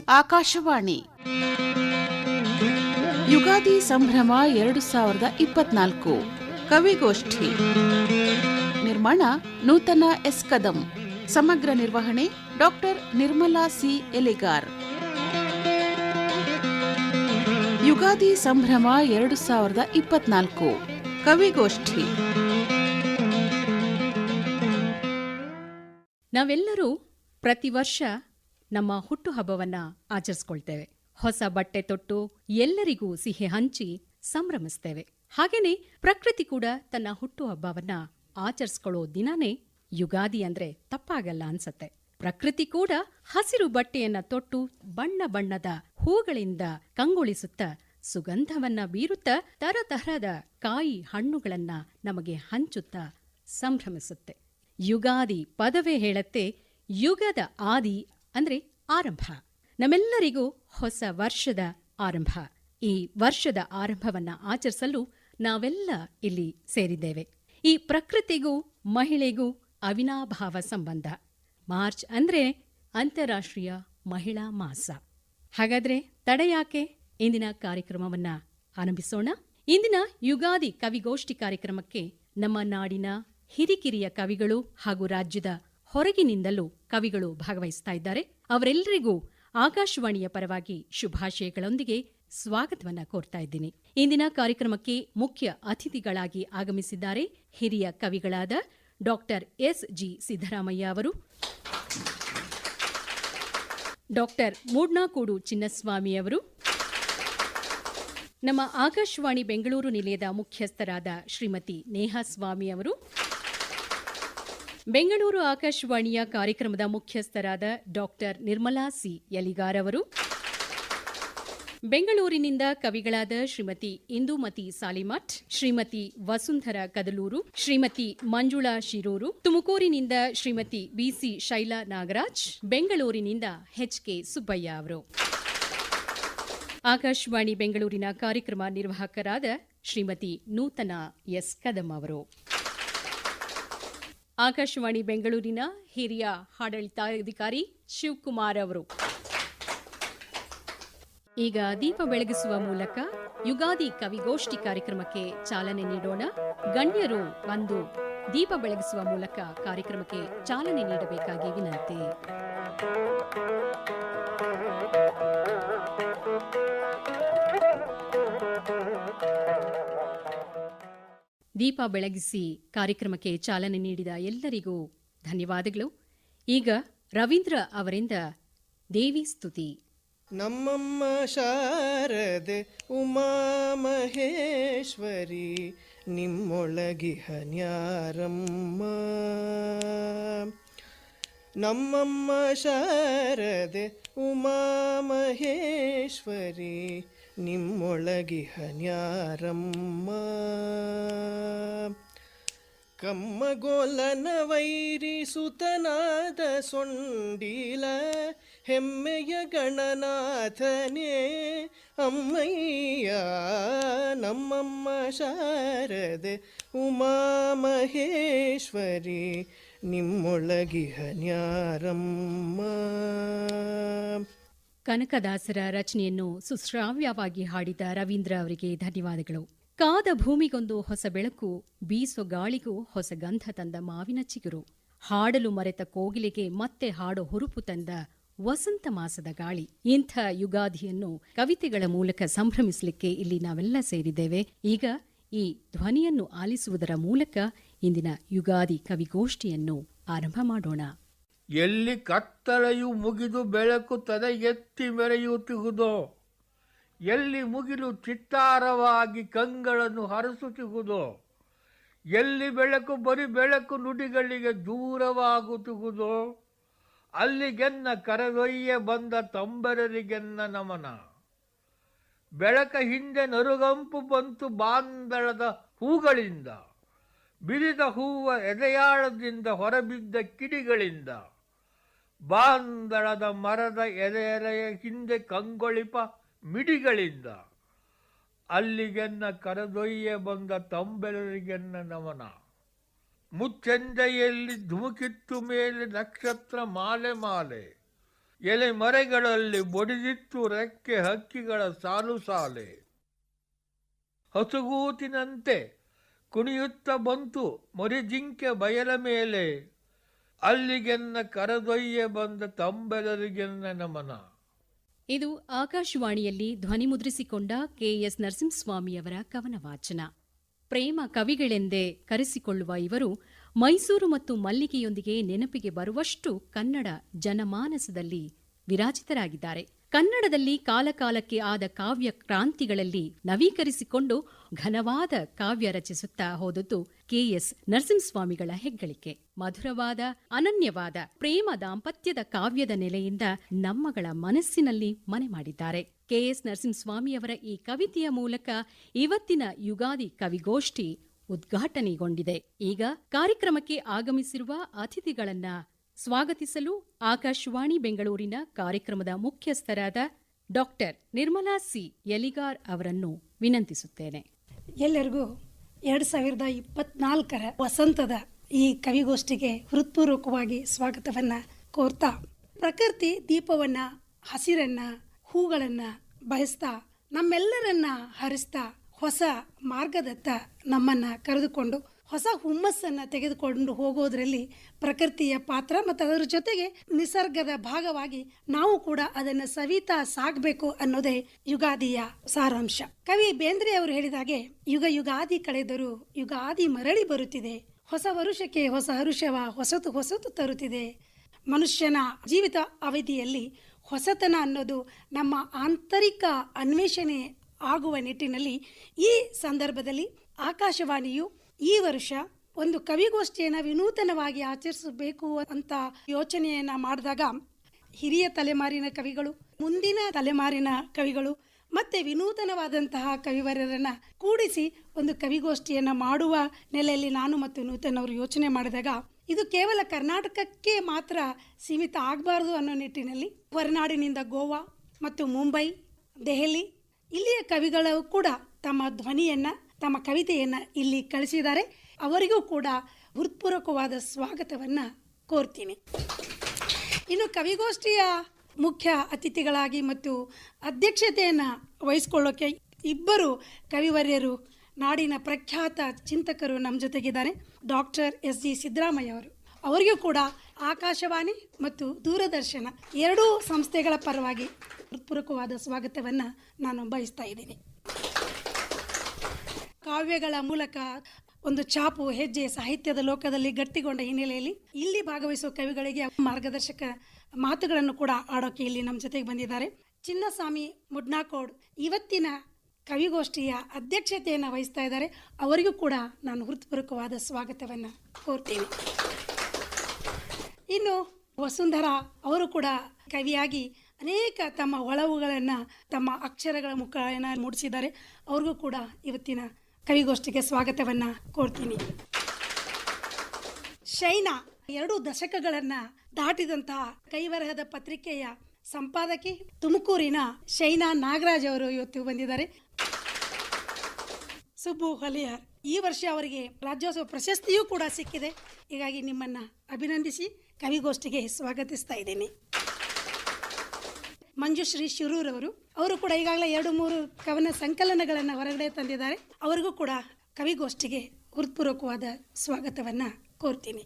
ಆಕಾಶವಾಣಿ ಯುಗಾದಿ ಸಂಭ್ರಮ 2024 ಕವಿಗೋಷ್ಠಿ ನಿರ್ಮಾಣ ನೂತನ ಎಸ್ ಕದಂ. ಸಮಗ್ರ ನಿರ್ವಹಣೆ ಡಾಕ್ಟರ್ ನಿರ್ಮಲಾ ಸಿ ಎಲಿಗಾರ್. ಯುಗಾದಿ ಸಂಭ್ರಮ 2024 ಕವಿಗೋಷ್ಠಿ. ನಾವೆಲ್ಲರೂ ಪ್ರತಿ ವರ್ಷ ನಮ್ಮ ಹುಟ್ಟುಹಬ್ಬವನ್ನ ಆಚರಿಸ್ಕೊಳ್ತೇವೆ. ಹೊಸ ಬಟ್ಟೆ ತೊಟ್ಟು ಎಲ್ಲರಿಗೂ ಸಿಹಿ ಹಂಚಿ ಸಂಭ್ರಮಿಸ್ತೇವೆ. ಹಾಗೇನೆ ಪ್ರಕೃತಿ ಕೂಡ ತನ್ನ ಹುಟ್ಟುಹಬ್ಬವನ್ನ ಆಚರಿಸ್ಕೊಳ್ಳೋ ದಿನನೇ ಯುಗಾದಿ ಅಂದ್ರೆ ತಪ್ಪಾಗಲ್ಲ ಅನ್ಸತ್ತೆ. ಪ್ರಕೃತಿ ಕೂಡ ಹಸಿರು ಬಟ್ಟೆಯನ್ನ ತೊಟ್ಟು ಬಣ್ಣ ಬಣ್ಣದ ಹೂಗಳಿಂದ ಕಂಗೊಳಿಸುತ್ತ ಸುಗಂಧವನ್ನ ಬೀರುತ್ತ ತರತರಹದ ಕಾಯಿ ಹಣ್ಣುಗಳನ್ನ ನಮಗೆ ಹಂಚುತ್ತ ಸಂಭ್ರಮಿಸುತ್ತೆ. ಯುಗಾದಿ ಪದವೇ ಹೇಳತ್ತೆ ಯುಗದ ಆದಿ ಅಂದ್ರೆ ಆರಂಭ. ನಮ್ಮೆಲ್ಲರಿಗೂ ಹೊಸ ವರ್ಷದ ಆರಂಭ. ಈ ವರ್ಷದ ಆರಂಭವನ್ನ ಆಚರಿಸಲು ನಾವೆಲ್ಲ ಇಲ್ಲಿ ಸೇರಿದ್ದೇವೆ. ಈ ಪ್ರಕೃತಿಗೂ ಮಹಿಳೆಗೂ ಅವಿನಾಭಾವ ಸಂಬಂಧ. ಮಾರ್ಚ್ ಅಂದ್ರೆ ಅಂತಾರಾಷ್ಟ್ರೀಯ ಮಹಿಳಾ ಮಾಸ. ಹಾಗಾದ್ರೆ ತಡೆಯಾಕೆ, ಇಂದಿನ ಕಾರ್ಯಕ್ರಮವನ್ನ ಆರಂಭಿಸೋಣ. ಇಂದಿನ ಯುಗಾದಿ ಕವಿಗೋಷ್ಠಿ ಕಾರ್ಯಕ್ರಮಕ್ಕೆ ನಮ್ಮ ನಾಡಿನ ಹಿರಿಕಿರಿಯ ಕವಿಗಳು ಹಾಗೂ ರಾಜ್ಯದ ಹೊರಗಿನಿಂದಲೂ ಕವಿಗಳು ಭಾಗವಹಿಸ್ತಾ ಇದ್ದಾರೆ. ಅವರೆಲ್ಲರಿಗೂ ಆಕಾಶವಾಣಿಯ ಪರವಾಗಿ ಶುಭಾಶಯಗಳೊಂದಿಗೆ ಸ್ವಾಗತವನ್ನ ಕೋರ್ತಾ ಇದ್ದೀನಿ. ಇಂದಿನ ಕಾರ್ಯಕ್ರಮಕ್ಕೆ ಮುಖ್ಯ ಅತಿಥಿಗಳಾಗಿ ಆಗಮಿಸಿದ್ದಾರೆ ಹಿರಿಯ ಕವಿಗಳಾದ ಡಾಕ್ಟರ್ ಎಸ್ ಜಿ ಸಿದ್ದರಾಮಯ್ಯ ಅವರು, ಡಾಕ್ಟರ್ ಮೂಡ್ನಾಕೂಡು ಚಿನ್ನಸ್ವಾಮಿ ಅವರು, ನಮ್ಮ ಆಕಾಶವಾಣಿ ಬೆಂಗಳೂರು ನಿಲಯದ ಮುಖ್ಯಸ್ಥರಾದ ಶ್ರೀಮತಿ ನೇಹಾಸ್ವಾಮಿ ಅವರು, ಬೆಂಗಳೂರು ಆಕಾಶವಾಣಿಯ ಕಾರ್ಯಕ್ರಮದ ಮುಖ್ಯಸ್ಥರಾದ ಡಾಕ್ಟರ್ ನಿರ್ಮಲಾ ಸಿ ಎಲಿಗಾರ್ ಅವರು, ಬೆಂಗಳೂರಿನಿಂದ ಕವಿಗಳಾದ ಶ್ರೀಮತಿ ಇಂದುಮತಿ ಸಾಲಿಮಠ್, ಶ್ರೀಮತಿ ವಸುಂಧರಾ ಕದಲೂರು, ಶ್ರೀಮತಿ ಮಂಜುಳಾ ಶಿರೂರು, ತುಮಕೂರಿನಿಂದ ಶ್ರೀಮತಿ ಬಿಸಿ ಶೈಲಾ ನಾಗರಾಜ್, ಬೆಂಗಳೂರಿನಿಂದ ಎಚ್.ಕೆ. ಸುಬ್ಬಯ್ಯ ಅವರು, ಆಕಾಶವಾಣಿ ಬೆಂಗಳೂರಿನ ಕಾರ್ಯಕ್ರಮ ನಿರ್ವಾಹಕರಾದ ಶ್ರೀಮತಿ ನೂತನ ಎಸ್ ಕದಂ ಅವರು, ಆಕಾಶವಾಣಿ ಬೆಂಗಳೂರಿನ ಹಿರಿಯ ಆಡಳಿತಾಧಿಕಾರಿ ಶಿವಕುಮಾರ್ ಅವರು. ಈಗ ದೀಪ ಬೆಳಗಿಸುವ ಮೂಲಕ ಯುಗಾದಿ ಕವಿಗೋಷ್ಠಿ ಕಾರ್ಯಕ್ರಮಕ್ಕೆ ಚಾಲನೆ ನೀಡೋಣ. ಗಣ್ಯರು ಬಂದು ದೀಪ ಬೆಳಗಿಸುವ ಮೂಲಕ ಕಾರ್ಯಕ್ರಮಕ್ಕೆ ಚಾಲನೆ ನೀಡಬೇಕಾಗಿ ವಿನಂತಿ. ದೀಪ ಬೆಳಗಿಸಿ ಕಾರ್ಯಕ್ರಮಕ್ಕೆ ಚಾಲನೆ ನೀಡಿದ ಎಲ್ಲರಿಗೂ ಧನ್ಯವಾದಗಳು. ಈಗ ರವೀಂದ್ರ ಅವರಿಂದ ದೇವಿ ಸ್ತುತಿ. ನಮ್ಮಮ್ಮ ಶಾರದೆ ಉಮಾ ಮಹೇಶ್ವರಿ ನಿಮ್ಮೊಳಗಿಹನ್ಯಾರಮ್ಮ. ನಮ್ಮಮ್ಮ ಶಾರದೆ ಉಮಾ ಮಹೇಶ್ವರಿ ನಿಮ್ಮೊಳಗಿಹನ್ಯಾರಮ್ಮ. ಕಮ್ಮಗೋಲನ ವೈರಿ ಸುತನಾದ ಸೊಂಡೀಲ ಹೆಮ್ಮೆಯ ಗಣನಾಥನೇ ಅಮ್ಮಯ್ಯ. ನಮ್ಮಮ್ಮ ಶಾರದೆ ಉಮಾ ಮಹೇಶ್ವರಿ ನಿಮ್ಮೊಳಗಿಹನ್ಯಾರಮ್ಮ. ಕನಕದಾಸರ ರಚನೆಯನ್ನು ಸುಶ್ರಾವ್ಯವಾಗಿ ಹಾಡಿದ ರವೀಂದ್ರ ಅವರಿಗೆ ಧನ್ಯವಾದಗಳು. ಕಾದ ಭೂಮಿಗೊಂದು ಹೊಸ ಬೆಳಕು, ಬೀಸೋ ಗಾಳಿಗೂ ಹೊಸ ಗಂಧ ತಂದ ಮಾವಿನ ಚಿಗುರು, ಹಾಡಲು ಮರೆತ ಕೋಗಿಲೆಗೆ ಮತ್ತೆ ಹಾಡೋ ಹುರುಪು ತಂದ ವಸಂತ ಮಾಸದ ಗಾಳಿ. ಇಂಥ ಯುಗಾದಿಯನ್ನು ಕವಿತೆಗಳ ಮೂಲಕ ಸಂಭ್ರಮಿಸಲಿಕ್ಕೆ ಇಲ್ಲಿ ನಾವೆಲ್ಲ ಸೇರಿದ್ದೇವೆ. ಈಗ ಈ ಧ್ವನಿಯನ್ನು ಆಲಿಸುವುದರ ಮೂಲಕ ಇಂದಿನ ಯುಗಾದಿ ಕವಿಗೋಷ್ಠಿಯನ್ನು ಆರಂಭ ಮಾಡೋಣ. ಎಲ್ಲಿ ಕತ್ತಲೆಯು ಮುಗಿದು ಬೆಳಕು ತಲೆ ಎತ್ತಿ ಮೆರೆಯುತ್ತಿಹುದೋ, ಎಲ್ಲಿ ಮುಗಿಲು ಚಿತ್ತಾರವಾಗಿ ಕಂಗಳನ್ನು ಹರಸುತ್ತಿಹುದೋ, ಎಲ್ಲಿ ಬೆಳಕು ಬರೀ ಬೆಳಕು ನುಡಿಗಳಿಗೆ ದೂರವಾಗುತ್ತಿಹುದೋ, ಅಲ್ಲಿಗೆನ್ನ ಕರೆದೊಯ್ಯ ಬಂದ ತಂಬರರಿಗೆನ್ನ ನಮನ. ಬೆಳಕ ಹಿಂದೆ ನರುಗಂಪು ಬಂತು ಬಾಂದಳದ ಹೂಗಳಿಂದ, ಬಿರಿದ ಹೂವ ಎದೆಯಾಳದಿಂದ ಹೊರಬಿದ್ದ ಕಿಡಿಗಳಿಂದ, ಬಾಂದಳದ ಮರದ ಎಲೆಯ ಹಿಂದೆ ಕಂಗೊಳಿಪ ಮಿಡಿಗಳಿಂದ, ಅಲ್ಲಿಗೆನ್ನ ಕರೆದೊಯ್ಯ ಬಂದ ತಂಬೆಲರಿಗೆನ್ನ ನಮನ. ಮುಚ್ಚೆಂದೆಯಲ್ಲಿ ಧುಮುಕಿತ್ತು ಮೇಲೆ ನಕ್ಷತ್ರ ಮಾಲೆ ಮಾಲೆ, ಎಲೆ ಮರೆಗಳಲ್ಲಿ ಬಡಿದಿತ್ತು ರೆಕ್ಕೆ ಹಕ್ಕಿಗಳ ಸಾಲು ಸಾಲೆ. ಹಸುಗೂತಿನಂತೆ ಕುಣಿಯುತ್ತ ಬಂತು ಮರಿಜಿಂಕೆ ಬಯಲ ಮೇಲೆ, ಅಲ್ಲಿಗೆನ್ನ ಕರೆದೊಯ್ಯ ಬಂದ ತಂಬೆಲರಿಗೆನ್ನ ನಮನ. ಇದು ಆಕಾಶವಾಣಿಯಲ್ಲಿ ಧ್ವನಿಮುದ್ರಿಸಿಕೊಂಡ ಕೆಎಸ್ ನರಸಿಂಹಸ್ವಾಮಿಯವರ ಕವನ ವಾಚನ. ಪ್ರೇಮ ಕವಿಗಳೆಂದೇ ಕರೆಸಿಕೊಳ್ಳುವ ಇವರು ಮೈಸೂರು ಮತ್ತು ಮಲ್ಲಿಗೆಯೊಂದಿಗೆ ನೆನಪಿಗೆ ಬರುವಷ್ಟು ಕನ್ನಡ ಜನಮಾನಸದಲ್ಲಿ ವಿರಾಜಿತರಾಗಿದ್ದಾರೆ. ಕನ್ನಡದಲ್ಲಿ ಕಾಲಕಾಲಕ್ಕೆ ಆದ ಕಾವ್ಯ ಕ್ರಾಂತಿಗಳಲ್ಲಿ ನವೀಕರಿಸಿಕೊಂಡು ಘನವಾದ ಕಾವ್ಯ ರಚಿಸುತ್ತಾ ಹೋದದ್ದು ಕೆಎಸ್ ನರಸಿಂಹಸ್ವಾಮಿಗಳ ಹೆಗ್ಗಳಿಕೆ. ಮಧುರವಾದ ಅನನ್ಯವಾದ ಪ್ರೇಮ ದಾಂಪತ್ಯದ ಕಾವ್ಯದ ನೆಲೆಯಿಂದ ನಮ್ಮಗಳ ಮನಸ್ಸಿನಲ್ಲಿ ಮನೆ ಮಾಡಿದ್ದಾರೆ. ಕೆಎಸ್ ನರಸಿಂಹಸ್ವಾಮಿಯವರ ಈ ಕವಿತೆಯ ಮೂಲಕ ಇವತ್ತಿನ ಯುಗಾದಿ ಕವಿಗೋಷ್ಠಿ ಉದ್ಘಾಟನೆಗೊಂಡಿದೆ. ಈಗ ಕಾರ್ಯಕ್ರಮಕ್ಕೆ ಆಗಮಿಸಿರುವ ಅತಿಥಿಗಳನ್ನ ಸ್ವಾಗತಿಸಲು ಆಕಾಶವಾಣಿ ಬೆಂಗಳೂರಿನ ಕಾರ್ಯಕ್ರಮದ ಮುಖ್ಯಸ್ಥರಾದ ಡಾಕ್ಟರ್ ನಿರ್ಮಲಾ ಸಿ ಯಲಿಗಾರ್ ಅವರನ್ನು ವಿನಂತಿಸುತ್ತೇನೆ. ಎಲ್ಲರಿಗೂ 2024 ವಸಂತದ ಈ ಕವಿಗೋಷ್ಠಿಗೆ ಹೃತ್ಪೂರ್ವಕವಾಗಿ ಸ್ವಾಗತವನ್ನ ಕೋರ್ತಾ, ಪ್ರಕೃತಿ ದೀಪವನ್ನ, ಹಸಿರನ್ನ, ಹೂಗಳನ್ನ ಬಯಸ್ತಾ ನಮ್ಮೆಲ್ಲರನ್ನ ಹರಿಸ್ತಾ ಹೊಸ ಮಾರ್ಗದತ್ತ ನಮ್ಮನ್ನ ಕರೆದುಕೊಂಡು ಹೊಸ ಹುಮ್ಮಸ್ಸನ್ನ ತೆಗೆದುಕೊಂಡು ಹೋಗೋದ್ರಲ್ಲಿ ಪ್ರಕೃತಿಯ ಪಾತ್ರ ಮತ್ತು ಅದರ ಜೊತೆಗೆ ನಿಸರ್ಗದ ಭಾಗವಾಗಿ ನಾವು ಕೂಡ ಅದನ್ನು ಸವಿತಾ ಸಾಗಬೇಕು ಅನ್ನೋದೇ ಯುಗಾದಿಯ ಸಾರಾಂಶ. ಕವಿ ಬೇಂದ್ರೆ ಅವರು ಹೇಳಿದಾಗೆ, ಯುಗ ಯುಗಾದಿ ಕಳೆದರೂ ಯುಗಾದಿ ಮರಳಿ ಬರುತ್ತಿದೆ, ಹೊಸ ವರುಷಕ್ಕೆ ಹೊಸ ಹರುಷವ ಹೊಸತು ಹೊಸತು ತರುತ್ತಿದೆ. ಮನುಷ್ಯನ ಜೀವಿತ ಅವಧಿಯಲ್ಲಿ ಹೊಸತನ ಅನ್ನೋದು ನಮ್ಮ ಆಂತರಿಕ ಅನ್ವೇಷಣೆ ಆಗುವ ನಿಟ್ಟಿನಲ್ಲಿ ಈ ಸಂದರ್ಭದಲ್ಲಿ ಆಕಾಶವಾಣಿಯು ಈ ವರ್ಷ ಒಂದು ಕವಿಗೋಷ್ಠಿಯನ್ನು ವಿನೂತನವಾಗಿ ಆಚರಿಸಬೇಕು ಅಂತ ಯೋಚನೆಯನ್ನ ಮಾಡಿದಾಗ ಹಿರಿಯ ತಲೆಮಾರಿನ ಕವಿಗಳು, ಮುಂದಿನ ತಲೆಮಾರಿನ ಕವಿಗಳು ಮತ್ತೆ ವಿನೂತನವಾದಂತಹ ಕವಿವರರನ್ನ ಕೂಡಿಸಿ ಒಂದು ಕವಿಗೋಷ್ಠಿಯನ್ನು ಮಾಡುವ ನೆಲೆಯಲ್ಲಿ ನಾನು ಮತ್ತು ನೂತನ್ ಅವರು ಯೋಚನೆ ಮಾಡಿದಾಗ ಇದು ಕೇವಲ ಕರ್ನಾಟಕಕ್ಕೆ ಮಾತ್ರ ಸೀಮಿತ ಆಗಬಾರ್ದು ಅನ್ನೋ ನಿಟ್ಟಿನಲ್ಲಿ ಹೊರನಾಡಿನಿಂದ ಗೋವಾ ಮತ್ತು ಮುಂಬೈ, ದೆಹಲಿ ಇಲ್ಲಿಯ ಕವಿಗಳು ಕೂಡ ತಮ್ಮ ಧ್ವನಿಯನ್ನ, ತಮ್ಮ ಕವಿತೆಯನ್ನ ಇಲ್ಲಿ ಕಳಿಸಿದ್ದಾರೆ. ಅವರಿಗೂ ಕೂಡ ಹೃತ್ಪೂರ್ವಕವಾದ ಸ್ವಾಗತವನ್ನ ಕೋರ್ತೀನಿ. ಇನ್ನು ಕವಿಗೋಷ್ಠಿಯ ಮುಖ್ಯ ಅತಿಥಿಗಳಾಗಿ ಮತ್ತು ಅಧ್ಯಕ್ಷತೆಯನ್ನು ವಹಿಸಿಕೊಳ್ಳೋಕೆ ಇಬ್ಬರು ಕವಿವರ್ಯರು, ನಾಡಿನ ಪ್ರಖ್ಯಾತ ಚಿಂತಕರು ನಮ್ಮ ಜೊತೆಗಿದ್ದಾರೆ. Doctor SG. ಸಿದ್ದರಾಮಯ್ಯ ಅವರು. ಅವರಿಗೂ ಕೂಡ ಆಕಾಶವಾಣಿ ಮತ್ತು ದೂರದರ್ಶನ ಎರಡೂ ಸಂಸ್ಥೆಗಳ ಪರವಾಗಿ ಹೃತ್ಪೂರ್ವಕವಾದ ಸ್ವಾಗತವನ್ನು ನಾನು ಬಯಸ್ತಾ ಇದ್ದೀನಿ. ಕಾವ್ಯಗಳ ಮೂಲಕ ಒಂದು ಛಾಪು ಹೆಜ್ಜೆ ಸಾಹಿತ್ಯದ ಲೋಕದಲ್ಲಿ ಗಟ್ಟಿಗೊಂಡ ಹಿನ್ನೆಲೆಯಲ್ಲಿ ಇಲ್ಲಿ ಭಾಗವಹಿಸುವ ಕವಿಗಳಿಗೆ ಮಾರ್ಗದರ್ಶಕ ಮಾತುಗಳನ್ನು ಕೂಡ ಆಡೋಕೆ ಇಲ್ಲಿ ನಮ್ಮ ಜೊತೆಗೆ ಬಂದಿದ್ದಾರೆ. ಚಿನ್ನಸ್ವಾಮಿ ಮುಡ್ನಾಕೋಡ್ ಇವತ್ತಿನ ಕವಿಗೋಷ್ಠಿಯ ಅಧ್ಯಕ್ಷತೆಯನ್ನು ವಹಿಸ್ತಾ ಇದ್ದಾರೆ. ಅವರಿಗೂ ಕೂಡ ನಾನು ಹೃತ್ಪೂರ್ವಕವಾದ ಸ್ವಾಗತವನ್ನು ಕೋರ್ತೀನಿ. ಇನ್ನು ವಸುಂಧರಾ ಅವರು ಕೂಡ ಕವಿಯಾಗಿ ಅನೇಕ ತಮ್ಮ ಒಳವುಗಳನ್ನು ತಮ್ಮ ಅಕ್ಷರಗಳ ಮುಖಾಯನ ಮೂಡಿಸಿದ್ದಾರೆ. ಅವ್ರಿಗೂ ಕೂಡ ಇವತ್ತಿನ ಕವಿಗೋಷ್ಠಿಗೆ ಸ್ವಾಗತವನ್ನು ಕೋರ್ತೀನಿ. ಶೈನಾ 2 ದಶಕಗಳನ್ನು ದಾಟಿದಂತಹ ಕೈಬರಹದ ಪತ್ರಿಕೆಯ ಸಂಪಾದಕಿ ತುಮಕೂರಿನ ಶೈನಾ ನಾಗರಾಜ್ ಅವರು ಇವತ್ತು ಬಂದಿದ್ದಾರೆ. ಸುಬ್ಬು ಹಲಿಯಾರ್, ಈ ವರ್ಷ ಅವರಿಗೆ ರಾಜ್ಯೋತ್ಸವ ಪ್ರಶಸ್ತಿಯೂ ಕೂಡ ಸಿಕ್ಕಿದೆ. ಹೀಗಾಗಿ ನಿಮ್ಮನ್ನು ಅಭಿನಂದಿಸಿ ಕವಿಗೋಷ್ಠಿಗೆ ಸ್ವಾಗತಿಸ್ತಾ ಇದ್ದೀನಿ. ಮಂಜುಶ್ರೀ ಶಿರೂರ್ ಅವರು ಕೂಡ ಈಗಾಗಲೇ 2-3 ಕವನ ಸಂಕಲನಗಳನ್ನು ಹೊರಗಡೆ ತಂದಿದ್ದಾರೆ. ಅವರಿಗೂ ಕೂಡ ಕವಿಗೋಷ್ಠಿಗೆ ಹೃತ್ಪೂರ್ವಕವಾದ ಸ್ವಾಗತವನ್ನು ಕೋರ್ತೀನಿ.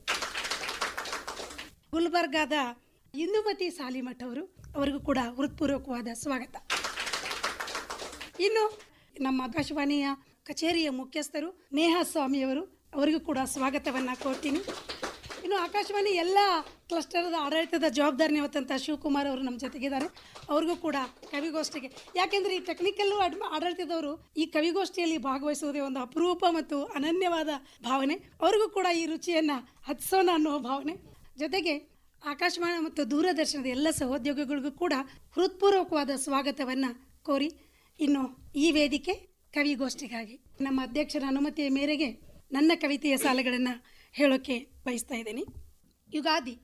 ಗುಲ್ಬರ್ಗಾದ ಇಂದುಮತಿ ಸಾಲಿಮಠ್ ಅವರಿಗೂ ಕೂಡ ಹೃತ್ಪೂರ್ವಕವಾದ ಸ್ವಾಗತ. ಇನ್ನು ನಮ್ಮ ಆಕಾಶವಾಣಿಯ ಕಚೇರಿಯ ಮುಖ್ಯಸ್ಥರು ನೇಹಾ ಸ್ವಾಮಿಯವರು, ಅವರಿಗೂ ಕೂಡ ಸ್ವಾಗತವನ್ನು ಕೋರ್ತೀನಿ. ಇನ್ನು ಆಕಾಶವಾಣಿ ಎಲ್ಲ ಕ್ಲಸ್ಟರದ ಆಡಳಿತದ ಜವಾಬ್ದಾರಿ ಹೊತ್ತಂಥ ಶಿವಕುಮಾರ್ ಅವರು ನಮ್ಮ ಜೊತೆಗಿದ್ದಾರೆ. ಅವ್ರಿಗೂ ಕೂಡ ಕವಿಗೋಷ್ಠಿಗೆ, ಯಾಕೆಂದರೆ ಈ ಟೆಕ್ನಿಕಲ್ಲು ಆಡಳಿತದವರು ಈ ಕವಿಗೋಷ್ಠಿಯಲ್ಲಿ ಭಾಗವಹಿಸುವುದೇ ಒಂದು ಅಪರೂಪ ಮತ್ತು ಅನನ್ಯವಾದ ಭಾವನೆ. ಅವ್ರಿಗೂ ಕೂಡ ಈ ರುಚಿಯನ್ನು ಹತ್ಸೋಣ ಅನ್ನೋ ಭಾವನೆ. ಜೊತೆಗೆ ಆಕಾಶವಾಣಿ ಮತ್ತು ದೂರದರ್ಶನದ ಎಲ್ಲ ಸಹೋದ್ಯೋಗಿಗಳಿಗೂ ಕೂಡ ಹೃತ್ಪೂರ್ವಕವಾದ ಸ್ವಾಗತವನ್ನು ಕೋರಿ, ಇನ್ನು ಈ ವೇದಿಕೆ ಕವಿಗೋಷ್ಠಿಗಾಗಿ ನಮ್ಮ ಅಧ್ಯಕ್ಷರ ಅನುಮತಿಯ ಮೇರೆಗೆ ನನ್ನ ಕವಿತೆಯ ಸಾಲುಗಳನ್ನು ಹೇಳೋಕ್ಕೆ ಬಯಸ್ತಾ ಇದ್ದೀನಿ. ಯುಗಾದಿ.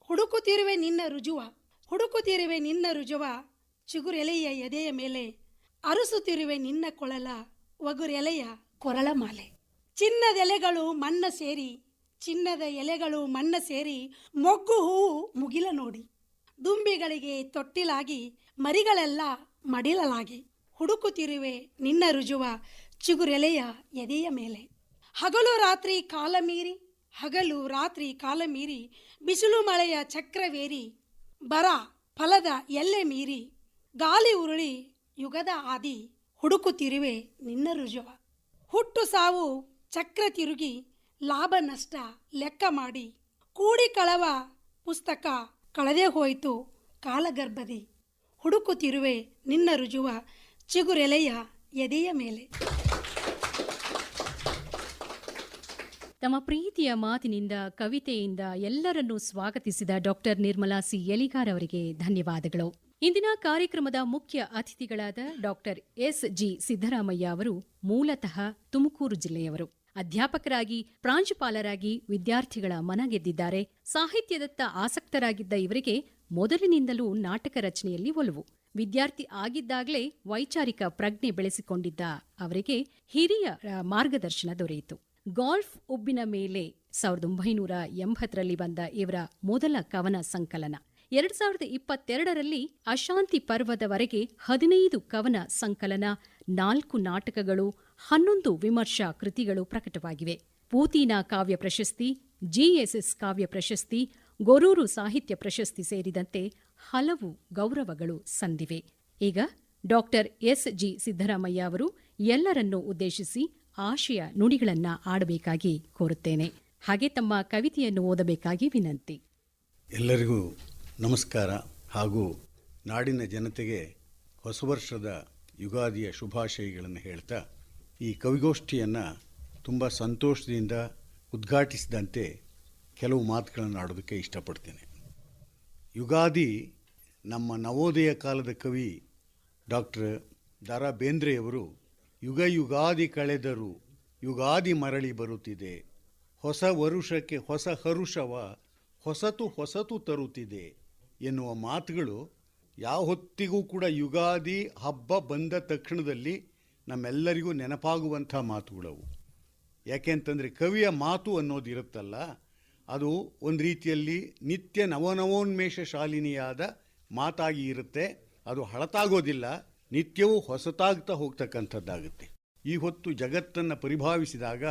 ಹುಡುಕುತ್ತಿರುವೆ ನಿನ್ನ ರುಜುವ, ಹುಡುಕುತ್ತಿರುವೆ ನಿನ್ನ ರುಜುವ, ಚಿಗುರೆಲೆಯ ಎದೆಯ ಮೇಲೆ ಅರಸುತ್ತಿರುವೆ ನಿನ್ನ ಕೊಳಲ, ಒಗುರೆಲೆಯ ಕೊರಳ ಮಾಲೆ. ಚಿನ್ನದ ಎಲೆಗಳು ಮಣ್ಣ ಸೇರಿ, ಚಿನ್ನದ ಎಲೆಗಳು ಮಣ್ಣ ಸೇರಿ, ಮೊಗ್ಗು ಹೂವು ಮುಗಿಲ ನೋಡಿ, ದುಂಬಿಗಳಿಗೆ ತೊಟ್ಟಿಲಾಗಿ ಮರಿಗಳೆಲ್ಲ ಮಡಿಲಲಾಗಿ ಹುಡುಕುತ್ತಿರುವೆ ನಿನ್ನ ರುಜುವ ಚಿಗುರೆಲೆಯ ಎದೆಯ ಮೇಲೆ. ಹಗಲು ರಾತ್ರಿ ಕಾಲ ಮೀರಿ ಬಿಸಿಲು ಮಳೆಯ ಚಕ್ರವೇರಿ ಬರ ಫಲದ ಎಲ್ಲೆ ಮೀರಿ ಗಾಳಿ ಉರುಳಿ ಯುಗದ ಆದಿ ಹುಡುಕುತ್ತಿರುವೆ ನಿನ್ನ ರುಜುವ. ಹುಟ್ಟು ಸಾವು ಚಕ್ರ ತಿರುಗಿ ಲಾಭ ನಷ್ಟ ಲೆಕ್ಕ ಮಾಡಿ ಕೂಡಿ ಕಳವ ಪುಸ್ತಕ ಕಳೆದೇ ಹೋಯಿತು ಕಾಲಗರ್ಭದಿ ಹುಡುಕುತ್ತಿರುವೆ ನಿನ್ನ ರುಜುವ ಚಿಗುರೆಲೆಯ ಎದೆಯ ಮೇಲೆ. ತಮ್ಮ ಪ್ರೀತಿಯ ಮಾತಿನಿಂದ ಕವಿತೆಯಿಂದ ಎಲ್ಲರನ್ನೂ ಸ್ವಾಗತಿಸಿದ ಡಾಕ್ಟರ್ ನಿರ್ಮಲಾ ಸಿ ಎಲಿಗಾರ್ ಅವರಿಗೆ ಧನ್ಯವಾದಗಳು. ಇಂದಿನ ಕಾರ್ಯಕ್ರಮದ ಮುಖ್ಯ ಅತಿಥಿಗಳಾದ ಡಾಕ್ಟರ್ ಎಸ್.ಜಿ. ಸಿದ್ದರಾಮಯ್ಯ ಅವರು ಮೂಲತಃ ತುಮಕೂರು ಜಿಲ್ಲೆಯವರು. ಅಧ್ಯಾಪಕರಾಗಿ ಪ್ರಾಂಶುಪಾಲರಾಗಿ ವಿದ್ಯಾರ್ಥಿಗಳ ಮನ ಗೆದ್ದಿದ್ದಾರೆ. ಸಾಹಿತ್ಯದತ್ತ ಆಸಕ್ತರಾಗಿದ್ದ ಇವರಿಗೆ ಮೊದಲಿನಿಂದಲೂ ನಾಟಕ ರಚನೆಯಲ್ಲಿ ಒಲವು. ವಿದ್ಯಾರ್ಥಿ ಆಗಿದ್ದಾಗಲೇ ವೈಚಾರಿಕ ಪ್ರಜ್ಞೆ ಬೆಳೆಸಿಕೊಂಡಿದ್ದ ಅವರಿಗೆ ಹಿರಿಯರ ಮಾರ್ಗದರ್ಶನ ದೊರೆಯಿತು. ಗಾಲ್ಫ್ ಉಬ್ಬಿನ ಮೇಲೆ 1980ರಲ್ಲಿ ಬಂದ ಇವರ ಮೊದಲ ಕವನ ಸಂಕಲನ 2022ರಲ್ಲಿ ಅಶಾಂತಿ ಪರ್ವದವರೆಗೆ 15 ಕವನ ಸಂಕಲನ, 4 ನಾಟಕಗಳು, 11 ವಿಮರ್ಶಾ ಕೃತಿಗಳು ಪ್ರಕಟವಾಗಿವೆ. ಪೂತಿನ ಕಾವ್ಯ ಪ್ರಶಸ್ತಿ, ಜಿಎಸ್ಎಸ್ ಕಾವ್ಯ ಪ್ರಶಸ್ತಿ, ಗೊರೂರು ಸಾಹಿತ್ಯ ಪ್ರಶಸ್ತಿ ಸೇರಿದಂತೆ ಹಲವು ಗೌರವಗಳು ಸಂದಿವೆ. ಈಗ ಡಾಕ್ಟರ್ ಎಸ್.ಜಿ. ಸಿದ್ದರಾಮಯ್ಯ ಅವರು ಎಲ್ಲರನ್ನೂ ಉದ್ದೇಶಿಸಿ ಆಶಯ ನುಡಿಗಳನ್ನ ಆಡಬೇಕಾಗಿ ಕೋರುತ್ತೇನೆ. ಹಾಗೆ ತಮ್ಮ ಕವಿತೆಯನ್ನು ಓದಬೇಕಾಗಿ ವಿನಂತಿ. ಎಲ್ಲರಿಗೂ ನಮಸ್ಕಾರ ಹಾಗೂ ನಾಡಿನ ಜನತೆಗೆ ಹೊಸ ವರ್ಷದ ಯುಗಾದಿಯ ಶುಭಾಶಯಗಳನ್ನು ಹೇಳ್ತಾ ಈ ಕವಿಗೋಷ್ಠಿಯನ್ನು ತುಂಬ ಸಂತೋಷದಿಂದ ಉದ್ಘಾಟಿಸಿದಂತೆ ಕೆಲವು ಮಾತುಗಳನ್ನು ಆಡೋದಕ್ಕೆ ಇಷ್ಟಪಡ್ತೇನೆ. ಯುಗಾದಿ ನಮ್ಮ ನವೋದಯ ಕಾಲದ ಕವಿ ಡಾಕ್ಟರ್ ದ ರಾ ಬೇಂದ್ರೆಯವರು ಯುಗ ಯುಗಾದಿ ಕಳೆದರೂ ಯುಗಾದಿ ಮರಳಿ ಬರುತ್ತಿದೆ, ಹೊಸ ವರುಷಕ್ಕೆ ಹೊಸ ಹರುಷವ ಹೊಸತು ತರುತ್ತಿದೆ ಎನ್ನುವ ಮಾತುಗಳು ಯಾವ ಹೊತ್ತಿಗೂ ಕೂಡ ಯುಗಾದಿ ಹಬ್ಬ ಬಂದ ತಕ್ಷಣದಲ್ಲಿ ನಮ್ಮೆಲ್ಲರಿಗೂ ನೆನಪಾಗುವಂಥ ಮಾತುಗಳವು. ಯಾಕೆಂತಂದರೆ ಕವಿಯ ಮಾತು ಅನ್ನೋದು ಇರುತ್ತಲ್ಲ, ಅದು ಒಂದು ರೀತಿಯಲ್ಲಿ ನಿತ್ಯ ನವನವೋನ್ಮೇಷ ಶಾಲಿನಿಯಾದ ಮಾತಾಗಿ ಇರುತ್ತೆ. ಅದು ಹಳತಾಗೋದಿಲ್ಲ, ನಿತ್ಯವೂ ಹೊಸತಾಗ್ತಾ ಹೋಗ್ತಕ್ಕಂಥದ್ದಾಗುತ್ತೆ. ಈ ಹೊತ್ತು ಜಗತ್ತನ್ನು ಪರಿಭಾವಿಸಿದಾಗ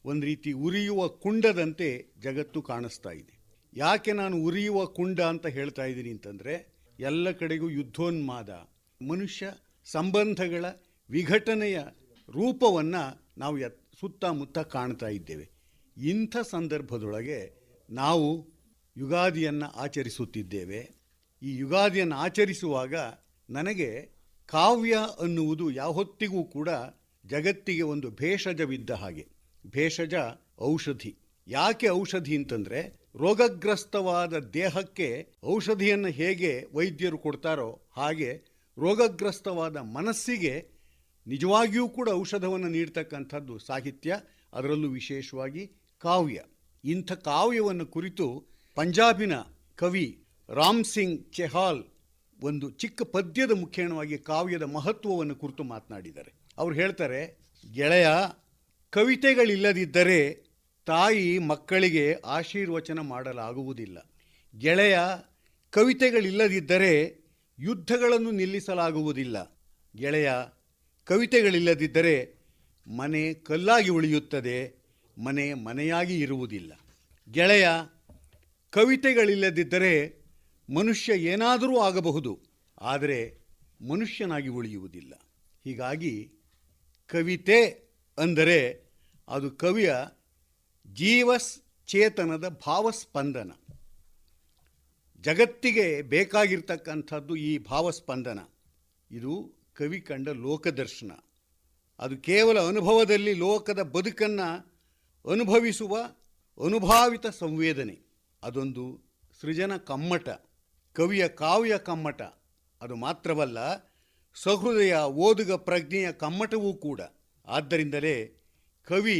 ಒಂದು ರೀತಿ ಉರಿಯುವ ಕುಂಡದಂತೆ ಜಗತ್ತು ಕಾಣಿಸ್ತಾ ಇದೆ. ಯಾಕೆ ನಾನು ಉರಿಯುವ ಕುಂಡ ಅಂತ ಹೇಳ್ತಾ ಇದ್ದೀನಿ ಅಂತಂದರೆ, ಎಲ್ಲ ಕಡೆಗೂ ಯುದ್ಧೋನ್ಮಾದ, ಮನುಷ್ಯ ಸಂಬಂಧಗಳ ವಿಘಟನೆಯ ರೂಪವನ್ನು ನಾವು ಸುತ್ತಮುತ್ತ ಕಾಣ್ತಾ ಇದ್ದೇವೆ. ಇಂಥ ಸಂದರ್ಭದೊಳಗೆ ನಾವು ಯುಗಾದಿಯನ್ನು ಆಚರಿಸುತ್ತಿದ್ದೇವೆ. ಈ ಯುಗಾದಿಯನ್ನು ಆಚರಿಸುವಾಗ ನನಗೆ ಕಾವ್ಯ ಅನ್ನುವುದು ಯಾವತ್ತಿಗೂ ಕೂಡ ಜಗತ್ತಿಗೆ ಒಂದು ಭೇಷಜವಿದ್ದ ಹಾಗೆ. ಭೇಷಜ ಔಷಧಿ. ಯಾಕೆ ಔಷಧಿ ಅಂತಂದರೆ, ರೋಗಗ್ರಸ್ತವಾದ ದೇಹಕ್ಕೆ ಔಷಧಿಯನ್ನು ಹೇಗೆ ವೈದ್ಯರು ಕೊಡ್ತಾರೋ ಹಾಗೆ ರೋಗಗ್ರಸ್ತವಾದ ಮನಸ್ಸಿಗೆ ನಿಜವಾಗಿಯೂ ಕೂಡ ಔಷಧವನ್ನು ನೀಡ್ತಕ್ಕಂಥದ್ದು ಸಾಹಿತ್ಯ, ಅದರಲ್ಲೂ ವಿಶೇಷವಾಗಿ ಕಾವ್ಯ. ಇಂಥ ಕಾವ್ಯವನ್ನು ಕುರಿತು ಪಂಜಾಬಿನ ಕವಿ ರಾಮ್ ಸಿಂಗ್ ಚೆಹಾಲ್ ಒಂದು ಚಿಕ್ಕ ಪದ್ಯದ ಮುಖೇಣವಾಗಿ ಕಾವ್ಯದ ಮಹತ್ವವನ್ನು ಕುರಿತು ಮಾತನಾಡಿದ್ದಾರೆ. ಅವ್ರು ಹೇಳ್ತಾರೆ, ಗೆಳೆಯ, ಕವಿತೆಗಳಿಲ್ಲದಿದ್ದರೆ ತಾಯಿ ಮಕ್ಕಳಿಗೆ ಆಶೀರ್ವಚನ ಮಾಡಲಾಗುವುದಿಲ್ಲ. ಗೆಳೆಯ, ಕವಿತೆಗಳಿಲ್ಲದಿದ್ದರೆ ಯುದ್ಧಗಳನ್ನು ನಿಲ್ಲಿಸಲಾಗುವುದಿಲ್ಲ. ಗೆಳೆಯ, ಕವಿತೆಗಳಿಲ್ಲದಿದ್ದರೆ ಮನೆ ಕಲ್ಲಾಗಿ ಉಳಿಯುತ್ತದೆ, ಮನೆ ಮನೆಯಾಗಿ ಇರುವುದಿಲ್ಲ. ಗೆಳೆಯ, ಕವಿತೆಗಳಿಲ್ಲದಿದ್ದರೆ ಮನುಷ್ಯ ಏನಾದರೂ ಆಗಬಹುದು, ಆದರೆ ಮನುಷ್ಯನಾಗಿ ಉಳಿಯುವುದಿಲ್ಲ. ಹೀಗಾಗಿ ಕವಿತೆ ಅಂದರೆ ಅದು ಕವಿಯ ಜೀವಚೇತನದ ಭಾವಸ್ಪಂದನ. ಜಗತ್ತಿಗೆ ಬೇಕಾಗಿರ್ತಕ್ಕಂಥದ್ದು ಈ ಭಾವಸ್ಪಂದನ. ಇದು ಕವಿ ಕಂಡ ಲೋಕದರ್ಶನ. ಅದು ಕೇವಲ ಅನುಭವದಲ್ಲಿ ಲೋಕದ ಬದುಕನ್ನು ಅನುಭವಿಸುವ ಅನುಭಾವಿತ ಸಂವೇದನೆ. ಅದೊಂದು ಸೃಜನ ಕಮ್ಮಟ, ಕವಿಯ ಕಾವ್ಯ ಕಮ್ಮಟ. ಅದು ಮಾತ್ರವಲ್ಲ, ಸಹೃದಯ ಓದುಗ ಪ್ರಜ್ಞೆಯ ಕಮ್ಮಟವೂ ಕೂಡ. ಆದ್ದರಿಂದಲೇ ಕವಿ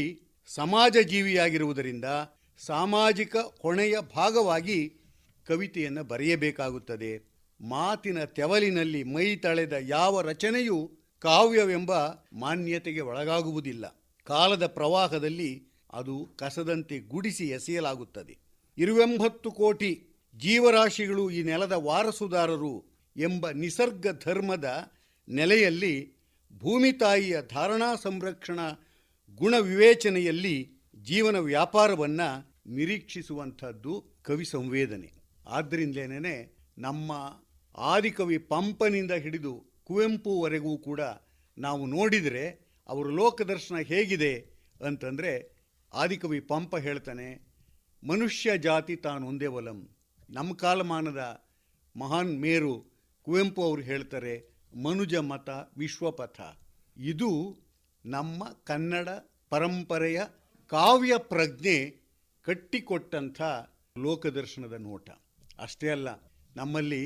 ಸಮಾಜ ಜೀವಿಯಾಗಿರುವುದರಿಂದ ಸಾಮಾಜಿಕ ಹೊಣೆಯ ಭಾಗವಾಗಿ ಕವಿತೆಯನ್ನು ಬರೆಯಬೇಕಾಗುತ್ತದೆ. ಮಾತಿನ ತೆವಲಿನಲ್ಲಿ ಮೈ ತಳೆದ ಯಾವ ರಚನೆಯೂ ಕಾವ್ಯವೆಂಬ ಮಾನ್ಯತೆಗೆ ಒಳಗಾಗುವುದಿಲ್ಲ. ಕಾಲದ ಪ್ರವಾಹದಲ್ಲಿ ಅದು ಕಸದಂತೆ ಗುಡಿಸಿ ಎಸೆಯಲಾಗುತ್ತದೆ. 20 ಕೋಟಿ ಜೀವರಾಶಿಗಳು ಈ ನೆಲದ ವಾರಸುದಾರರು ಎಂಬ ನಿಸರ್ಗ ಧರ್ಮದ ನೆಲೆಯಲ್ಲಿ ಭೂಮಿ ತಾಯಿಯ ಧಾರಣಾ ಸಂರಕ್ಷಣಾ ಗುಣ ವಿವೇಚನೆಯಲ್ಲಿ ಜೀವನ ವ್ಯಾಪಾರವನ್ನು ನಿರೀಕ್ಷಿಸುವಂಥದ್ದು ಕವಿ ಸಂವೇದನೆ. ಆದ್ದರಿಂದಲೇ ನಮ್ಮ ಆದಿಕವಿ ಪಂಪನಿಂದ ಹಿಡಿದು ಕುವೆಂಪುವರೆಗೂ ಕೂಡ ನಾವು ನೋಡಿದರೆ ಅವರ ಲೋಕದರ್ಶನ ಹೇಗಿದೆ ಅಂತಂದರೆ, ಆದಿಕವಿ ಪಂಪ ಹೇಳ್ತಾನೆ, ಮನುಷ್ಯ ಜಾತಿ ತಾನೊಂದೇ ಒಲಂ. ನಮ್ಮ ಕಾಲಮಾನದ ಮಹಾನ್ ಮೇರು ಕುವೆಂಪು ಅವರು ಹೇಳ್ತಾರೆ, ಮನುಜ ಮತ ವಿಶ್ವಪಥ. ಇದು ನಮ್ಮ ಕನ್ನಡ ಪರಂಪರೆಯ ಕಾವ್ಯ ಪ್ರಜ್ಞೆ ಕಟ್ಟಿಕೊಟ್ಟಂಥ ಲೋಕದರ್ಶನದ ನೋಟ. ಅಷ್ಟೇ ಅಲ್ಲ, ನಮ್ಮಲ್ಲಿ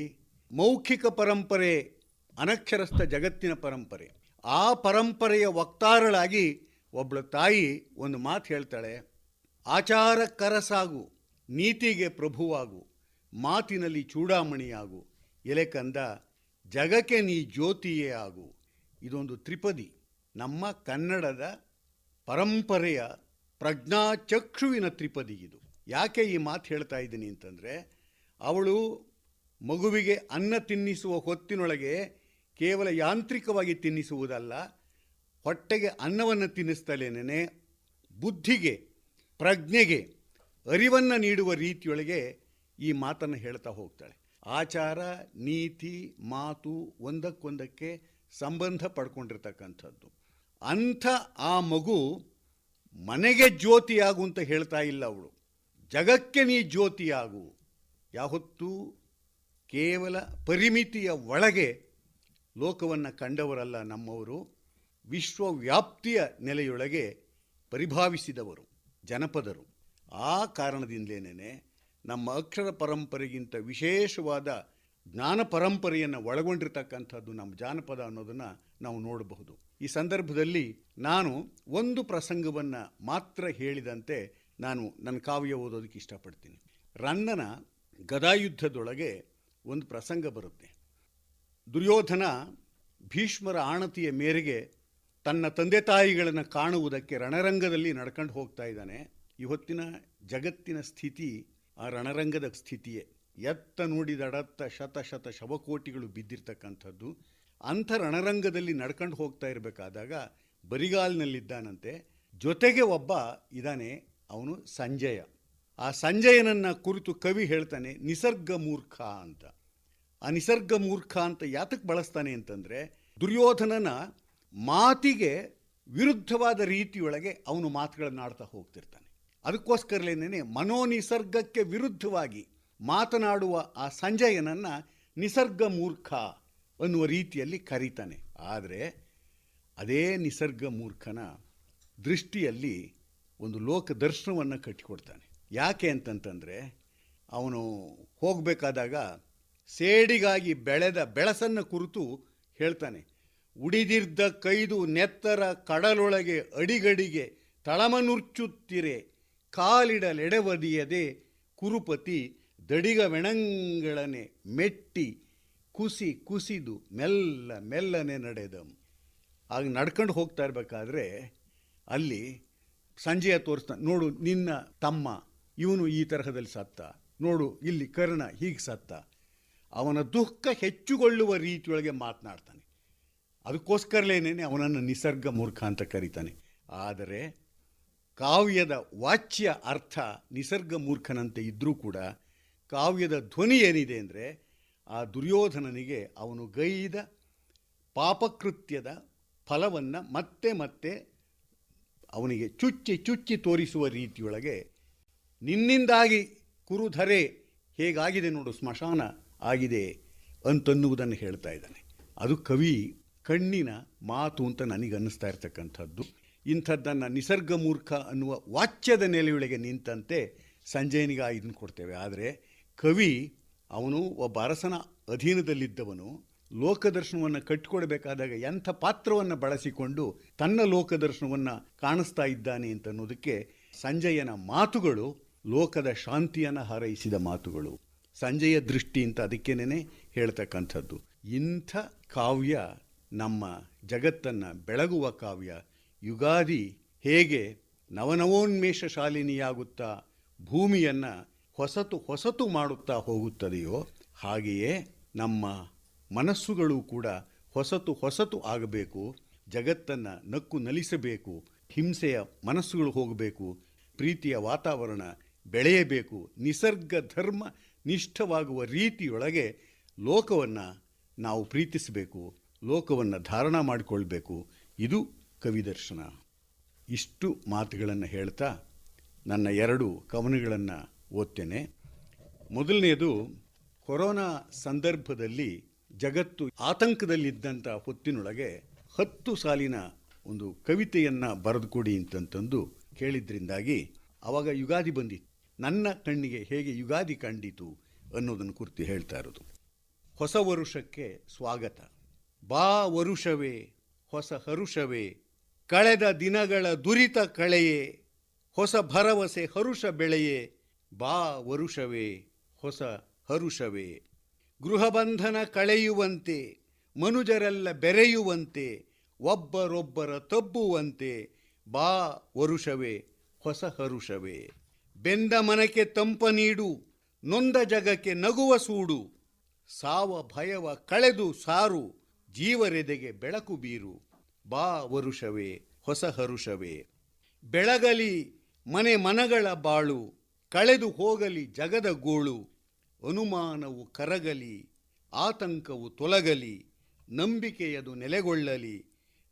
ಮೌಖಿಕ ಪರಂಪರೆ, ಅನಕ್ಷರಸ್ಥ ಜಗತ್ತಿನ ಪರಂಪರೆ. ಆ ಪರಂಪರೆಯ ವಕ್ತಾರಳಾಗಿ ಒಬ್ಬಳ ತಾಯಿ ಒಂದು ಮಾತು ಹೇಳ್ತಾಳೆ, ಆಚಾರ ಕರಸಾಗು, ನೀತಿಗೆ ಪ್ರಭುವಾಗು, ಮಾತಿನಲ್ಲಿ ಚೂಡಾಮಣಿಯಾಗು, ಎಲೆ ಕಂದ ಜಗಕ್ಕೆ ನೀ ಜ್ಯೋತಿಯೇ ಆಗು. ಇದೊಂದು ತ್ರಿಪದಿ ನಮ್ಮ ಕನ್ನಡದ ಪರಂಪರೆಯ ಪ್ರಜ್ಞಾಚಕ್ಷುವಿನ ತ್ರಿಪದಿ ಇದು. ಯಾಕೆ ಈ ಮಾತು ಹೇಳ್ತಾ ಇದ್ದೀನಿ ಅಂತಂದರೆ, ಅವಳು ಮಗುವಿಗೆ ಅನ್ನ ತಿನ್ನಿಸುವ ಹೊತ್ತಿನೊಳಗೆ ಕೇವಲ ಯಾಂತ್ರಿಕವಾಗಿ ತಿನ್ನಿಸುವುದಲ್ಲ, ಹೊಟ್ಟೆಗೆ ಅನ್ನವನ್ನು ತಿನ್ನಿಸ್ತಲೇನೆ ಬುದ್ಧಿಗೆ, ಪ್ರಜ್ಞೆಗೆ, ಅರಿವನ್ನು ನೀಡುವ ರೀತಿಯೊಳಗೆ ಈ ಮಾತನ್ನು ಹೇಳ್ತಾ ಹೋಗ್ತಾಳೆ. ಆಚಾರ, ನೀತಿ, ಮಾತು ಒಂದಕ್ಕೊಂದಕ್ಕೆ ಸಂಬಂಧ ಪಡ್ಕೊಂಡಿರ್ತಕ್ಕಂಥದ್ದು. ಅಂಥ ಆ ಮಗು ಮನೆಗೆ ಜ್ಯೋತಿಯಾಗು ಅಂತ ಹೇಳ್ತಾ ಇಲ್ಲ ಅವಳು, ಜಗಕ್ಕೆ ನೀ ಜ್ಯೋತಿಯಾಗು. ಯಾವತ್ತೂ ಕೇವಲ ಪರಿಮಿತಿಯ ಒಳಗೆ ಲೋಕವನ್ನು ಕಂಡವರಲ್ಲ ನಮ್ಮವರು, ವಿಶ್ವವ್ಯಾಪ್ತಿಯ ನೆಲೆಯೊಳಗೆ ಪರಿಭಾವಿಸಿದವರು ಜನಪದರು. ಆ ಕಾರಣದಿಂದಲೇ ನಮ್ಮ ಅಕ್ಷರ ಪರಂಪರೆಗಿಂತ ವಿಶೇಷವಾದ ಜ್ಞಾನ ಪರಂಪರೆಯನ್ನು ಒಳಗೊಂಡಿರ್ತಕ್ಕಂಥದ್ದು ನಮ್ಮ ಜಾನಪದ ಅನ್ನೋದನ್ನು ನಾವು ನೋಡಬಹುದು. ಈ ಸಂದರ್ಭದಲ್ಲಿ ನಾನು ಒಂದು ಪ್ರಸಂಗವನ್ನು ಮಾತ್ರ ಹೇಳಿದಂತೆ ನಾನು ನನ್ನ ಕಾವ್ಯ ಓದೋದಕ್ಕೆ ಇಷ್ಟಪಡ್ತೀನಿ. ರನ್ನನ ಗದಾಯುದ್ಧದೊಳಗೆ ಒಂದು ಪ್ರಸಂಗ ಬರುತ್ತೆ. ದುರ್ಯೋಧನ ಭೀಷ್ಮರ ಆಣತಿಯ ಮೇರೆಗೆ ತನ್ನ ತಂದೆ ತಾಯಿಗಳನ್ನು ಕಾಣುವುದಕ್ಕೆ ರಣರಂಗದಲ್ಲಿ ನಡ್ಕೊಂಡು ಹೋಗ್ತಾ ಇದ್ದಾನೆ. ಇವತ್ತಿನ ಜಗತ್ತಿನ ಸ್ಥಿತಿ ಆ ರಣರಂಗದ ಸ್ಥಿತಿಯೇ. ಎತ್ತ ನೋಡಿದಡತ್ತ ಶತ ಶತ ಶವಕೋಟಿಗಳು ಬಿದ್ದಿರ್ತಕ್ಕಂಥದ್ದು. ಅಂಥ ರಣರಂಗದಲ್ಲಿ ನಡ್ಕೊಂಡು ಹೋಗ್ತಾ ಇರಬೇಕಾದಾಗ ಬರಿಗಾಲಿನಲ್ಲಿದ್ದಾನಂತೆ. ಜೊತೆಗೆ ಒಬ್ಬ ಇದ್ದಾನೆ, ಅವನು ಸಂಜಯ. ಆ ಸಂಜಯನನ್ನು ಕುರಿತು ಕವಿ ಹೇಳ್ತಾನೆ ನಿಸರ್ಗ ಮೂರ್ಖ ಅಂತ. ಆ ನಿಸರ್ಗ ಮೂರ್ಖ ಅಂತ ಯಾತಕ್ಕೆ ಬಳಸ್ತಾನೆ ಅಂತಂದರೆ, ದುರ್ಯೋಧನನ ಮಾತಿಗೆ ವಿರುದ್ಧವಾದ ರೀತಿಯೊಳಗೆ ಅವನು ಮಾತುಗಳನ್ನು ಆಡ್ತಾ ಹೋಗ್ತಿರ್ತಾನೆ. ಅದಕ್ಕೋಸ್ಕರಲೇನೇ ಮನೋನಿಸರ್ಗಕ್ಕೆ ವಿರುದ್ಧವಾಗಿ ಮಾತನಾಡುವ ಆ ಸಂಜಯನನ್ನು ನಿಸರ್ಗ ಮೂರ್ಖ ಅನ್ನುವ ರೀತಿಯಲ್ಲಿ ಕರೀತಾನೆ. ಆದರೆ ಅದೇ ನಿಸರ್ಗ ಮೂರ್ಖನ ದೃಷ್ಟಿಯಲ್ಲಿ ಒಂದು ಲೋಕ ದರ್ಶನವನ್ನು ಕಟ್ಟಿಕೊಡ್ತಾನೆ. ಯಾಕೆ ಅಂತಂತಂದರೆ, ಅವನು ಹೋಗಬೇಕಾದಾಗ ಸೇಡಿಗಾಗಿ ಬೆಳೆದ ಬೆಳಸನ್ನು ಕುರಿತು ಹೇಳ್ತಾನೆ. ಉಡಿದಿರ್ದ ಕೈದು ನೆತ್ತರ ಕಡಲೊಳಗೆ ಅಡಿಗಡಿಗೆ ತಳಮನುರ್ಚುತ್ತಿರೆ, ಕಾಲಿಡಲೆಡೆವದಿಯದೆ ಕುರುಪತಿ ದಡಿಗ ವೆಣಂಗಳನೆ ಮೆಟ್ಟಿ ಕುಸಿ ಕುಸಿದು ಮೆಲ್ಲ ಮೆಲ್ಲನೆ ನಡೆದಂ. ಆಗ ನಡ್ಕೊಂಡು ಹೋಗ್ತಾ ಇರಬೇಕಾದ್ರೆ ಅಲ್ಲಿ ಸಂಜಯ ತೋರಿಸ್ತಾನೆ, ನೋಡು ನಿನ್ನ ತಮ್ಮ ಇವನು ಈ ತರಹದಲ್ಲಿ ಸತ್ತ, ನೋಡು ಇಲ್ಲಿ ಕರ್ಣ ಹೀಗೆ ಸತ್ತ. ಅವನ ದುಃಖ ಹೆಚ್ಚುಗೊಳ್ಳುವ ರೀತಿಯೊಳಗೆ ಮಾತನಾಡ್ತಾನೆ. ಅದಕ್ಕೋಸ್ಕರಲೇನೇ ಅವನನ್ನು ನಿಸರ್ಗ ಮೂರ್ಖ ಅಂತ ಕರೀತಾನೆ. ಆದರೆ ಕಾವ್ಯದ ವಾಚ್ಯ ಅರ್ಥ ನಿಸರ್ಗ ಮೂರ್ಖನಂತೆ ಇದ್ದರೂ ಕೂಡ ಕಾವ್ಯದ ಧ್ವನಿ ಏನಿದೆ ಅಂದರೆ, ಆ ದುರ್ಯೋಧನನಿಗೆ ಅವನು ಗೈದ ಪಾಪಕೃತ್ಯದ ಫಲವನ್ನು ಮತ್ತೆ ಮತ್ತೆ ಅವನಿಗೆ ಚುಚ್ಚಿ ಚುಚ್ಚಿ ತೋರಿಸುವ ರೀತಿಯೊಳಗೆ, ನಿನ್ನಿಂದಾಗಿ ಕುರುಧರೆ ಹೇಗಾಗಿದೆ ನೋಡು, ಸ್ಮಶಾನ ಆಗಿದೆ ಅಂತನ್ನುವುದನ್ನು ಹೇಳ್ತಾ ಇದ್ದಾನೆ. ಅದು ಕವಿ ಕಣ್ಣಿನ ಮಾತು ಅಂತ ನನಗನ್ನಿಸ್ತಾ ಇರ್ತಕ್ಕಂಥದ್ದು. ಇಂಥದ್ದನ್ನು ನಿಸರ್ಗ ಮೂರ್ಖ ಅನ್ನುವ ವಾಚ್ಯದ ನೆಲೆಯೊಳಗೆ ನಿಂತಂತೆ ಸಂಜಯನಿಗೆ ಇದನ್ನು ಕೊಡ್ತೇವೆ. ಆದರೆ ಕವಿ ಅವನು ಒಬ್ಬ ಅರಸನ ಅಧೀನದಲ್ಲಿದ್ದವನು, ಲೋಕದರ್ಶನವನ್ನು ಕಟ್ಟಿಕೊಡ್ಬೇಕಾದಾಗ ಎಂಥ ಪಾತ್ರವನ್ನು ಬಳಸಿಕೊಂಡು ತನ್ನ ಲೋಕದರ್ಶನವನ್ನು ಕಾಣಿಸ್ತಾ ಇದ್ದಾನೆ ಅಂತನ್ನೋದಕ್ಕೆ ಸಂಜಯನ ಮಾತುಗಳು ಲೋಕದ ಶಾಂತಿಯನ್ನು ಹಾರೈಸಿದ ಮಾತುಗಳು. ಸಂಜಯ ದೃಷ್ಟಿ ಅಂತ ಅದಕ್ಕೇನೆ ಹೇಳ್ತಕ್ಕಂಥದ್ದು. ಇಂಥ ಕಾವ್ಯ ನಮ್ಮ ಜಗತ್ತನ್ನು ಬೆಳಗುವ ಕಾವ್ಯ. ಯುಗಾದಿ ಹೇಗೆ ನವನವೋನ್ಮೇಷ ಶಾಲಿನಿಯಾಗುತ್ತಾ ಭೂಮಿಯನ್ನು ಹೊಸತು ಮಾಡುತ್ತಾ ಹೋಗುತ್ತದೆಯೋ ಹಾಗೆಯೇ ನಮ್ಮ ಮನಸ್ಸುಗಳು ಕೂಡ ಹೊಸತು ಆಗಬೇಕು. ಜಗತ್ತನ್ನು ನಕ್ಕು ನಲಿಸಬೇಕು. ಹಿಂಸೆಯ ಮನಸ್ಸುಗಳು ಹೋಗಬೇಕು. ಪ್ರೀತಿಯ ವಾತಾವರಣ ಬೆಳೆಯಬೇಕು. ನಿಸರ್ಗ ಧರ್ಮ ನಿಷ್ಠವಾಗುವ ರೀತಿಯೊಳಗೆ ಲೋಕವನ್ನು ನಾವು ಪ್ರೀತಿಸಬೇಕು. ಲೋಕವನ್ನು ಧಾರಣ ಮಾಡಿಕೊಳ್ಬೇಕು. ಇದು ಕವಿದರ್ಶನ. ಇಷ್ಟು ಮಾತುಗಳನ್ನು ಹೇಳ್ತಾ ನನ್ನ 2 ಕವನಗಳನ್ನು ಓದ್ತೇನೆ. ಮೊದಲನೆಯದು, ಕೊರೋನಾ ಸಂದರ್ಭದಲ್ಲಿ ಜಗತ್ತು ಆತಂಕದಲ್ಲಿದ್ದಂಥ ಹೊತ್ತಿನೊಳಗೆ 10 ಸಾಲಿನ ಒಂದು ಕವಿತೆಯನ್ನು ಬರೆದುಕೊಡಿ ಅಂತಂತಂದು ಕೇಳಿದ್ರಿಂದಾಗಿ ಆವಾಗ ಯುಗಾದಿ ಬಂದಿತ್ತು. ನನ್ನ ಕಣ್ಣಿಗೆ ಹೇಗೆ ಯುಗಾದಿ ಕಂಡಿತು ಅನ್ನೋದನ್ನು ಕುರಿತು ಹೇಳ್ತಾ ಇರೋದು. ಹೊಸ ವರುಷಕ್ಕೆ ಸ್ವಾಗತ. ಬಾ ವರುಷವೇ ಹೊಸ ಹರುಷವೇ, ಕಳೆದ ದಿನಗಳ ದುರಿತ ಕಳೆಯೇ, ಹೊಸ ಭರವಸೆ ಹರುಷ ಬೆಳೆಯೇ, ಬಾ ವರುಷವೇ ಹೊಸ ಹರುಷವೇ. ಗೃಹಬಂಧನ ಕಳೆಯುವಂತೆ, ಮನುಜರೆಲ್ಲ ಬೆರೆಯುವಂತೆ, ಒಬ್ಬರೊಬ್ಬರ ತಬ್ಬುವಂತೆ, ಬಾ ವರುಷವೇ ಹೊಸ ಹರುಷವೇ. ಬೆಂದ ಮನಕ್ಕೆ ತಂಪ ನೀಡು, ನೊಂದ ಜಗಕ್ಕೆ ನಗುವ ಸೂಡು, ಸಾವ ಭಯವ ಕಳೆದು ಸಾರು, ಜೀವರೆದೆಗೆ ಬೆಳಕು ಬೀರು, ಬಾ ವರುಷವೇ ಹೊಸ ಹರುಷವೇ. ಬೆಳಗಲಿ ಮನಗಳ ಬಾಳು, ಕಳೆದು ಹೋಗಲಿ ಜಗದ ಗೋಳು, ಅನುಮಾನವು ಕರಗಲಿ, ಆತಂಕವು ತೊಲಗಲಿ, ನಂಬಿಕೆಯದು ನೆಲೆಗೊಳ್ಳಲಿ,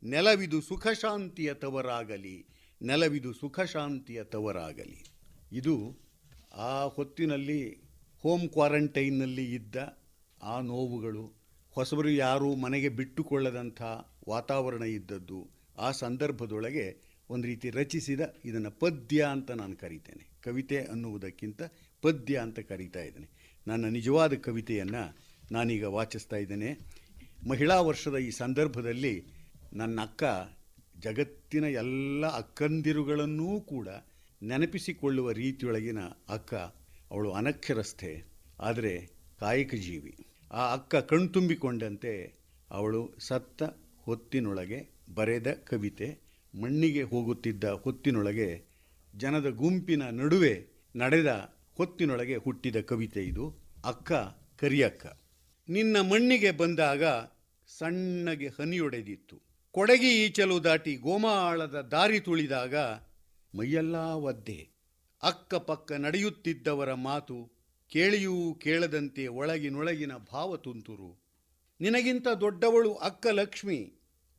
ನೆಲವಿದು ಸುಖಶಾಂತಿಯ ತವರಾಗಲಿ, ನೆಲವಿದು ಸುಖಶಾಂತಿಯ ತವರಾಗಲಿ. ಇದು ಆ ಹೊತ್ತಿನಲ್ಲಿ ಹೋಮ್ ಕ್ವಾರಂಟೈನ್ನಲ್ಲಿ ಇದ್ದ ಆ ನೋವುಗಳು, ಹೊಸಬರು ಯಾರೂ ಮನೆಗೆ ಬಿಟ್ಟುಕೊಳ್ಳದಂಥ ವಾತಾವರಣ ಇದ್ದದ್ದು. ಆ ಸಂದರ್ಭದೊಳಗೆ ಒಂದು ರೀತಿ ರಚಿಸಿದ ಇದನ್ನು ಪದ್ಯ ಅಂತ ನಾನು ಕರೀತೇನೆ. ಕವಿತೆ ಅನ್ನುವುದಕ್ಕಿಂತ ಪದ್ಯ ಅಂತ ಕರೀತಾ ಇದ್ದೇನೆ. ನನ್ನ ನಿಜವಾದ ಕವಿತೆಯನ್ನು ನಾನೀಗ ವಾಚಿಸ್ತಾ ಇದ್ದೇನೆ. ಮಹಿಳಾ ವರ್ಷದ ಈ ಸಂದರ್ಭದಲ್ಲಿ ನನ್ನ ಅಕ್ಕ ಜಗತ್ತಿನ ಎಲ್ಲ ಅಕ್ಕಂದಿರುಗಳನ್ನೂ ಕೂಡ ನೆನಪಿಸಿಕೊಳ್ಳುವ ರೀತಿಯೊಳಗಿನ ಅಕ್ಕ. ಅವಳು ಅನಕ್ಷರಸ್ಥೆ, ಆದರೆ ಕಾಯಕ ಜೀವಿ. ಆ ಅಕ್ಕ ಕಣ್ತುಂಬಿಕೊಂಡಂತೆ ಅವಳು ಸತ್ತ ಹೊತ್ತಿನೊಳಗೆ ಬರೆದ ಕವಿತೆ. ಮಣ್ಣಿಗೆ ಹೋಗುತ್ತಿದ್ದ ಹೊತ್ತಿನೊಳಗೆ ಜನದ ಗುಂಪಿನ ನಡುವೆ ನಡೆದ ಹೊತ್ತಿನೊಳಗೆ ಹುಟ್ಟಿದ ಕವಿತೆ ಇದು. ಅಕ್ಕ ಕರಿಯಕ್ಕ. ನಿನ್ನ ಮಣ್ಣಿಗೆ ಬಂದಾಗ ಸಣ್ಣಗೆ ಹನಿಯೊಡೆದಿತ್ತು, ಕೊಡಗಿ ಈಚಲು ದಾಟಿ ಗೋಮಾಳದ ದಾರಿ ತುಳಿದಾಗ ಮೈಯೆಲ್ಲ ಒದ್ದೆ. ಅಕ್ಕಪಕ್ಕ ನಡೆಯುತ್ತಿದ್ದವರ ಮಾತು ಕೇಳಿಯೂ ಕೇಳದಂತೆ ಒಳಗಿನೊಳಗಿನ ಭಾವ ತುಂತುರು. ನಿನಗಿಂತ ದೊಡ್ಡವಳು ಅಕ್ಕ ಲಕ್ಷ್ಮಿ,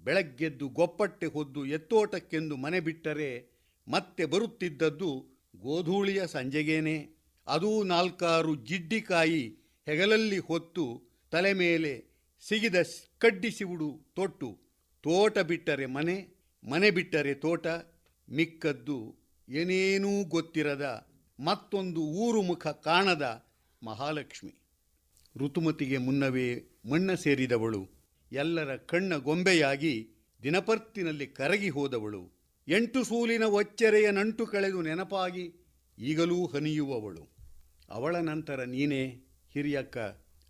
ಬೆಳಗ್ಗೆದ್ದು ಗೊಪ್ಪಟ್ಟೆ ಹೊದ್ದು ಎತ್ತೋಟಕ್ಕೆಂದು ಮನೆ ಬಿಟ್ಟರೆ ಮತ್ತೆ ಬರುತ್ತಿದ್ದದ್ದು ಗೋಧೂಳಿಯ ಸಂಜೆಗೇನೆ. ಅದೂ 4-6 ಜಿಡ್ಡಿಕಾಯಿ ಹೆಗಲಲ್ಲಿ ಹೊತ್ತು, ತಲೆ ಮೇಲೆ ಸಿಗಿದ ಕಡ್ಡಿಸಿವುಡು ತೊಟ್ಟು. ತೋಟ ಬಿಟ್ಟರೆ ಮನೆ, ಮನೆ ಬಿಟ್ಟರೆ ತೋಟ, ಮಿಕ್ಕದ್ದು ಏನೇನೂ ಗೊತ್ತಿರದ ಮತ್ತೊಂದು ಊರು ಮುಖ ಕಾಣದ ಮಹಾಲಕ್ಷ್ಮಿ. ಋತುಮತಿಗೆ ಮುನ್ನವೇ ಮಣ್ಣ ಸೇರಿದವಳು, ಎಲ್ಲರ ಕಣ್ಣ ಗೊಂಬೆಯಾಗಿ ದಿನಪರ್ತಿನಲ್ಲಿ ಕರಗಿ ಹೋದವಳು. 8 ಸೂಲಿನ ಒಚ್ಚೆರೆಯ ನಂಟು ಕಳೆದು ನೆನಪಾಗಿ ಈಗಲೂ ಹನಿಯುವವಳು. ಅವಳ ನಂತರ ನೀನೇ ಹಿರಿಯಕ್ಕ,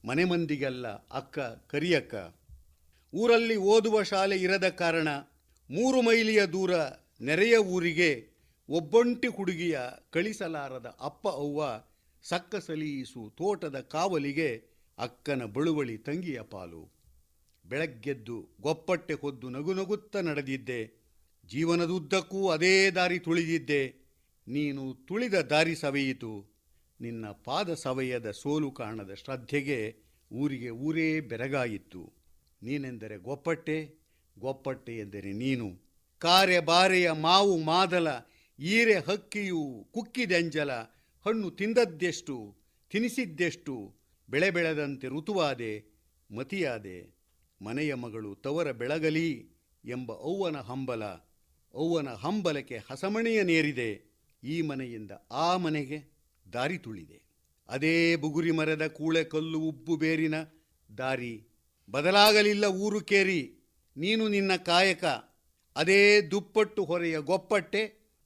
ಮನೆ ಮಂದಿಗೆಲ್ಲ ಅಕ್ಕ ಕರಿಯಕ್ಕ. ಊರಲ್ಲಿ ಓದುವ ಶಾಲೆ ಇರದ ಕಾರಣ 3 ಮೈಲಿಯ ದೂರ ನೆರೆಯ ಊರಿಗೆ ಒಬ್ಬೊಂಟಿ ಹುಡುಗಿಯ ಕಳಿಸಲಾರದ ಅಪ್ಪ ಅವ್ವ. ಸಕ್ಕ ಸಲೀಸು ತೋಟದ ಕಾವಲಿಗೆ ಅಕ್ಕನ ಬಳುವಳಿ ತಂಗಿಯ ಪಾಲು. ಬೆಳಗ್ಗೆದ್ದು ಗೊಪ್ಪಟ್ಟೆ ಹೊದ್ದು ನಗುನಗುತ್ತ ನಡೆದಿದ್ದೆ, ಜೀವನದುದ್ದಕ್ಕೂ ಅದೇ ದಾರಿ ತುಳಿದಿದ್ದೆ. ನೀನು ತುಳಿದ ದಾರಿ ಸವೆಯಿತು, ನಿನ್ನ ಪಾದ ಸವೆಯದ ಸೋಲು ಕಾಣದ ಶ್ರದ್ಧೆಗೆ ಊರಿಗೆ ಊರೇ ಬೆರಗಾಯಿತು. ನೀನೆಂದರೆ ಗೊಪ್ಪಟ್ಟೆ, ಗೊಪ್ಪಟ್ಟೆ ಎಂದರೆ ನೀನು. ಕಾರೆ ಬಾರೆಯ ಮಾವು ಮಾದಲ, ಈರೆ ಹಕ್ಕಿಯು ಕುಕ್ಕಿದೆಂಜಲ. ಹಣ್ಣು ತಿಂದದ್ದೆಷ್ಟು, ತಿನಿಸಿದ್ದೆಷ್ಟು, ಬೆಳೆ ಬೆಳೆದಂತೆ ಋತುವಾದೆ, ಮತಿಯಾದೆ. ಮನೆಯ ಮಗಳು ತವರ ಬೆಳಗಲಿ ಎಂಬ ಅವ್ವನ ಹಂಬಲ, ಅವ್ವನ ಹಂಬಲಕ್ಕೆ ಹಸಮಣೆಯ ನೇರಿದೆ. ಈ ಮನೆಯಿಂದ ಆ ಮನೆಗೆ ದಾರಿ ತುಳಿದೆ. ಅದೇ ಬುಗುರಿ ಮರದ ಕೂಳೆ ಕಲ್ಲು ಉಬ್ಬು ಬೇರಿನ ದಾರಿ. ಬದಲಾಗಲಿಲ್ಲ ಊರು ಕೇರಿ, ನೀನು ನಿನ್ನ ಕಾಯಕ. ಅದೇ ದುಪ್ಪಟ್ಟು ಹೊರೆಯ ಗೊಪ್ಪಟ್ಟೆ,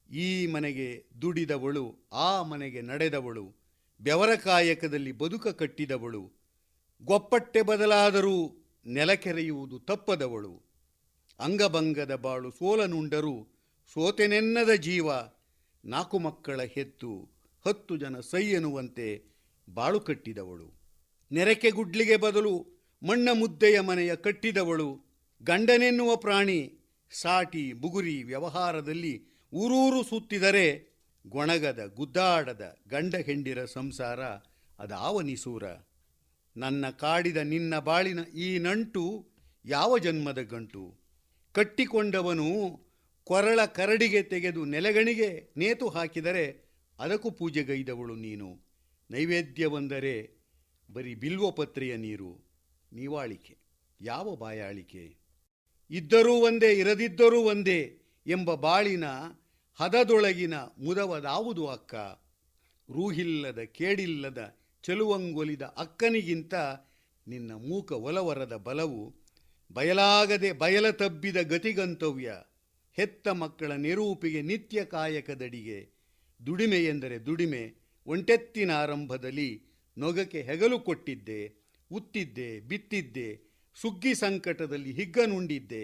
ಈ ಮನೆಗೆ ದುಡಿದವಳು, ಆ ಮನೆಗೆ ನಡೆದವಳು. ಬೆವರ ಕಾಯಕದಲ್ಲಿ ಬದುಕ ಕಟ್ಟಿದವಳು. ಗೊಪ್ಪಟ್ಟೆ ಬದಲಾದರೂ ನೆಲಕೆರೆಯುವುದು ತಪ್ಪದವಳು. ಅಂಗಭಂಗದ ಬಾಳು ಸೋಲನುಂಡರೂ ಸೋತೆನೆನ್ನದ ಜೀವ. 4 ಮಕ್ಕಳ ಹೆತ್ತು 10 ಜನ ಸೈ ಎನ್ನುವಂತೆ ಬಾಳು ಕಟ್ಟಿದವಳು. ನೆರಕೆ ಗುಡ್ಲಿಗೆ ಬದಲು ಮಣ್ಣ ಮುದ್ದೆಯ ಮನೆಯ ಕಟ್ಟಿದವಳು. ಗಂಡನೆನ್ನುವ ಪ್ರಾಣಿ ಸಾಟಿ ಬುಗುರಿ ವ್ಯವಹಾರದಲ್ಲಿ ಊರೂರು ಸುತ್ತಿದರೆ ಗೊಣಗದ ಗುದ್ದಾಡದ ಗಂಡ ಹೆಂಡಿರ ಸಂಸಾರ ಅದಾವನಿಸೂರ. ನನ್ನ ಕಾಡಿದ ನಿನ್ನ ಬಾಳಿನ ಈ ನಂಟು ಯಾವ ಜನ್ಮದ ಗಂಟು. ಕಟ್ಟಿಕೊಂಡವನು ಕೊರಳ ಕರಡಿಗೆ ತೆಗೆದು ನೆಲೆಗಣಿಗೆ ನೇತು ಹಾಕಿದರೆ ಅದಕ್ಕೂ ಪೂಜೆಗೈದವಳು ನೀನು. ನೈವೇದ್ಯವೊಂದರೆ ಬರೀ ಬಿಲ್ವಪತ್ರೆಯ ನೀರು. ನೀವಾಳಿಕೆ ಯಾವ ಬಾಯಾಳಿಕೆ. ಇದ್ದರೂ ಒಂದೇ ಇರದಿದ್ದರೂ ಒಂದೇ ಎಂಬ ಬಾಳಿನ ಹದದೊಳಗಿನ ಮುದವದಾವುದು ಅಕ್ಕ. ರೂಹಿಲ್ಲದ ಕೇಡಿಲ್ಲದ ಚೆಲುವಂಗೊಲಿದ ಅಕ್ಕನಿಗಿಂತ ನಿನ್ನ ಮೂಕ ಒಲವರದ ಬಲವು. ಬಯಲಾಗದೆ ಬಯಲ ತಬ್ಬಿದ ಗತಿಗಂತವ್ಯ. ಹೆತ್ತ ಮಕ್ಕಳ ನಿರೂಪಿಗೆ ನಿತ್ಯ ಕಾಯಕದಡಿಗೆ. ದುಡಿಮೆ ಎಂದರೆ ದುಡಿಮೆ. ಒಂಟೆತ್ತಿನ ಆರಂಭದಲ್ಲಿ ನೊಗಕ್ಕೆ ಹೆಗಲು ಕೊಟ್ಟಿದ್ದೆ. ಉತ್ತಿದ್ದೆ, ಬಿತ್ತಿದ್ದೆ, ಸುಗ್ಗಿ ಸಂಕಟದಲ್ಲಿ ಹಿಗ್ಗನುಂಡಿದ್ದೆ.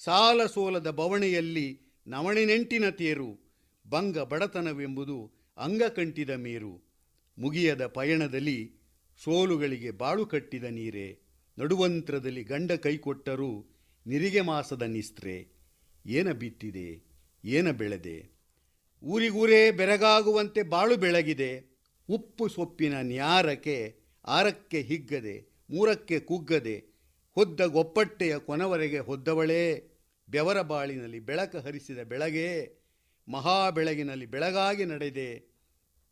ಸಾಲ ಸೋಲದ ಬವಣೆಯಲ್ಲಿ ನವಣೆನೆಂಟಿನ ತೇರು. ಭಂಗ ಬಡತನವೆಂಬುದು ಅಂಗಕಂಟಿದ ಮೇರು. ಮುಗಿಯದ ಪಯಣದಲ್ಲಿ ಸೋಲುಗಳಿಗೆ ಬಾಳು ಕಟ್ಟಿದ ನೀರೇ. ನಡುವಂತ್ರದಲ್ಲಿ ಗಂಡ ಕೈಕೊಟ್ಟರೂ ನಿರಿಗೆ ಮಾಸದ ನಿಸ್ತ್ರೆ. ಏನ ಬಿತ್ತಿದೆ, ಏನ ಬೆಳೆದೆ. ಊರಿಗೂರೇ ಬೆರಗಾಗುವಂತೆ ಬಾಳು ಬೆಳಗಿದೆ. ಉಪ್ಪು ಸೊಪ್ಪಿನ ನ್ಯಾರಕ್ಕೆ 6ಕ್ಕೆ ಹಿಗ್ಗದೆ 3ಕ್ಕೆ ಕುಗ್ಗದೆ ಹೊದ್ದ ಗೊಪ್ಪಟ್ಟೆಯ ಕೊನವರೆಗೆ ಹೊದ್ದವಳೇ. ಬೆವರ ಬಾಳಿನಲ್ಲಿ ಬೆಳಕ ಹರಿಸಿದ ಬೆಳಗ್ಗೆ ಮಹಾಬೆಳಗಿನಲ್ಲಿ ಬೆಳಗಾಗಿ ನಡೆದೆ.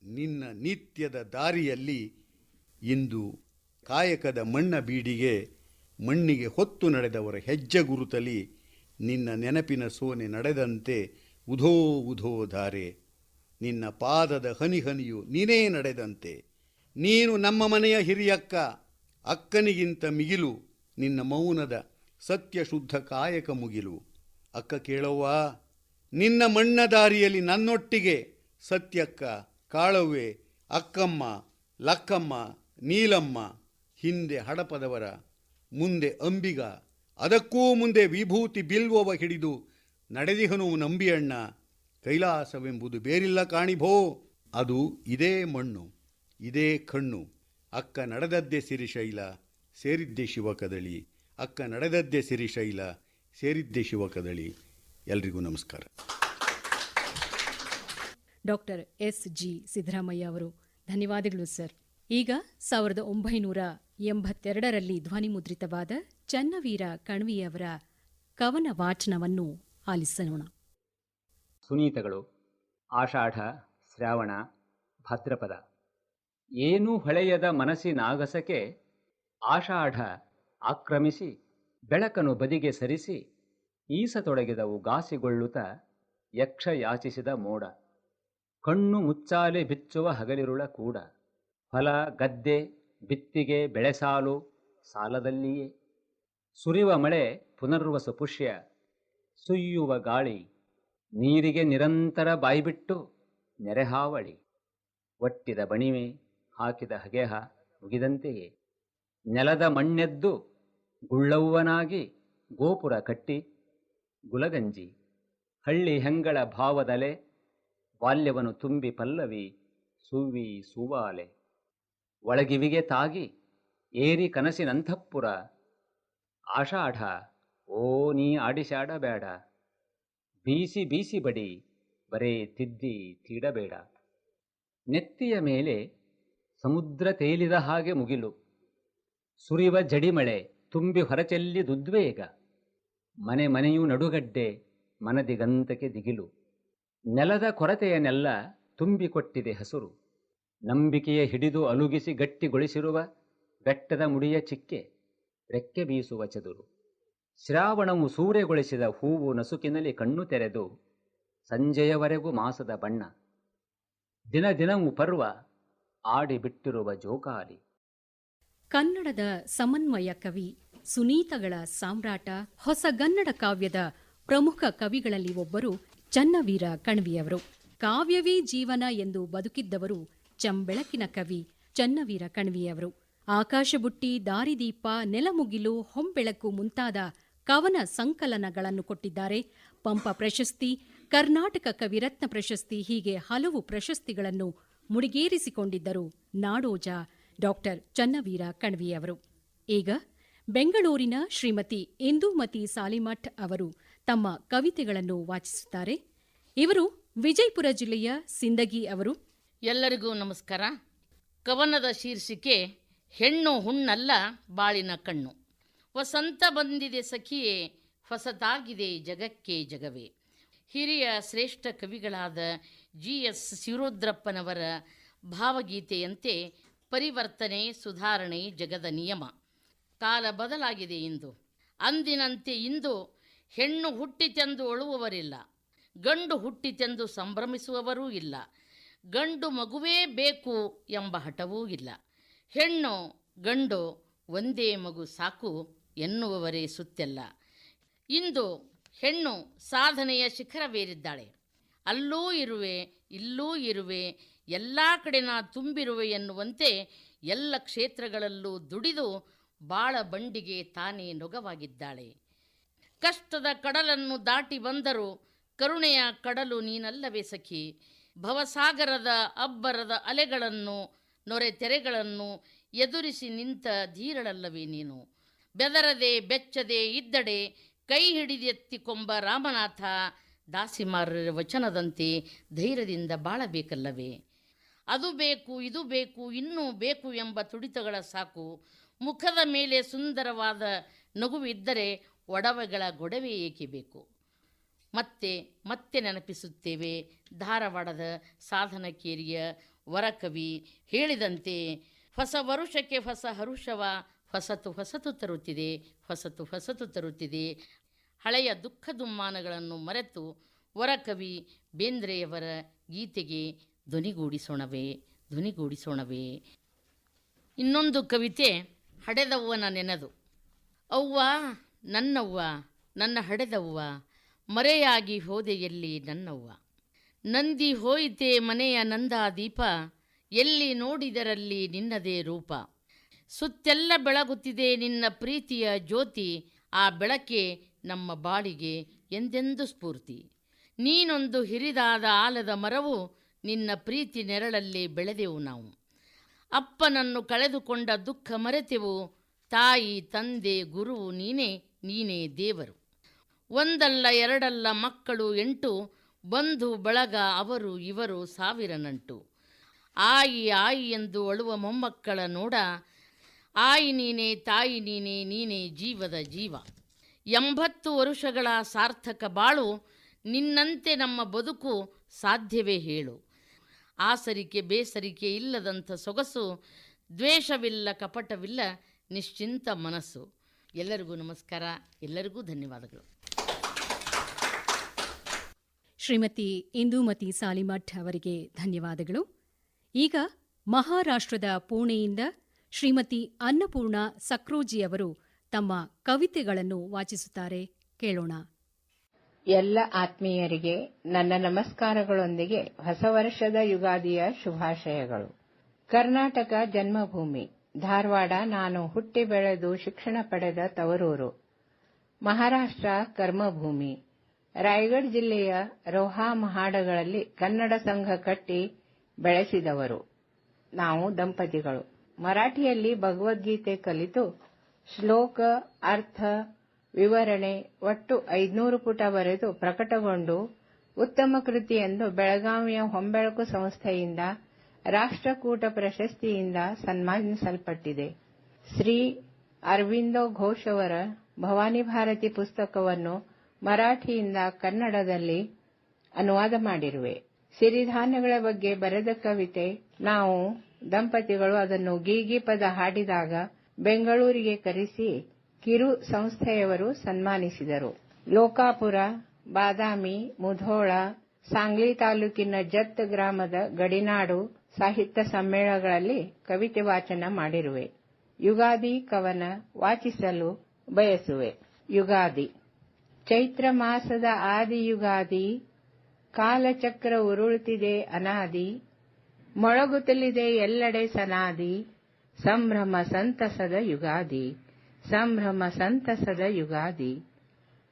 ನಿನ್ನ ನಿತ್ಯದ ದಾರಿಯಲ್ಲಿ ಇಂದು ಕಾಯಕದ ಮಣ್ಣ ಬೀಡಿಗೆ ಮಣ್ಣಿಗೆ ಹೊತ್ತು ನಡೆದವರ ಹೆಜ್ಜೆ ಗುರುತಲಿ ನಿನ್ನ ನೆನಪಿನ ಸೋನೆ ನಡೆದಂತೆ ಉಧೋ ಉಧೋ ಧಾರೆ. ನಿನ್ನ ಪಾದದ ಹನಿ ಹನಿಯು ನೀನೇ ನಡೆದಂತೆ. ನೀನು ನಮ್ಮ ಮನೆಯ ಹಿರಿಯಕ್ಕ. ಅಕ್ಕನಿಗಿಂತ ಮಿಗಿಲು ನಿನ್ನ ಮೌನದ ಸತ್ಯ ಶುದ್ಧ ಕಾಯಕ ಮುಗಿಲು. ಅಕ್ಕ ಕೇಳವ್ವ, ನಿನ್ನ ಮಣ್ಣ ದಾರಿಯಲ್ಲಿ ನನ್ನೊಟ್ಟಿಗೆ ಸತ್ಯಕ್ಕ, ಕಾಳವ್ವೆ, ಅಕ್ಕಮ್ಮ, ಲಕ್ಕಮ್ಮ, ನೀಲಮ್ಮ. ಹಿಂದೆ ಹಡಪದವರ, ಮುಂದೆ ಅಂಬಿಗ, ಅದಕ್ಕೂ ಮುಂದೆ ವಿಭೂತಿ ಬಿಲ್ವವ ಹಿಡಿದು ನಡೆದಿಹನು ನಂಬಿಯಣ್ಣ. ಕೈಲಾಸವೆಂಬುದು ಬೇರಿಲ್ಲ ಕಾಣಿಭೋ, ಅದು ಇದೇ ಮಣ್ಣು, ಇದೇ ಕಣ್ಣು. ಅಕ್ಕ ನಡೆದದ್ದೇ ಸಿರಿಶೈಲ, ಸೇರಿದ್ದೇ ಶಿವಕದಳಿ. ಅಕ್ಕ ನಡೆದದ್ದೇ ಸಿರಿಶೈಲ, ಸೇರಿದ್ದೇ ಶಿವಕದಳಿ. ಎಲ್ರಿಗೂ ನಮಸ್ಕಾರ. Doctor SG. ಸಿದ್ದರಾಮಯ್ಯ ಅವರು, ಧನ್ಯವಾದಗಳು ಸರ್. ಈಗ 1982ರಲ್ಲಿ ಧ್ವನಿಮುದ್ರಿತವಾದ ಚನ್ನವೀರ ಕಣ್ವಿಯವರ ಕವನ ವಾಚನವನ್ನು ಆಲಿಸೋಣ. ಸುನೀತಗಳು. ಆಷಾಢ, ಶ್ರಾವಣ, ಭಾದ್ರಪದ. ಏನೂ ಹೊಳೆಯದ ಮನಸ್ಸಿನಾಗಸಕ್ಕೆ ಆಷಾಢ ಆಕ್ರಮಿಸಿ ಬೆಳಕನ್ನು ಬದಿಗೆ ಸರಿಸಿ ಈಸತೊಡಗಿದವು ಗಾಸಿಗೊಳ್ಳುತ್ತ ಯಕ್ಷ ಯಾಚಿಸಿದ ಮೋಡ. ಕಣ್ಣು ಮುಚ್ಚಾಲೆ ಬಿಚ್ಚುವ ಹಗಲಿರುಳ ಕೂಡ. ಹೊಲ ಗದ್ದೆ ಬಿತ್ತಿಗೆ ಬೆಳೆಸಾಲು ಸಾಲದಲ್ಲಿಯೇ. ಸುರಿವ ಮಳೆ ಪುನರ್ವಸು ಪುಷ್ಯ, ಸುಯ್ಯುವ ಗಾಳಿ, ನೀರಿಗೆ ನಿರಂತರ ಬಾಯ್ಬಿಟ್ಟು ನೆರೆಹಾವಳಿ. ಒಟ್ಟಿದ ಬಣಿವೆ ಹಾಕಿದ ಹಗೆಹ ಮುಗಿದಂತೆಯೇ ನೆಲದ ಮಣ್ಣೆದ್ದು ಗುಳ್ಳವ್ವನಾಗಿ ಗೋಪುರ ಕಟ್ಟಿ ಗುಲಗಂಜಿ. ಹಳ್ಳಿ ಹೆಂಗಳ ಭಾವದಲೆ ಬಾಲ್ಯವನ್ನು ತುಂಬಿ ಪಲ್ಲವಿ ಸುವ್ವಿ ಸೂವಾಲೆ. ಒಳಗಿವಿಗೆ ತಾಗಿ ಏರಿ ಕನಸಿನಂತಃಪುರ. ಆಷಾಢ ಓ ನೀ ಆಡಿಸಾಡಬೇಡ, ಬೀಸಿ ಬೀಸಿ ಬಡಿ ಬರೇ ತಿದ್ದಿ ತೀಡಬೇಡ. ನೆತ್ತಿಯ ಮೇಲೆ ಸಮುದ್ರ ತೇಲಿದ ಹಾಗೆ ಮುಗಿಲು. ಸುರಿವ ಜಡಿಮಳೆ ತುಂಬಿ ಹೊರಚೆಲ್ಲಿದುದ್ವೇಗ. ಮನೆ ಮನೆಯೂ ನಡುಗಡ್ಡೆ ಮನದಿಗಂತಕ್ಕೆ ದಿಗಿಲು. ನೆಲದ ಕೊರತೆಯನ್ನೆಲ್ಲ ತುಂಬಿಕೊಟ್ಟಿದೆ ಹಸುರು. ನಂಬಿಕೆಯ ಹಿಡಿದು ಅಲುಗಿಸಿ ಗಟ್ಟಿಗೊಳಿಸಿರುವ ಬೆಟ್ಟದ ಮುಡಿಯ ಚಿಕ್ಕೆ ರೆಕ್ಕೆ ಬೀಸುವ ಚದುರು. ಶ್ರಾವಣವು ಸೂರೆಗೊಳಿಸಿದ ಹೂವು ನಸುಕಿನಲ್ಲಿ ಕಣ್ಣು ತೆರೆದು ಸಂಜೆಯವರೆಗೂ ಮಾಸದ ಬಣ್ಣ. ದಿನ ದಿನವೂ ಪರ್ವ ಆಡಿ ಬಿಟ್ಟಿರುವ ಜೋಕಾಲಿ. ಕನ್ನಡದ ಸಮನ್ವಯ ಕವಿ, ಸುನೀತಗಳ ಸಾಮ್ರಾಟ, ಹೊಸಗನ್ನಡ ಕಾವ್ಯದ ಪ್ರಮುಖ ಕವಿಗಳಲ್ಲಿ ಒಬ್ಬರು ಚನ್ನವೀರ ಕಣ್ವಿಯವರು. ಕಾವ್ಯವೇ ಜೀವನ ಎಂದು ಬದುಕಿದ್ದವರು ಚಂಬೆಳಕಿನ ಕವಿ ಚನ್ನವೀರ ಕಣ್ವಿಯವರು. ಆಕಾಶಬುಟ್ಟಿ, ದಾರಿದೀಪ, ನೆಲಮುಗಿಲು, ಹೊಂಬೆಳಕು ಮುಂತಾದ ಕವನ ಸಂಕಲನಗಳನ್ನು ಕೊಟ್ಟಿದ್ದಾರೆ. ಪಂಪ ಪ್ರಶಸ್ತಿ, ಕರ್ನಾಟಕ ಕವಿರತ್ನ ಪ್ರಶಸ್ತಿ ಹೀಗೆ ಹಲವು ಪ್ರಶಸ್ತಿಗಳನ್ನು ಮುಡಿಗೇರಿಸಿಕೊಂಡಿದ್ದರು ನಾಡೋಜ ಡಾಕ್ಟರ್ ಚನ್ನವೀರ ಕಣ್ವಿಯವರು. ಈಗ ಬೆಂಗಳೂರಿನ ಶ್ರೀಮತಿ ಇಂದೂಮತಿ ಸಾಲಿಮಠ್ ಅವರು ತಮ್ಮ ಕವಿತೆಗಳನ್ನು ವಾಚಿಸುತ್ತಾರೆ. ಇವರು ವಿಜಯಪುರ ಜಿಲ್ಲೆಯ ಸಿಂದಗಿ ಅವರು. ಎಲ್ಲರಿಗೂ ನಮಸ್ಕಾರ. ಕವನದ ಶೀರ್ಷಿಕೆ ಹೆಣ್ಣು ಹುಣ್ಣಲ್ಲ ಬಾಳಿನ ಕಣ್ಣು. ವಸಂತ ಬಂದಿದೆ ಸಖಿಯೇ, ಹೊಸತಾಗಿದೆ ಜಗಕ್ಕೆ ಜಗವೇ. ಹಿರಿಯ ಶ್ರೇಷ್ಠ ಕವಿಗಳಾದ GS ಶಿವರುದ್ರಪ್ಪನವರ ಭಾವಗೀತೆಯಂತೆ ಪರಿವರ್ತನೆ ಸುಧಾರಣೆ ಜಗದ ನಿಯಮ. ಕಾಲ ಬದಲಾಗಿದೆ ಇಂದು. ಅಂದಿನಂತೆ ಇಂದು ಹೆಣ್ಣು ಹುಟ್ಟಿತೆಂದು ಅಳುವವರಿಲ್ಲ, ಗಂಡು ಹುಟ್ಟಿತೆಂದು ಸಂಭ್ರಮಿಸುವವರೂ ಇಲ್ಲ. ಗಂಡು ಮಗುವೇ ಬೇಕು ಎಂಬ ಹಠವೂ ಇಲ್ಲ. ಹೆಣ್ಣು ಗಂಡು ಒಂದೇ ಮಗು ಸಾಕು ಎನ್ನುವವರೇ ಸುತ್ತೆಲ್ಲ. ಇಂದು ಹೆಣ್ಣು ಸಾಧನೆಯ ಶಿಖರವೇರಿದ್ದಾಳೆ. ಅಲ್ಲೂ ಇರುವೆ ಇಲ್ಲೂ ಇರುವೆ, ಎಲ್ಲ ಕಡೆ ನಾ ತುಂಬಿರುವೆ ಎನ್ನುವಂತೆ ಎಲ್ಲ ಕ್ಷೇತ್ರಗಳಲ್ಲೂ ದುಡಿದು ಬಾಳ ಬಂಡಿಗೆ ತಾನೇ ನೊಗವಾಗಿದ್ದಾಳೆ. ಕಷ್ಟದ ಕಡಲನ್ನು ದಾಟಿ ಬಂದರೂ ಕರುಣೆಯ ಕಡಲು ನೀನಲ್ಲವೇ ಸಖಿ. ಭವಸಾಗರದ ಅಬ್ಬರದ ಅಲೆಗಳನ್ನು ನೊರೆ ತೆರೆಗಳನ್ನು ಎದುರಿಸಿ ನಿಂತ ಧೀರಳಲ್ಲವೇ ನೀನು. ಬೆದರದೆ ಬೆಚ್ಚದೆ ಇದ್ದಡೆ ಕೈ ಹಿಡಿದೆತ್ತಿಕೊಂಬ ರಾಮನಾಥ. ದಾಸಿಮಾರರ ವಚನದಂತೆ ಧೈರ್ಯದಿಂದ ಬಾಳಬೇಕಲ್ಲವೇ. ಅದು ಬೇಕು ಇದು ಬೇಕು ಇನ್ನೂ ಬೇಕು ಎಂಬ ತುಡಿತಗಳ ಸಾಕು. ಮುಖದ ಮೇಲೆ ಸುಂದರವಾದ ನಗುವಿದ್ದರೆ ಒಡವೆಗಳ ಗೊಡವೆ ಏಕೆ ಬೇಕು. ಮತ್ತೆ ಮತ್ತೆ ನೆನಪಿಸುತ್ತೇವೆ ಧಾರವಾಡದ ಸಾಧನಕೇರಿಯ ವರಕವಿ ಹೇಳಿದಂತೆ, ಹೊಸ ವರುಷಕ್ಕೆ ಹೊಸ ಹರುಷವ, ಹೊಸತು ಹೊಸತು ತರುತ್ತಿದೆ, ಹೊಸತು ಹೊಸತು ತರುತ್ತಿದೆ. ಹಳೆಯ ದುಃಖ ದುಮ್ಮಾನಗಳನ್ನು ಮರೆತು ವರಕವಿ ಬೇಂದ್ರೆಯವರ ಗೀತೆಗೆ ಧ್ವನಿಗೂಡಿಸೋಣವೇ ಧ್ವನಿಗೂಡಿಸೋಣವೇ. ಇನ್ನೊಂದು ಕವಿತೆ ಹಡೆದವ್ವನ ನೆನೆದು. ಅವ್ವ ನನ್ನವ್ವ ನನ್ನ ಹಡೆದವ್ವ, ಮರೆಯಾಗಿ ಹೋದೆಯಲ್ಲಿ ನನ್ನವ್ವ. ನಂದಿ ಹೋಯಿತೆ ಮನೆಯ ನಂದಾದೀಪ, ಎಲ್ಲಿ ನೋಡಿದರಲ್ಲಿ ನಿನ್ನದೇ ರೂಪ. ಸುತ್ತೆಲ್ಲ ಬೆಳಗುತ್ತಿದೆ ನಿನ್ನ ಪ್ರೀತಿಯ ಜ್ಯೋತಿ, ಆ ಬೆಳಕೆ ನಮ್ಮ ಬಾಳಿಗೆ ಎಂದೆಂದು ಸ್ಫೂರ್ತಿ. ನೀನೊಂದು ಹಿರಿದಾದ ಆಲದ ಮರವು, ನಿನ್ನ ಪ್ರೀತಿ ನೆರಳಲ್ಲಿ ಬೆಳೆದೆವು ನಾವು. ಅಪ್ಪನನ್ನು ಕಳೆದುಕೊಂಡ ದುಃಖ ಮರೆತೆವು, ತಾಯಿ ತಂದೆ ಗುರುವು ನೀನೇ, ನೀನೇ ದೇವರು. ಒಂದಲ್ಲ ಎರಡಲ್ಲ ಮಕ್ಕಳು 8, ಬಂಧು ಬಳಗ ಅವರು ಇವರು 1000 ನಂಟು. ಆಯಿ ಆಯಿ ಎಂದು ಅಳುವ ಮೊಮ್ಮಕ್ಕಳ ನೋಡ, ಆಯಿ ನೀನೇ ತಾಯಿ ನೀನೇ ನೀನೇ ಜೀವದ ಜೀವ. 80 ವರುಷಗಳ ಸಾರ್ಥಕ ಬಾಳು, ನಿನ್ನಂತೆ ನಮ್ಮ ಬದುಕು ಸಾಧ್ಯವೇ ಹೇಳು. ಆಸರಿಕೆ ಬೇಸರಿಕೆ ಇಲ್ಲದಂಥ ಸೊಗಸು, ದ್ವೇಷವಿಲ್ಲ ಕಪಟವಿಲ್ಲ ನಿಶ್ಚಿಂತ ಮನಸ್ಸು. ಎಲ್ಲರಿಗೂ ನಮಸ್ಕಾರ, ಎಲ್ಲರಿಗೂ ಧನ್ಯವಾದಗಳು. ಶ್ರೀಮತಿ ಇಂದೂಮತಿ ಸಾಲಿಮಠ್ ಅವರಿಗೆ ಧನ್ಯವಾದಗಳು. ಈಗ ಮಹಾರಾಷ್ಟ್ರದ ಪುಣೆಯಿಂದ ಶ್ರೀಮತಿ ಅನ್ನಪೂರ್ಣ ಸಕ್ರೋಜಿಯವರು ತಮ್ಮ ಕವಿತೆಗಳನ್ನು ವಾಚಿಸುತ್ತಾರೆ. ಕೇಳೋಣ. ಎಲ್ಲ ಆತ್ಮೀಯರಿಗೆ ನನ್ನ ನಮಸ್ಕಾರಗಳೊಂದಿಗೆ ಹೊಸ ವರ್ಷದ ಯುಗಾದಿಯ ಶುಭಾಶಯಗಳು. ಕರ್ನಾಟಕ ಜನ್ಮಭೂಮಿ ಧಾರವಾಡ ನಾನು ಹುಟ್ಟಿ ಬೆಳೆದು ಶಿಕ್ಷಣ ಪಡೆದ ತವರೂರು. ಮಹಾರಾಷ್ಟ್ರ ಕರ್ಮಭೂಮಿ. ರಾಯಗಢ ಜಿಲ್ಲೆಯ ರೋಹಾ ಮಹಾಡಗಳಲ್ಲಿ ಕನ್ನಡ ಸಂಘ ಕಟ್ಟಿ ಬೆಳೆಸಿದವರು ನಾವು ದಂಪತಿಗಳು. ಮರಾಠಿಯಲ್ಲಿ ಭಗವದ್ಗೀತೆ ಕಲಿತು ಶ್ಲೋಕ ಅರ್ಥ ವಿವರಣೆ ಒಟ್ಟು 500 ಪುಟ ಬರೆದು ಪ್ರಕಟಗೊಂಡು ಉತ್ತಮ ಕೃತಿ ಎಂದು ಬೆಳಗಾವಿಯ ಹೊಂಬೆಳಕು ಸಂಸ್ಥೆಯಿಂದ ರಾಷ್ಟ್ರಕೂಟ ಪ್ರಶಸ್ತಿಯಿಂದ ಸನ್ಮಾನಿಸಲ್ಪಟ್ಟಿದೆ. ಶ್ರೀ ಅರವಿಂದೋ ಘೋಷ್ ಅವರ ಭವಾನಿ ಭಾರತಿ ಪುಸ್ತಕವನ್ನು ಮರಾಠಿಯಿಂದ ಕನ್ನಡದಲ್ಲಿ ಅನುವಾದ ಮಾಡಿರುವೆ. ಸಿರಿಧಾನ್ಯಗಳ ಬಗ್ಗೆ ಬರೆದ ಕವಿತೆ. ನಾವು ದಂಪತಿಗಳು ಅದನ್ನು ಗೀಗಿ ಪದ ಹಾಡಿದಾಗ ಬೆಂಗಳೂರಿಗೆ ಕರೆಸಿ ಕಿರು ಸಂಸ್ಥೆಯವರು ಸನ್ಮಾನಿಸಿದರು. ಲೋಕಾಪುರ, ಬಾದಾಮಿ, ಮುಧೋಳ, ಸಾಂಗ್ಲಿ ತಾಲೂಕಿನ ಜತ್ ಗ್ರಾಮದ ಗಡಿನಾಡು ಸಾಹಿತ್ಯ ಸಮ್ಮೇಳನಗಳಲ್ಲಿ ಕವಿತೆ ವಾಚನ ಮಾಡಿರುವೆ. ಯುಗಾದಿ ಕವನ ವಾಚಿಸಲು ಬಯಸುವೆ. ಯುಗಾದಿ. ಚೈತ್ರ ಮಾಸದ ಆದಿ ಯುಗಾದಿ, ಕಾಲಚಕ್ರ ಉರುಳುತ್ತಿದೆ ಅನಾದಿ, ಮೊಳಗುತ್ತಲಿದೆ ಎಲ್ಲೆಡೆ ಸನಾದಿ, ಸಂಭ್ರಮ ಸಂತಸದ ಯುಗಾದಿ, ಸಂಭ್ರಮ ಸಂತಸದ ಯುಗಾದಿ.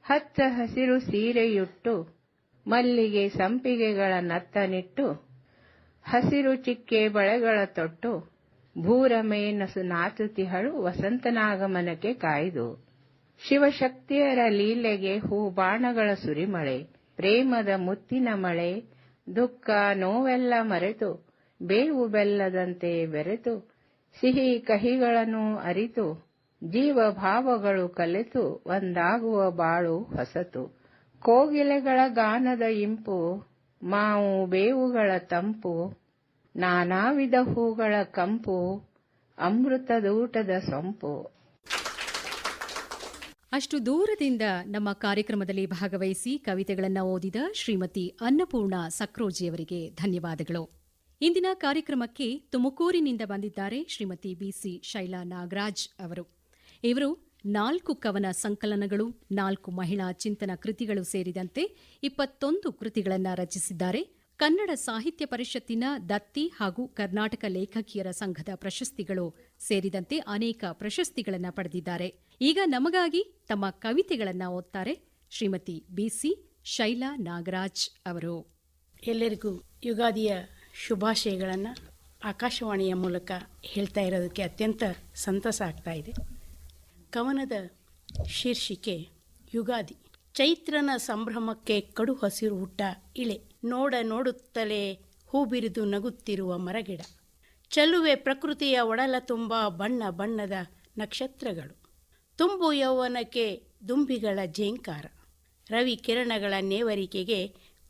ಹಚ್ಚ ಹಸಿರು ಸೀರೆಯುಟ್ಟು, ಮಲ್ಲಿಗೆ ಸಂಪಿಗೆಗಳ ನತ್ತನಿಟ್ಟು, ಹಸಿರು ಚಿಕ್ಕೆ ಬಳೆಗಳ ತೊಟ್ಟು ಭೂರಮೆ ನಸು ನಾಚುತಿಹಳು ವಸಂತನಾಗಮನಕ್ಕೆ ಕಾಯ್ದು. ಶಿವಶಕ್ತಿಯರ ಲೀಲೆಗೆ ಹೂಬಾಣಗಳ ಸುರಿಮಳೆ, ಪ್ರೇಮದ ಮುತ್ತಿನ ಮಳೆ, ದುಃಖ ನೋವೆಲ್ಲ ಮರೆತು ಬೇವು ಬೆಲ್ಲದಂತೆ ಬೆರೆತು ಸಿಹಿ ಕಹಿಗಳನ್ನು ಅರಿತು ಜೀವ ಭಾವಗಳು ಕಲೆತು ಒಂದಾಗುವ ಬಾಳು ಹೊಸತು. ಕೋಗಿಲೆಗಳ ಗಾನದ ಇಂಪು, ಮಾವು ಬೇವುಗಳ ತಂಪು, ನಾನಾ ವಿಧ ಹೂಗಳ ಕಂಪು, ಅಮೃತದೂಟದ ಸೊಂಪು. ಅಷ್ಟು ದೂರದಿಂದ ನಮ್ಮ ಕಾರ್ಯಕ್ರಮದಲ್ಲಿ ಭಾಗವಹಿಸಿ ಕವಿತೆಗಳನ್ನು ಓದಿದ ಶ್ರೀಮತಿ ಅನ್ನಪೂರ್ಣ ಸಕ್ರೋಜಿಯವರಿಗೆ ಧನ್ಯವಾದಗಳು. ಇಂದಿನ ಕಾರ್ಯಕ್ರಮಕ್ಕೆ ತುಮಕೂರಿನಿಂದ ಬಂದಿದ್ದಾರೆ ಶ್ರೀಮತಿ ಬಿಸಿ ಶೈಲಾ ನಾಗರಾಜ್ ಅವರು. ಇವರು 4 ಕವನ ಸಂಕಲನಗಳು, 4 ಮಹಿಳಾ ಚಿಂತನ ಕೃತಿಗಳು ಸೇರಿದಂತೆ 21 ಕೃತಿಗಳನ್ನು ರಚಿಸಿದ್ದಾರೆ. ಕನ್ನಡ ಸಾಹಿತ್ಯ ಪರಿಷತ್ತಿನ ದತ್ತಿ ಹಾಗೂ ಕರ್ನಾಟಕ ಲೇಖಕಿಯರ ಸಂಘದ ಪ್ರಶಸ್ತಿಗಳು ಸೇರಿದಂತೆ ಅನೇಕ ಪ್ರಶಸ್ತಿಗಳನ್ನು ಪಡೆದಿದ್ದಾರೆ. ಈಗ ನಮಗಾಗಿ ತಮ್ಮ ಕವಿತೆಗಳನ್ನು ಓದ್ತಾರೆ ಶ್ರೀಮತಿ ಬಿಸಿ ಶೈಲಾ ನಾಗರಾಜ್ ಅವರು. ಎಲ್ಲರಿಗೂ ಯುಗಾದಿಯ ಶುಭಾಶಯಗಳನ್ನು ಆಕಾಶವಾಣಿಯ ಮೂಲಕ ಹೇಳ್ತಾ ಇರೋದಕ್ಕೆ ಅತ್ಯಂತ ಸಂತಸ ಆಗ್ತಾ ಇದೆ. ಕವನದ ಶೀರ್ಷಿಕೆ ಯುಗಾದಿ. ಚೈತ್ರನ ಸಂಭ್ರಮಕ್ಕೆ ಕಡು ಹಸಿರು ಹುಟ್ಟ ಇಳೆ, ನೋಡುತ್ತಲೇ ಹೂಬಿರಿದು ನಗುತ್ತಿರುವ ಮರಗಿಡ, ಚೆಲುವೆ ಪ್ರಕೃತಿಯ ಒಡಲ ತುಂಬ ಬಣ್ಣ ಬಣ್ಣದ ನಕ್ಷತ್ರಗಳು, ತುಂಬು ಯೌವನಕ್ಕೆ ದುಂಬಿಗಳ ಝೇಂಕಾರ, ರವಿ ಕಿರಣಗಳ ನೇವರಿಕೆಗೆ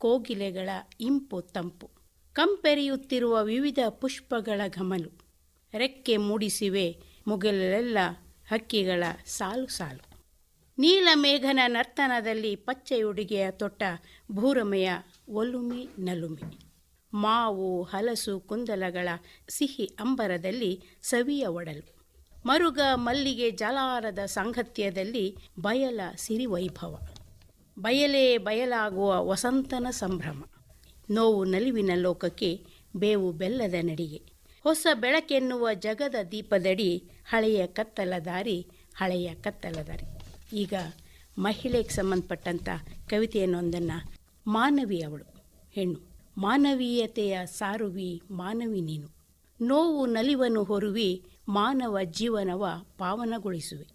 ಕೋಗಿಲೆಗಳ ಇಂಪು ತಂಪು, ಕಂಪೆರೆಯುತ್ತಿರುವ ವಿವಿಧ ಪುಷ್ಪಗಳ ಘಮಲು, ರೆಕ್ಕೆ ಮೂಡಿಸಿವೆ ಮುಗಿಲೆಲ್ಲ ಹಕ್ಕಿಗಳ ಸಾಲು ಸಾಲು, ನೀಲಮೇಘನ ನರ್ತನದಲ್ಲಿ ಪಚ್ಚೆಯುಡುಗೆಯ ತೊಟ್ಟ ಭೂರಮೆಯ ಒಲುಮೆ ನಲುಮೆ, ಮಾವು ಹಲಸು ಕುಂದಲಗಳ ಸಿಹಿ ಅಂಬರದಲ್ಲಿ ಸವಿಯ ಒಡಲು, ಮರುಗ ಮಲ್ಲಿಗೆ ಜಲಾರದ ಸಾಂಗತ್ಯದಲ್ಲಿ ಬಯಲ ಸಿರಿವೈಭವ, ಬಯಲೇ ಬಯಲಾಗುವ ವಸಂತನ ಸಂಭ್ರಮ, ನೋವು ನಲಿವಿನ ಲೋಕಕ್ಕೆ ಬೇವು ಬೆಲ್ಲದ ನಡಿಗೆ, ಹೊಸ ಬೆಳಕೆನ್ನುವ ಜಗದ ದೀಪದಡಿ ಹಳೆಯ ಕತ್ತಲ ದಾರಿ, ಹಳೆಯ ಕತ್ತಲ ದಾರಿ. ಈಗ ಮಹಿಳೆಗೆ ಸಂಬಂಧಪಟ್ಟಂಥ ಕವಿತೆಯನ್ನೊಂದನ್ನು, ಮಾನವಿ ಅವಳು ಹೆಣ್ಣು, ಮಾನವೀಯತೆಯ ಸಾರುವಿ ಮಾನವಿ ನೀನು, ನೋವು ನಲಿವನು ಹೊರುವಿ ಮಾನವ ಜೀವನವ ಪಾವನಗೊಳಿಸುವೆ,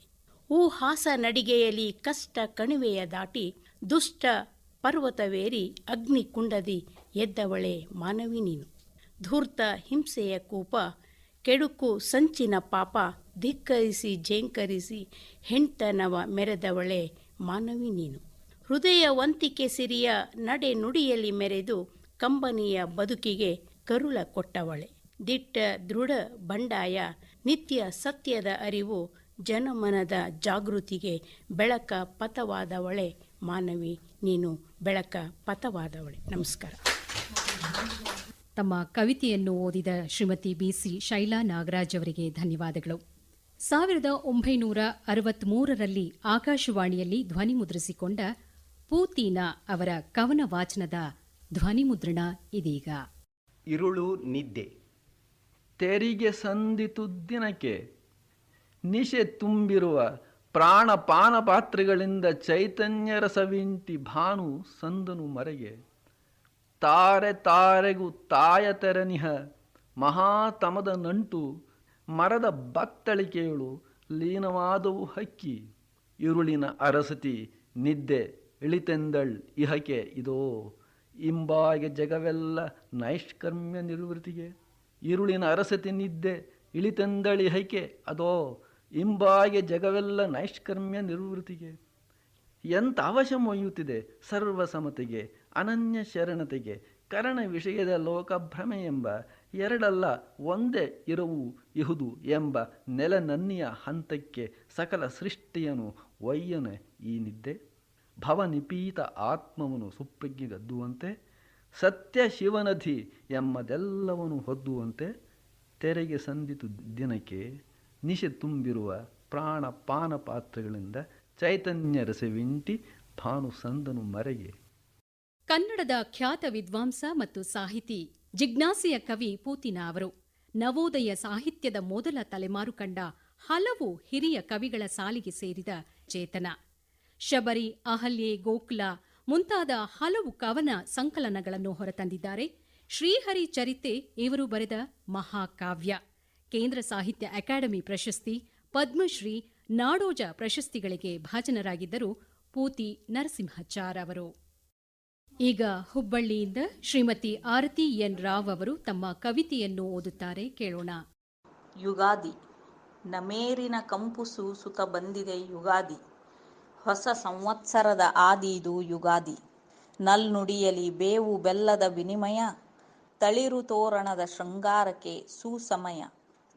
ಹಾಸ ನಡಿಗೆಯಲ್ಲಿ ಕಷ್ಟ ಕಣಿವೆಯ ದಾಟಿ ದುಷ್ಟ ಪರ್ವತವೇರಿ ಅಗ್ನಿ ಕುಂಡದಿ ಎದ್ದವಳೆ ಮಾನವಿ ನೀನು, ಧೂರ್ತ ಹಿಂಸೆಯ ಕೂಪ ಕೆಡುಕು ಸಂಚಿನ ಪಾಪ ಧಿಕ್ಕರಿಸಿ ಝೇಂಕರಿಸಿ ಹೆಂಟನವ ಮೆರೆದವಳೆ ಮಾನವಿ ನೀನು, ಹೃದಯ ವಂತಿಕೆ ಸಿರಿಯ ನಡೆ ನುಡಿಯಲ್ಲಿ ಮೆರೆದು ಕಂಬನಿಯ ಬದುಕಿಗೆ ಕರುಳ ಕೊಟ್ಟವಳೆ, ದಿಟ್ಟ ದೃಢ ಬಂಡಾಯ ನಿತ್ಯ ಸತ್ಯದ ಅರಿವು ಜನಮನದ ಜಾಗೃತಿಗೆ ಬೆಳಕ ಪಥವಾದವಳೆ ಮಾನವಿ ನೀನು, ಬೆಳಕ ಪಥವಾದವಳೆ. ನಮಸ್ಕಾರ. ತಮ್ಮ ಕವಿತೆಯನ್ನು ಓದಿದ ಶ್ರೀಮತಿ ಬಿಸಿ ಶೈಲಾ ನಾಗರಾಜ್ ಅವರಿಗೆ ಧನ್ಯವಾದಗಳು. 1963ರಲ್ಲಿ ಆಕಾಶವಾಣಿಯಲ್ಲಿ ಧ್ವನಿಮುದ್ರಿಸಿಕೊಂಡ ಪೂತಿನ ಅವರ ಕವನ ವಾಚನದ ಧ್ವನಿಮುದ್ರಣ ಇದೀಗ. ಇರುಳು ನಿದ್ದೆ. ತೆರಿಗೆ ಸಂದಿತು ದಿನಕ್ಕೆ ನಿಶೆ ತುಂಬಿರುವ ಪ್ರಾಣಪಾನ ಪಾತ್ರೆಗಳಿಂದ ಚೈತನ್ಯ ರಸವಿಂಟಿ ಭಾನು ಸಂದನು ಮರೆಗೆ, ತಾರೆ ತಾರೆಗೂ ತಾಯ ತೆರನಿಹ ಮಹಾತಮದ ನಂಟು ಮರದ ಬತ್ತಳಿಕೆಯಳು ಲೀನವಾದವು ಹಕ್ಕಿ, ಇರುಳಿನ ಅರಸತಿ ನಿದ್ದೆ ಇಳಿತೆಂದಳ್ ಇಹಕೆ ಇದೋ ಇಂಬಾಗೆ ಜಗವೆಲ್ಲ ನೈಷ್ಕರ್ಮ್ಯ ನಿರ್ವೃತಿಗೆ, ಇರುಳಿನ ಅರಸತಿ ನಿದ್ದೆ ಇಳಿತೆಂದಳ್ ಇಹಕೆ ಅದೋ ಇಂಬಾಗೆ ಜಗವೆಲ್ಲ ನೈಷ್ಕರ್ಮ್ಯ ನಿರ್ವೃತಿಗೆ, ಎಂಥ ಅವಶ ಮೊಯ್ಯುತ್ತಿದೆ ಸರ್ವಸಮತೆಗೆ ಅನನ್ಯ ಶರಣತೆಗೆ, ಕರಣ ವಿಷಯದ ಲೋಕಭ್ರಮೆ ಎಂಬ ಎರಡಲ್ಲ ಒಂದೇ ಇರವು ಇಹುದು ಎಂಬ ನೆಲನನ್ನಿಯ ಹಂತಕ್ಕೆ ಸಕಲ ಸೃಷ್ಟಿಯನು ಒಯ್ಯನೆ ಈ ನಿದ್ದೆ, ಭವನಿಪೀತ ಆತ್ಮವನು ಸುಪ್ರಜ್ಞೆಗದ್ದುವಂತೆ ಸತ್ಯ ಶಿವನಧಿ ಎಂಬದೆಲ್ಲವನು ಹೊದ್ದುವಂತೆ, ತೆರೆಗೆ ಸಂದಿತು ದಿನಕ್ಕೆ ನಿಶೆ ತುಂಬಿರುವ ಪ್ರಾಣ ಪಾನ ಪಾತ್ರಗಳಿಂದ ಚೈತನ್ಯ ರಸವಿಂಟಿ ಭಾನು ಸಂದನು ಮರೆಗೆ. ಕನ್ನಡದ ಖ್ಯಾತ ವಿದ್ವಾಂಸ ಮತ್ತು ಸಾಹಿತಿ ಜಿಜ್ಞಾಸೆಯ ಕವಿ ಪೂತಿನ ಅವರು ನವೋದಯ ಸಾಹಿತ್ಯದ ಮೊದಲ ತಲೆಮಾರು ಕಂಡ ಹಲವು ಹಿರಿಯ ಕವಿಗಳ ಸಾಲಿಗೆ ಸೇರಿದ ಚೇತನ. ಶಬರಿ, ಅಹಲ್ಯೆ, ಗೋಕುಲ ಮುಂತಾದ ಹಲವು ಕವನ ಸಂಕಲನಗಳನ್ನು ಹೊರತಂದಿದ್ದಾರೆ. ಶ್ರೀಹರಿ ಚರಿತೆ ಇವರು ಬರೆದ ಮಹಾಕಾವ್ಯ. ಕೇಂದ್ರ ಸಾಹಿತ್ಯ ಅಕಾಡೆಮಿ ಪ್ರಶಸ್ತಿ, ಪದ್ಮಶ್ರೀ, ನಾಡೋಜ ಪ್ರಶಸ್ತಿಗಳಿಗೆ ಭಾಜನರಾಗಿದ್ದರು ಪೂತಿ ನರಸಿಂಹಾಚಾರ್ ಅವರು. ಈಗ ಹುಬ್ಬಳ್ಳಿಯಿಂದ ಶ್ರೀಮತಿ ಆರತಿ ಎನ್ ರಾವ್ ಅವರು ತಮ್ಮ ಕವಿತೆಯನ್ನು ಓದುತ್ತಾರೆ, ಕೇಳೋಣ. ಯುಗಾದಿ ನಮೇರಿನ ಕಂಪು ಸೂಸುತ ಬಂದಿದೆ ಯುಗಾದಿ, ಹೊಸ ಸಂವತ್ಸರದ ಆದಿ ಇದು ಯುಗಾದಿ. ನಲ್ನುಡಿಯಲಿ ಬೇವು ಬೆಲ್ಲದ ವಿನಿಮಯ, ತಳಿರು ತೋರಣದ ಶೃಂಗಾರಕ್ಕೆ ಸುಸಮಯ.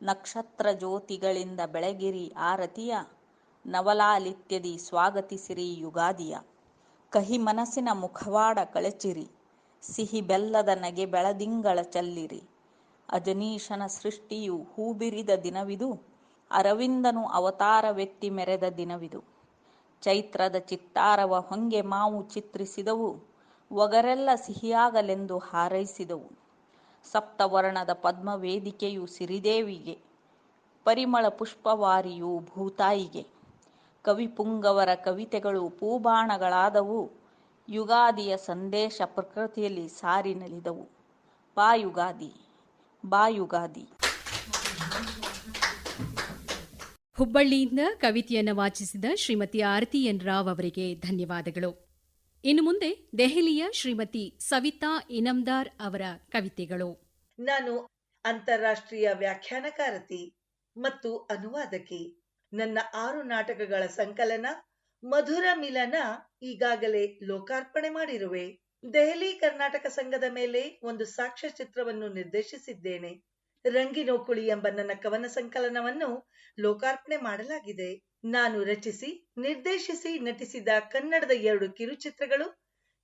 ನಕ್ಷತ್ರ ಜ್ಯೋತಿಗಳಿಂದ ಬೆಳಗಿರಿ ಆರತಿಯ, ನವಲಾಲಿತ್ಯದಿ ಸ್ವಾಗತಿಸಿರಿ ಯುಗಾದಿಯ. ಕಹಿ ಮನಸ್ಸಿನ ಮುಖವಾಡ ಕಳಚಿರಿ, ಸಿಹಿ ಬೆಲ್ಲದ ನಗೆ ಬೆಳದಿಂಗಳ ಚಲ್ಲಿರಿ. ಅಜನೀಶನ ಸೃಷ್ಟಿಯು ಹೂಬಿರಿದ ದಿನವಿದು, ಅರವಿಂದನು ಅವತಾರವೆತ್ತಿ ಮೆರೆದ ದಿನವಿದು. ಚೈತ್ರದ ಚಿತ್ತಾರವ ಹೊಂಗೆ ಮಾವು ಚಿತ್ರಿಸಿದವು, ಒಗರೆಲ್ಲ ಸಿಹಿಯಾಗಲೆಂದು ಹಾರೈಸಿದವು. ಸಪ್ತವರ್ಣದ ಪದ್ಮ ವೇದಿಕೆಯು ಸಿರಿದೇವಿಗೆ, ಪರಿಮಳ ಪುಷ್ಪವಾರಿಯು ಭೂತಾಯಿಗೆ. ಕವಿಪುಂಗವರ ಕವಿತೆಗಳು ಪೂಬಾಣಗಳಾದವು, ಯುಗಾದಿಯ ಸಂದೇಶ ಪ್ರಕೃತಿಯಲ್ಲಿ ಸಾರಿ ನಲಿದವು. ಬಾಯುಗಾದಿ ಬಾಯುಗಾದಿ. ಹುಬ್ಬಳ್ಳಿಯಿಂದ ಕವಿತೆಯನ್ನು ವಾಚಿಸಿದ ಶ್ರೀಮತಿ ಆರತಿ ಎನ್ ರಾವ್ ಅವರಿಗೆ ಧನ್ಯವಾದಗಳು. ಇನ್ನು ಮುಂದೆ ದೆಹಲಿಯ ಶ್ರೀಮತಿ ಸವಿತಾ ಇನಮ್ದಾರ್ ಅವರ ಕವಿತೆಗಳು. ನಾನು ಅಂತಾರಾಷ್ಟ್ರೀಯ ವ್ಯಾಖ್ಯಾನಕಾರತಿ ಮತ್ತು ಅನುವಾದಕಿ. ನನ್ನ 6 ನಾಟಕಗಳ ಸಂಕಲನ ಮಧುರ ಮಿಲನ ಈಗಾಗಲೇ ಲೋಕಾರ್ಪಣೆ ಮಾಡಿರುವೆ. ದೆಹಲಿ ಕರ್ನಾಟಕ ಸಂಘದ ಮೇಲೆ ಒಂದು ಸಾಕ್ಷ್ಯಚಿತ್ರವನ್ನು ನಿರ್ದೇಶಿಸಿದ್ದೇನೆ. ರಂಗಿನೋಕುಳಿ ಎಂಬ ನನ್ನ ಕವನ ಸಂಕಲನವನ್ನು ಲೋಕಾರ್ಪಣೆ ಮಾಡಲಾಗಿದೆ. ನಾನು ರಚಿಸಿ ನಿರ್ದೇಶಿಸಿ ನಟಿಸಿದ ಕನ್ನಡದ 2 ಕಿರುಚಿತ್ರಗಳು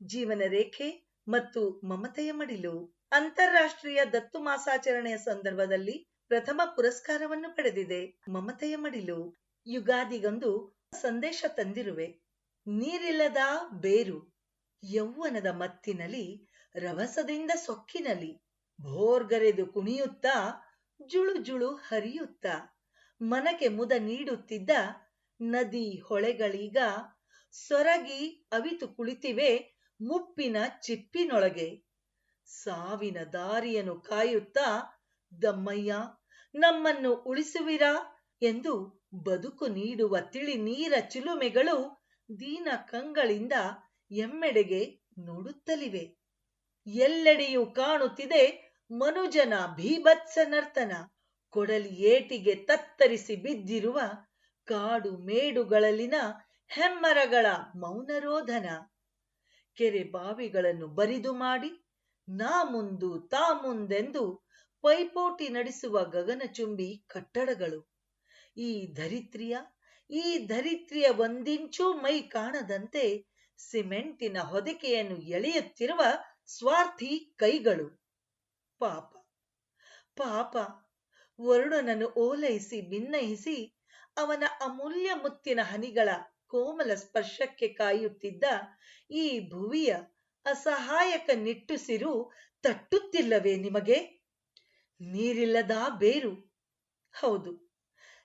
ಜೀವನ ರೇಖೆ ಮತ್ತು ಮಮತೆಯ ಮಡಿಲು. ಅಂತಾರಾಷ್ಟ್ರೀಯ ದತ್ತು ಮಾಸಾಚರಣೆಯ ಸಂದರ್ಭದಲ್ಲಿ ಪ್ರಥಮ ಪುರಸ್ಕಾರವನ್ನು ಪಡೆದಿದೆ. ಮಮತೆಯ ಮಡಿಲು ಯುಗಾದಿಗೊಂದು ಸಂದೇಶ ತಂದಿರುವೆ. ನೀರಿಲ್ಲದ ಬೇರು ಯೌವನದ ಮತ್ತಿನಲ್ಲಿ, ರಭಸದಿಂದ ಸೊಕ್ಕಿನಲ್ಲಿ, ಭೋರ್ಗರೆದು ಕುಣಿಯುತ್ತಾ, ಜುಳು ಜುಳು ಹರಿಯುತ್ತಾ, ಮನಕ್ಕೆ ಮುದ ನೀಡುತ್ತಿದ್ದ ನದಿ ಹೊಳೆಗಳೀಗ ಸೊರಗಿ ಅವಿತು ಕುಳಿತಿವೆ ಮುಪ್ಪಿನ ಚಿಪ್ಪಿನೊಳಗೆ. ಸಾವಿನ ದಾರಿಯನ್ನು ಕಾಯುತ್ತಾ, ದಮ್ಮಯ್ಯ ನಮ್ಮನ್ನು ಉಳಿಸುವಿರಾ ಎಂದು ಬದುಕು ನೀಡುವ ತಿಳಿ ನೀರ ಚಿಲುಮೆಗಳು ದೀನ ಕಂಗಳಿಂದ ಎಮ್ಮೆಡೆಗೆ ನೋಡುತ್ತಲಿವೆ. ಎಲ್ಲೆಡೆಯೂ ಕಾಣುತ್ತಿದೆ ಮನುಜನ ಭೀಭತ್ಸ ನರ್ತನ. ಕೊಡಲಿ ಏಟಿಗೆ ತತ್ತರಿಸಿ ಬಿದ್ದಿರುವ ಕಾಡು ಮೇಡುಗಳಲ್ಲಿನ ಹೆಮ್ಮರಗಳ ಮೌನರೋಧನ. ಕೆರೆ ಬಾವಿಗಳನ್ನು ಬರಿದು ಮಾಡಿ ನಾ ಮುಂದು ತಾ ಮುಂದೆಂದು ಪೈಪೋಟಿ ನಡೆಸುವ ಗಗನಚುಂಬಿ ಕಟ್ಟಡಗಳು. ಈ ಧರಿತ್ರಿಯ ಒಂದಿಂಚೂ ಮೈ ಕಾಣದಂತೆ ಸಿಮೆಂಟಿನ ಹೊದಿಕೆಯನ್ನು ಎಳೆಯುತ್ತಿರುವ ಸ್ವಾರ್ಥಿ ಕೈಗಳು. ಪಾಪ ಪಾಪ ವರುಣನನ್ನು ಓಲೈಸಿ ಭಿನ್ನಯಿಸಿ ಅವನ ಅಮೂಲ್ಯ ಮುತ್ತಿನ ಹನಿಗಳ ಕೋಮಲ ಸ್ಪರ್ಶಕ್ಕೆ ಕಾಯುತ್ತಿದ್ದ ಈ ಭುವಿಯ ಅಸಹಾಯಕ ನಿಟ್ಟುಸಿರು ತಟ್ಟುತ್ತಿಲ್ಲವೇ ನಿಮಗೆ? ನೀರಿಲ್ಲದ ಬೇರು, ಹೌದು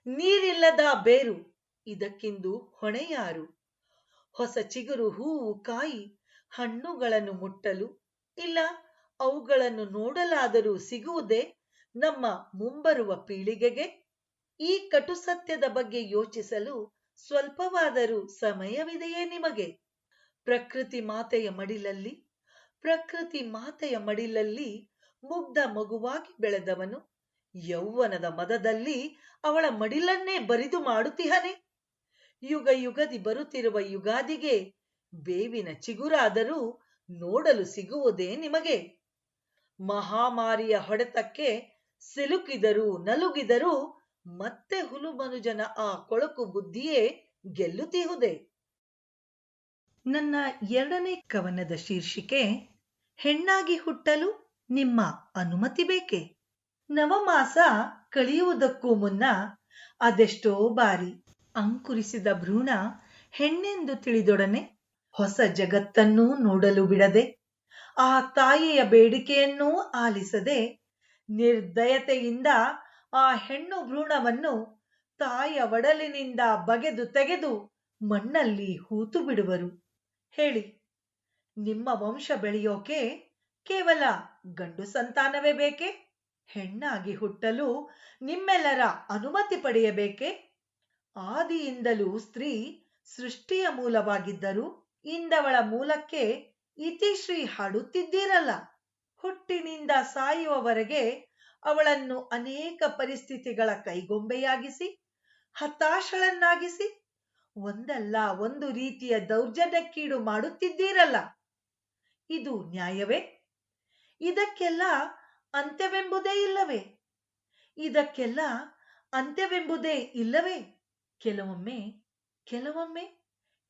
ನೀರಿಲ್ಲದ ಬೇರು. ಇದಕ್ಕಿಂದು ಹೊಣೆ ಯಾರು? ಹೊಸ ಚಿಗುರು ಹೂವು ಕಾಯಿ ಹಣ್ಣುಗಳನ್ನು ಮುಟ್ಟಲು ಇಲ್ಲ ಅವುಗಳನ್ನು ನೋಡಲಾದರೂ ಸಿಗುವುದೇ ನಮ್ಮ ಮುಂಬರುವ ಪೀಳಿಗೆಗೆ? ಈ ಕಟು ಸತ್ಯದ ಬಗ್ಗೆ ಯೋಚಿಸಲು ಸ್ವಲ್ಪವಾದರೂ ಸಮಯವಿದೆಯೇ ನಿಮಗೆ? ಪ್ರಕೃತಿ ಮಾತೆಯ ಮಡಿಲಲ್ಲಿ ಮುಗ್ಧ ಮಗುವಾಗಿ ಬೆಳೆದವನು ಯೌವನದ ಮದದಲ್ಲಿ ಅವಳ ಮಡಿಲನ್ನೇ ಬರಿದು ಮಾಡುತ್ತಿಹನೆ. ಯುಗ ಯುಗದಿ ಬರುತ್ತಿರುವ ಯುಗಾದಿಗೆ ಬೇವಿನ ಚಿಗುರಾದರೂ ನೋಡಲು ಸಿಗುವುದೇ ನಿಮಗೆ? ಮಹಾಮಾರಿಯ ಹೊಡೆತಕ್ಕೆ ಸಿಲುಕಿದರೂ ನಲುಗಿದರೂ ಮತ್ತೆ ಹುಲು ಮನುಜನ ಆ ಕೊಳಕು ಬುದ್ಧಿಯೇ ಗೆಲ್ಲುತ್ತಿಹುದೆ. ನನ್ನ 2ನೇ ಕವನದ ಶೀರ್ಷಿಕೆ ಹೆಣ್ಣಾಗಿ ಹುಟ್ಟಲು ನಿಮ್ಮ ಅನುಮತಿ ಬೇಕೆ? ನವಮಾಸ ಕಳೆಯುವುದಕ್ಕೂ ಮುನ್ನ ಅದೆಷ್ಟೋ ಬಾರಿ ಅಂಕುರಿಸಿದ ಭ್ರೂಣ ಹೆಣ್ಣೆಂದು ತಿಳಿದೊಡನೆ ಹೊಸ ಜಗತ್ತನ್ನೂ ನೋಡಲು ಬಿಡದೆ, ಆ ತಾಯಿಯ ಬೇಡಿಕೆಯನ್ನೂ ಆಲಿಸದೆ, ನಿರ್ದಯತೆಯಿಂದ ಆ ಹೆಣ್ಣು ಭ್ರೂಣವನ್ನು ತಾಯಿಯ ಒಡಲಿನಿಂದ ಬಗೆದು ತೆಗೆದು ಮಣ್ಣಲ್ಲಿ ಹೂತು ಬಿಡುವರು. ಹೇಳಿ, ನಿಮ್ಮ ವಂಶ ಬೆಳೆಯೋಕೆ ಕೇವಲ ಗಂಡು ಸಂತಾನವೇ ಬೇಕೆ? ಹೆಣ್ಣಾಗಿ ಹುಟ್ಟಲು ನಿಮ್ಮೆಲ್ಲರ ಅನುಮತಿ ಪಡೆಯಬೇಕೆ? ಆದಿಯಿಂದಲೂ ಸ್ತ್ರೀ ಸೃಷ್ಟಿಯ ಮೂಲವಾಗಿದ್ದರೂ ಇಂದವಳ ಮೂಲಕ್ಕೆ ಇತಿಶ್ರೀ ಹಾಡುತ್ತಿದ್ದೀರಲ್ಲ. ಹುಟ್ಟಿನಿಂದ ಸಾಯುವವರೆಗೆ ಅವಳನ್ನು ಅನೇಕ ಪರಿಸ್ಥಿತಿಗಳ ಕೈಗೊಂಬೆಯಾಗಿಸಿ ಹತಾಶಳನ್ನಾಗಿಸಿ ಒಂದಲ್ಲ ಒಂದು ರೀತಿಯ ದೌರ್ಜನ್ಯಕ್ಕೀಡು ಮಾಡುತ್ತಿದ್ದೀರಲ್ಲ. ಇದು ನ್ಯಾಯವೇ? ಇದಕ್ಕೆಲ್ಲ ಅಂತ್ಯವೆಂಬುದೇ ಇಲ್ಲವೇ? ಇದಕ್ಕೆಲ್ಲ ಅಂತ್ಯವೆಂಬುದೇ ಇಲ್ಲವೇ? ಕೆಲವೊಮ್ಮೆ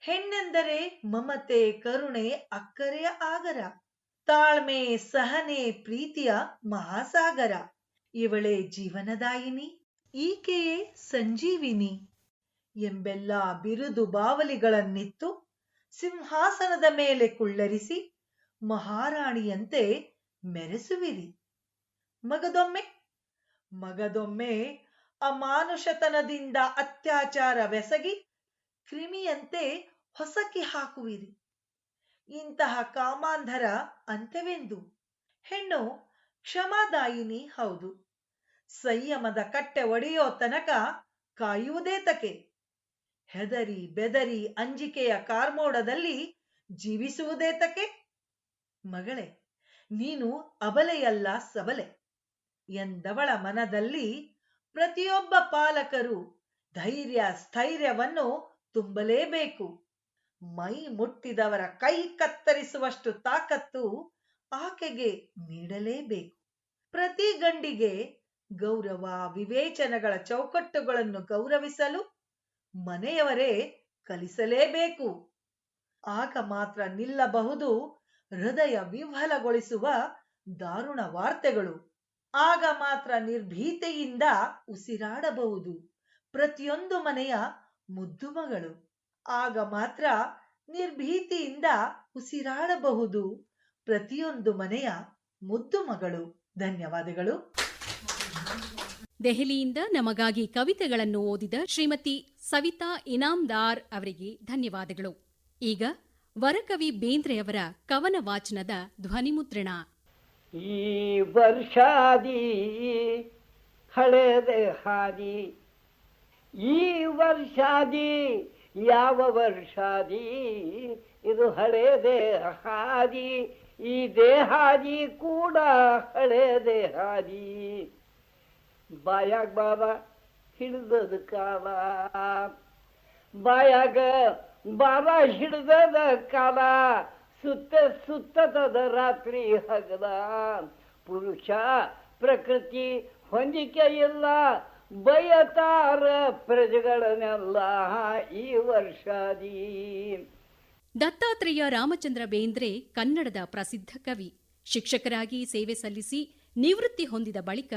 ಹೆಣ್ಣೆಂದರೆ ಮಮತೆ, ಕರುಣೆ, ಅಕ್ಕರೆಯ ಆಗರ, ತಾಳ್ಮೆ, ಸಹನೆ, ಪ್ರೀತಿಯ ಮಹಾಸಾಗರ. ಇವಳೇ ಜೀವನದಾಯಿನಿ, ಈಕೆಯೇ ಸಂಜೀವಿನಿ ಎಂಬೆಲ್ಲ ಬಿರುದು ಬಾವಲಿಗಳನ್ನಿತ್ತು ಸಿಂಹಾಸನದ ಮೇಲೆ ಕುಳ್ಳರಿಸಿ ಮಹಾರಾಣಿಯಂತೆ ಮೆರೆಸುವಿರಿ. ಮಗದೊಮ್ಮೆ ಅಮಾನುಷತನದಿಂದ ಅತ್ಯಾಚಾರವೆಸಗಿ ಕ್ರಿಮಿಯಂತೆ ಹೊಸಕಿ ಹಾಕುವಿರಿ. ಇಂತಹ ಕಾಮಾಂಧರ ಅಂತ್ಯವೆಂದು? ಹೆಣ್ಣು ಕ್ಷಮಾದಾಯಿನಿ ಹೌದು. ಸಂಯಮದ ಕಟ್ಟೆ ಒಡೆಯೋ ತನಕ ಕಾಯುವುದೇ ತಕೆ. ಹೆದರಿ ಬೆದರಿ ಅಂಜಿಕೆಯ ಕಾರ್ಮೋಡದಲ್ಲಿ ಜೀವಿಸುವುದೇ ತಕೆ. ಮಗಳೇ, ನೀನು ಅಬಲೆಯಲ್ಲ ಸಬಲೆ ಎಂದವಳ ಮನದಲ್ಲಿ ಪ್ರತಿಯೊಬ್ಬ ಪಾಲಕರು ಧೈರ್ಯ ಸ್ಥೈರ್ಯವನ್ನು ತುಂಬಲೇಬೇಕು. ಮೈ ಮುಟ್ಟಿದವರ ಕೈ ಕತ್ತರಿಸುವಷ್ಟು ತಾಕತ್ತು ಆಕೆಗೆ ನೀಡಲೇಬೇಕು. ಪ್ರತಿ ಗಂಡಿಗೆ ಗೌರವ ವಿವೇಚನೆಗಳ ಚೌಕಟ್ಟುಗಳನ್ನು ಗೌರವಿಸಲು ಮನೆಯವರೇ ಕಲಿಸಲೇಬೇಕು. ಆಗ ಮಾತ್ರ ನಿಲ್ಲಬಹುದು ಹೃದಯ ವಿಹ್ವಲಗೊಳಿಸುವ ದಾರುಣ ವಾರ್ತೆಗಳು. ಆಗ ಮಾತ್ರ ನಿರ್ಭೀತೆಯಿಂದ ಉಸಿರಾಡಬಹುದು ಪ್ರತಿಯೊಂದು ಮನೆಯ ಮುದ್ದು ಮಗಳು. ಆಗ ಮಾತ್ರ ನಿರ್ಭೀತಿಯಿಂದ ಉಸಿರಾಡಬಹುದು ಪ್ರತಿಯೊಂದು ಮನೆಯ ಮುದ್ದು ಮಗಳು. ಧನ್ಯವಾದಗಳು. ದೆಹಲಿಯಿಂದ ನಮಗಾಗಿ ಕವಿತೆಗಳನ್ನು ಓದಿದ ಶ್ರೀಮತಿ ಸವಿತಾ ಇನಾಮ್ದಾರ್ ಅವರಿಗೆ ಧನ್ಯವಾದಗಳು. ಈಗ ವರಕವಿ ಬೇಂದ್ರೆಯವರ ಕವನ ವಾಚನದ ಧ್ವನಿಮುದ್ರಣ. ಈ ವರ್ಷಾದಿ ಹಳೆದೆ ಹಾದಿ, ಈ ವರ್ಷಾದಿ ಯಾವ ವರ್ಷಾದಿ, ಇದು ಹಳೆದೆ ಹಾದಿ, ಈ ದೇಹಾದಿ ಕೂಡ ಹಳೆದೆ ಹಾದಿ. ಬಾಯಾಗ ಬಾಬ ಹಿಡಿದದ ಕಾಲ, ಬಾಯಾಗ ಬಾಬ ಹಿಡಿದದ ಕಾಲ, ಸುತ್ತದ ರಾತ್ರಿ ಹಗಲ. ಪುರುಷ ಪ್ರಕೃತಿ ಹೊಂದಿಕೆ ಇಲ್ಲ, ಬಯತಾರ ಪ್ರಜೆಗಳನ್ನೆಲ್ಲ ಈ ವರ್ಷಾದಿ. ದತ್ತಾತ್ರೇಯ ರಾಮಚಂದ್ರ ಬೇಂದ್ರೆ ಕನ್ನಡದ ಪ್ರಸಿದ್ಧ ಕವಿ. ಶಿಕ್ಷಕರಾಗಿ ಸೇವೆ ಸಲ್ಲಿಸಿ ನಿವೃತ್ತಿ ಹೊಂದಿದ ಬಳಿಕ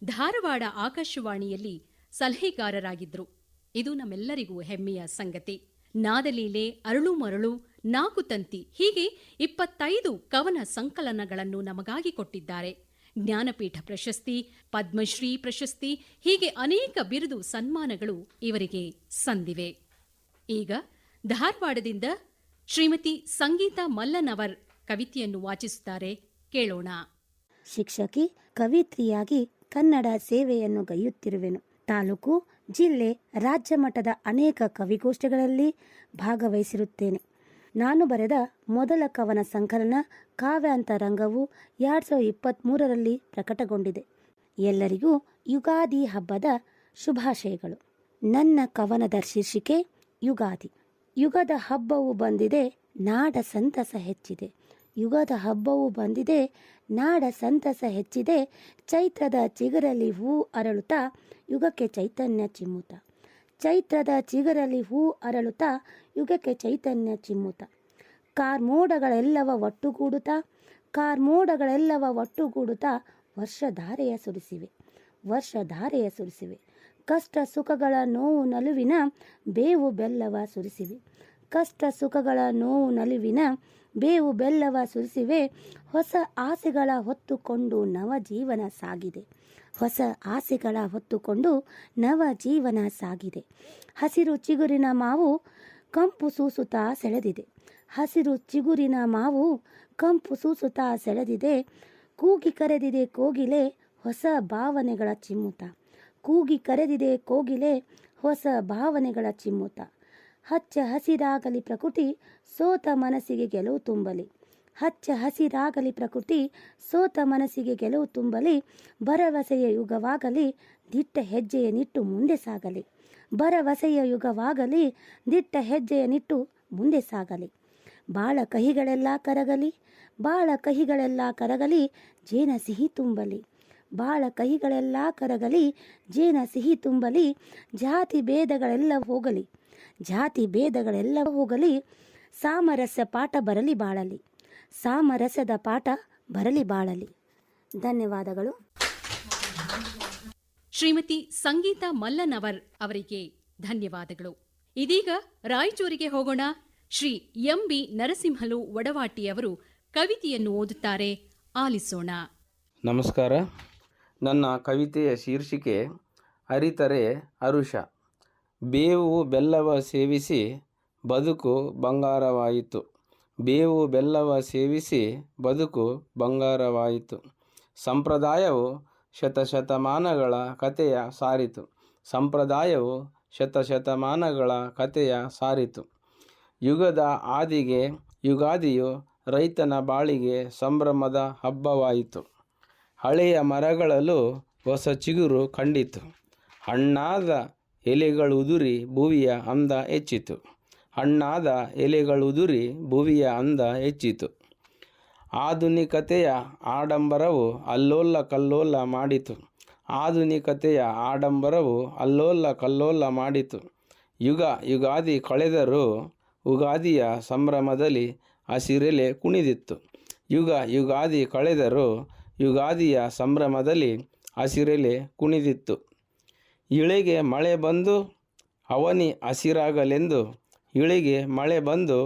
ಧಾರವಾಡ ಆಕಾಶವಾಣಿಯಲ್ಲಿ ಸಲಹೆಗಾರರಾಗಿದ್ದರು. ಇದು ನಮ್ಮೆಲ್ಲರಿಗೂ ಹೆಮ್ಮೆಯ ಸಂಗತಿ. ನಾದಲೀಲೆ, ಅರಳು ಮರಳು, ನಾಕುತಂತಿ ಹೀಗೆ 25 ಕವನ ಸಂಕಲನಗಳನ್ನು ನಮಗಾಗಿ ಕೊಟ್ಟಿದ್ದಾರೆ. ಜ್ಞಾನಪೀಠ ಪ್ರಶಸ್ತಿ, ಪದ್ಮಶ್ರೀ ಪ್ರಶಸ್ತಿ ಹೀಗೆ ಅನೇಕ ಬಿರುದು ಸನ್ಮಾನಗಳು ಇವರಿಗೆ ಸಂದಿವೆ. ಈಗ ಧಾರವಾಡದಿಂದ ಶ್ರೀಮತಿ ಸಂಗೀತಾ ಮಲ್ಲನವರ್ ಕವಿತೆಯನ್ನು ವಾಚಿಸುತ್ತಾರೆ, ಕೇಳೋಣ. ಶಿಕ್ಷಕಿ, ಕವಿತ್ರಿಯಾಗಿ ಕನ್ನಡ ಸೇವೆಯನ್ನು ಗೈಯುತ್ತಿರುವೆನು. ತಾಲೂಕು, ಜಿಲ್ಲೆ, ರಾಜ್ಯ ಮಟ್ಟದ ಅನೇಕ ಕವಿಗೋಷ್ಠಿಗಳಲ್ಲಿ ಭಾಗವಹಿಸಿರುತ್ತೇನೆ. ನಾನು ಬರೆದ ಮೊದಲ ಕವನ ಸಂಕಲನ ಕಾವ್ಯಾಂತರಂಗವು 2023ರಲ್ಲಿ ಪ್ರಕಟಗೊಂಡಿದೆ. ಎಲ್ಲರಿಗೂ ಯುಗಾದಿ ಹಬ್ಬದ ಶುಭಾಶಯಗಳು. ನನ್ನ ಕವನದ ಶೀರ್ಷಿಕೆ ಯುಗಾದಿ. ಯುಗದ ಹಬ್ಬವು ಬಂದಿದೆ, ನಾಡ ಸಂತಸ ಹೆಚ್ಚಿದೆ. ಯುಗದ ಹಬ್ಬವು ಬಂದಿದೆ, ನಾಡ ಸಂತಸ ಹೆಚ್ಚಿದೆ. ಚೈತ್ರದ ಚಿಗುರಲ್ಲಿ ಹೂ ಅರಳುತ್ತಾ ಯುಗಕ್ಕೆ ಚೈತನ್ಯ ಚಿಮ್ಮುತ್ತ. ಚೈತ್ರದ ಚಿಗುರಲ್ಲಿ ಹೂ ಅರಳುತ್ತಾ ಯುಗಕ್ಕೆ ಚೈತನ್ಯ ಚಿಮ್ಮುತ್ತ. ಕಾರ್ಮೋಡಗಳೆಲ್ಲವ ಒಟ್ಟುಗೂಡುತ್ತಾ ವರ್ಷಧಾರೆಯ ಸುರಿಸಿವೆ. ಕಷ್ಟ ಸುಖಗಳ ನೋವು ನಲುವಿನ ಬೇವು ಬೆಲ್ಲವ ಸುರಿಸಿವೆ. ಹೊಸ ಆಸೆಗಳ ಹೊತ್ತುಕೊಂಡು ನವ ಜೀವನ ಸಾಗಿದೆ. ಹಸಿರು ಚಿಗುರಿನ ಮಾವು ಕಂಪು ಸೂಸುತ್ತಾ ಸೆಳೆದಿದೆ. ಕೂಗಿ ಕರೆದಿದೆ ಕೋಗಿಲೆ ಹೊಸ ಭಾವನೆಗಳ ಚಿಮ್ಮುತ. ಕೂಗಿ ಕರೆದಿದೆ ಕೋಗಿಲೆ ಹೊಸ ಭಾವನೆಗಳ ಚಿಮ್ಮುತ. ಹಚ್ಚ ಹಸಿರಾಗಲಿ ಪ್ರಕೃತಿ ಸೋತ ಮನಸ್ಸಿಗೆ ಗೆಲುವು ತುಂಬಲಿ. ಹಚ್ಚ ಹಸಿರಾಗಲಿ ಪ್ರಕೃತಿ ಸೋತ ಮನಸ್ಸಿಗೆ ಗೆಲುವು ತುಂಬಲಿ. ಭರವಸೆಯ ಯುಗವಾಗಲಿ ದಿಟ್ಟ ಹೆಜ್ಜೆಯ ನಿಟ್ಟು ಮುಂದೆ ಸಾಗಲಿ. ಭರವಸೆಯ ಯುಗವಾಗಲಿ ದಿಟ್ಟ ಹೆಜ್ಜೆಯ ನಿಟ್ಟು ಮುಂದೆ ಸಾಗಲಿ. ಬಾಳ ಕಹಿಗಳೆಲ್ಲ ಕರಗಲಿ. ಬಾಳ ಕಹಿಗಳೆಲ್ಲ ಕರಗಲಿ ಜೇನ ಸಿಹಿ ತುಂಬಲಿ. ಬಾಳ ಕಹಿಗಳೆಲ್ಲ ಕರಗಲಿ ಜೇನ ಸಿಹಿ ತುಂಬಲಿ. ಜಾತಿ ಭೇದಗಳೆಲ್ಲ ಹೋಗಲಿ. ಜಾತಿ ಭೇದಗಳೆಲ್ಲ ಹೋಗಲಿ. ಸಾಮರಸ್ಯ ಪಾಠ ಬರಲಿ ಬಾಳಲಿ. ಸಾಮರಸ್ಯದ ಪಾಠ ಬರಲಿ ಬಾಳಲಿ. ಧನ್ಯವಾದಗಳು. ಶ್ರೀಮತಿ ಸಂಗೀತ ಮಲ್ಲನವರ್ ಅವರಿಗೆ ಧನ್ಯವಾದಗಳು. ಇದೀಗ ರಾಯಚೂರಿಗೆ ಹೋಗೋಣ. ಶ್ರೀ ಎಂ.ಬಿ. ನರಸಿಂಹಲು ವಡವಾಟಿಯವರು ಕವಿತೆಯನ್ನು ಓದುತ್ತಾರೆ, ಆಲಿಸೋಣ. ನಮಸ್ಕಾರ. ನನ್ನ ಕವಿತೆಯ ಶೀರ್ಷಿಕೆ ಅರಿತರೆ ಅರುಷ. ಬೇವು ಬೆಲ್ಲವ ಸೇವಿಸಿ ಬದುಕು ಬಂಗಾರವಾಯಿತು. ಬೇವು ಬೆಲ್ಲವ ಸೇವಿಸಿ ಬದುಕು ಬಂಗಾರವಾಯಿತು. ಸಂಪ್ರದಾಯವು ಶತಶತಮಾನಗಳ ಕಥೆಯ ಸಾರಿತು. ಸಂಪ್ರದಾಯವು ಶತಶತಮಾನಗಳ ಕಥೆಯ ಸಾರಿತು. ಯುಗದ ಆದಿಗೆ ಯುಗಾದಿಯು ರೈತನ ಬಾಳಿಗೆ ಸಂಭ್ರಮದ ಹಬ್ಬವಾಯಿತು. ಹಳೆಯ ಮರಗಳಲ್ಲೂ ಹೊಸ ಚಿಗುರು ಕಂಡಿತು. ಹಣ್ಣಾದ ಎಲೆಗಳುದುರಿ ಭುವಿಯ ಅಂದ ಹೆಚ್ಚಿತು. ಹಣ್ಣಾದ ಎಲೆಗಳುದುರಿ ಭುವಿಯ ಅಂದ ಹೆಚ್ಚಿತು. ಆಧುನಿಕತೆಯ ಆಡಂಬರವು ಅಲ್ಲೋಲ ಕಲ್ಲೋಲ ಮಾಡಿತು. ಆಧುನಿಕತೆಯ ಆಡಂಬರವು ಅಲ್ಲೋಲ ಕಲ್ಲೋಲ ಮಾಡಿತು. ಯುಗ ಯುಗಾದಿ ಕಳೆದರೂ ಉಗಾದಿಯ ಸಂಭ್ರಮದಲ್ಲಿ ಹಸಿರೆಲೆ ಕುಣಿದಿತ್ತು. ಯುಗ ಯುಗಾದಿ ಕಳೆದರೂ ಯುಗಾದಿಯ ಸಂಭ್ರಮದಲ್ಲಿ ಹಸಿರೆಲೆ ಕುಣಿದಿತ್ತು. ಇಳೆಗೆ ಮಳೆ ಬಂದು ಅವನಿ ಹಸಿರಾಗಲೆಂದು. ಇಳೆಗೆ ಮಳೆ ಬಂದು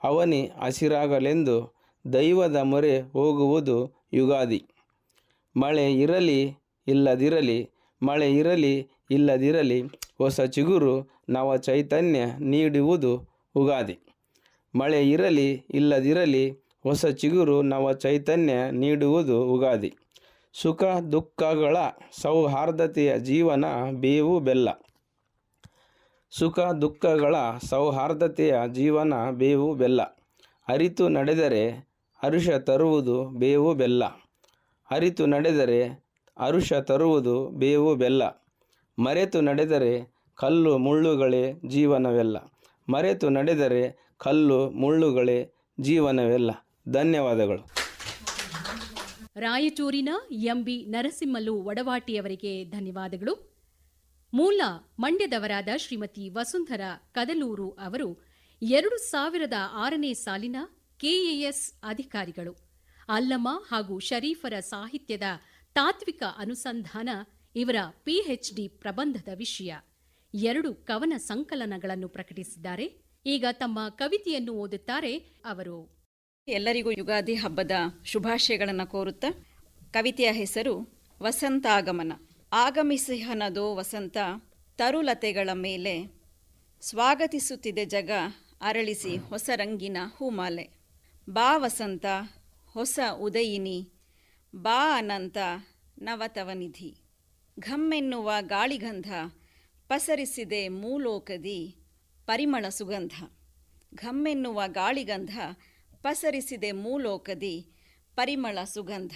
ಅವನಿ ಹಸಿರಾಗಲೆಂದು ದೈವದ ಮೊರೆ ಹೋಗುವುದು ಯುಗಾದಿ. ಮಳೆ ಇರಲಿ ಇಲ್ಲದಿರಲಿ, ಮಳೆ ಇರಲಿ ಇಲ್ಲದಿರಲಿ, ಹೊಸ ಚಿಗುರು ನವ ಚೈತನ್ಯ ನೀಡುವುದು ಉಗಾದಿ. ಮಳೆ ಇರಲಿ ಇಲ್ಲದಿರಲಿ, ಹೊಸ ಚಿಗುರು ನವ ಚೈತನ್ಯ ನೀಡುವುದು ಉಗಾದಿ. ಸುಖ ದುಃಖಗಳ ಸೌಹಾರ್ದತೆಯ ಜೀವನ ಬೇವು ಬೆಲ್ಲ. ಸುಖ ದುಃಖಗಳ ಸೌಹಾರ್ದತೆಯ ಜೀವನ ಬೇವು ಬೆಲ್ಲ. ಅರಿತು ನಡೆದರೆ ಹರುಷ ತರುವುದು ಬೇವು ಬೆಲ್ಲ. ಅರಿತು ನಡೆದರೆ ಹರುಷ ತರುವುದು ಬೇವು ಬೆಲ್ಲ. ಮರೆತು ನಡೆದರೆ ಕಲ್ಲು ಮುಳ್ಳುಗಳೇ ಜೀವನವೆಲ್ಲ. ಮರೆತು ನಡೆದರೆ ಕಲ್ಲು ಮುಳ್ಳುಗಳೇ ಜೀವನವೆಲ್ಲ. ಧನ್ಯವಾದಗಳು. ರಾಯಚೂರಿನ ಎಂ.ಬಿ. ನರಸಿಂಹಲು ವಡವಾಟಿಯವರಿಗೆ ಧನ್ಯವಾದಗಳು. ಮೂಲ ಮಂಡ್ಯದವರಾದ ಶ್ರೀಮತಿ ವಸುಂಧರ ಕದಲೂರು ಅವರು 2006ನೇ ಸಾಲಿನ ಕೆಎಎಸ್ ಅಧಿಕಾರಿಗಳು. ಅಲ್ಲಮ ಹಾಗೂ ಶರೀಫರ ಸಾಹಿತ್ಯದ ತಾತ್ವಿಕ ಅನುಸಂಧಾನ ಇವರ ಪಿಎಚ್ಡಿ ಪ್ರಬಂಧದ ವಿಷಯ. 2 ಕವನ ಸಂಕಲನಗಳನ್ನು ಪ್ರಕಟಿಸಿದ್ದಾರೆ. ಈಗ ತಮ್ಮ ಕವಿತೆಯನ್ನು ಓದುತ್ತಾರೆ ಅವರು. ಎಲ್ಲರಿಗೂ ಯುಗಾದಿ ಹಬ್ಬದ ಶುಭಾಶಯಗಳನ್ನು ಕೋರುತ್ತಾ ಕವಿತೆಯ ಹೆಸರು ವಸಂತಾಗಮನ. ಆಗಮಿಸಿಹನದೋ ವಸಂತ ತರುಲತೆಗಳ ಮೇಲೆ, ಸ್ವಾಗತಿಸುತ್ತಿದೆ ಜಗ ಅರಳಿಸಿ ಹೊಸ ರಂಗಿನ ಹೂಮಾಲೆ. ಬಾ ವಸಂತ ಹೊಸ ಉದಯಿನಿ, ಬಾ ಅನಂತ ನವತವನಿಧಿ. ಘಮ್ಮೆನ್ನುವ ಗಾಳಿಗಂಧ ಪಸರಿಸಿದೆ ಮೂಲೋಕದಿ ಪರಿಮಳ ಸುಗಂಧ. ಘಮ್ಮೆನ್ನುವ ಗಾಳಿಗಂಧ ಪಸರಿಸಿದೆ ಮೂಲೋಕದಿ ಪರಿಮಳ ಸುಗಂಧ.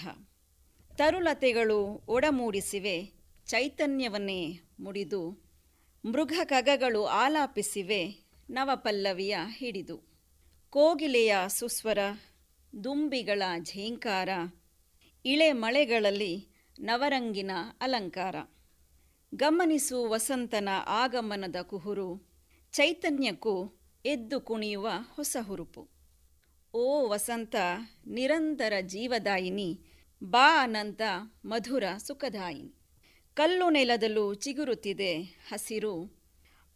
ತರುಲತೆಗಳು ಒಡಮೂಡಿಸಿವೆ ಚೈತನ್ಯವನ್ನೇ ಮುಡಿದು. ಮೃಗ ಖಗಗಳು ಆಲಾಪಿಸಿವೆ ನವಪಲ್ಲವಿಯ ಹಿಡಿದು. ಕೋಗಿಲೆಯ ಸುಸ್ವರ, ದುಂಬಿಗಳ ಝೇಂಕಾರ, ಇಳೆ ಮಳೆಗಳಲ್ಲಿ ನವರಂಗಿನ ಅಲಂಕಾರ. ಗಮನಿಸು ವಸಂತನ ಆಗಮನದ ಕುಹುರು, ಚೈತನ್ಯಕ್ಕೂ ಎದ್ದು ಕುಣಿಯುವ ಹೊಸ ಹುರುಪು. ಓ ವಸಂತ ನಿರಂತರ ಜೀವದಾಯಿನಿ, ಬಾ ಅನಂತ ಮಧುರ ಸುಖದಾಯಿನಿ. ಕಲ್ಲು ನೆಲದಲ್ಲೂ ಚಿಗುರುತ್ತಿದೆ ಹಸಿರು,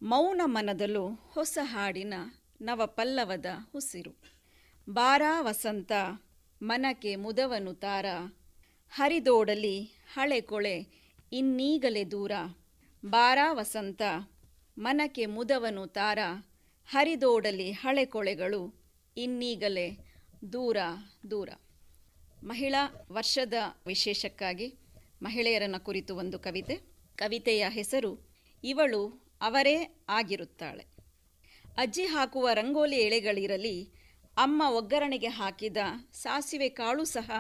ಮೌನ ಮನದಲ್ಲೂ ಹೊಸ ಹಾಡಿನ ನವಪಲ್ಲವದ ಹುಸಿರು. ಬಾರಾ ವಸಂತ ಮನಕ್ಕೆ ಮುದವನು ತಾರ, ಹರಿದೋಡಲಿ ಹಳೆ ಕೊಳೆ ಇನ್ನೀಗಲೇ ದೂರ. ಬಾರಾ ವಸಂತ ಮನಕ್ಕೆ ಮುದವನು ತಾರ, ಹರಿದೋಡಲಿ ಹಳೆ ಕೊಳೆಗಳು ಇನ್ನೀಗಲೇ ದೂರ ದೂರ. ಮಹಿಳಾ ವರ್ಷದ ವಿಶೇಷಕ್ಕಾಗಿ ಮಹಿಳೆಯರನ್ನು ಕುರಿತು ಒಂದು ಕವಿತೆ. ಕವಿತೆಯ ಹೆಸರು ಇವಳು ಅವರೇ ಆಗಿರುತ್ತಾಳೆ. ಅಜ್ಜಿ ಹಾಕುವ ರಂಗೋಲಿ ಎಳೆಗಳಿರಲಿ, ಅಮ್ಮ ಒಗ್ಗರಣೆಗೆ ಹಾಕಿದ ಸಾಸಿವೆ ಕಾಳು ಸಹ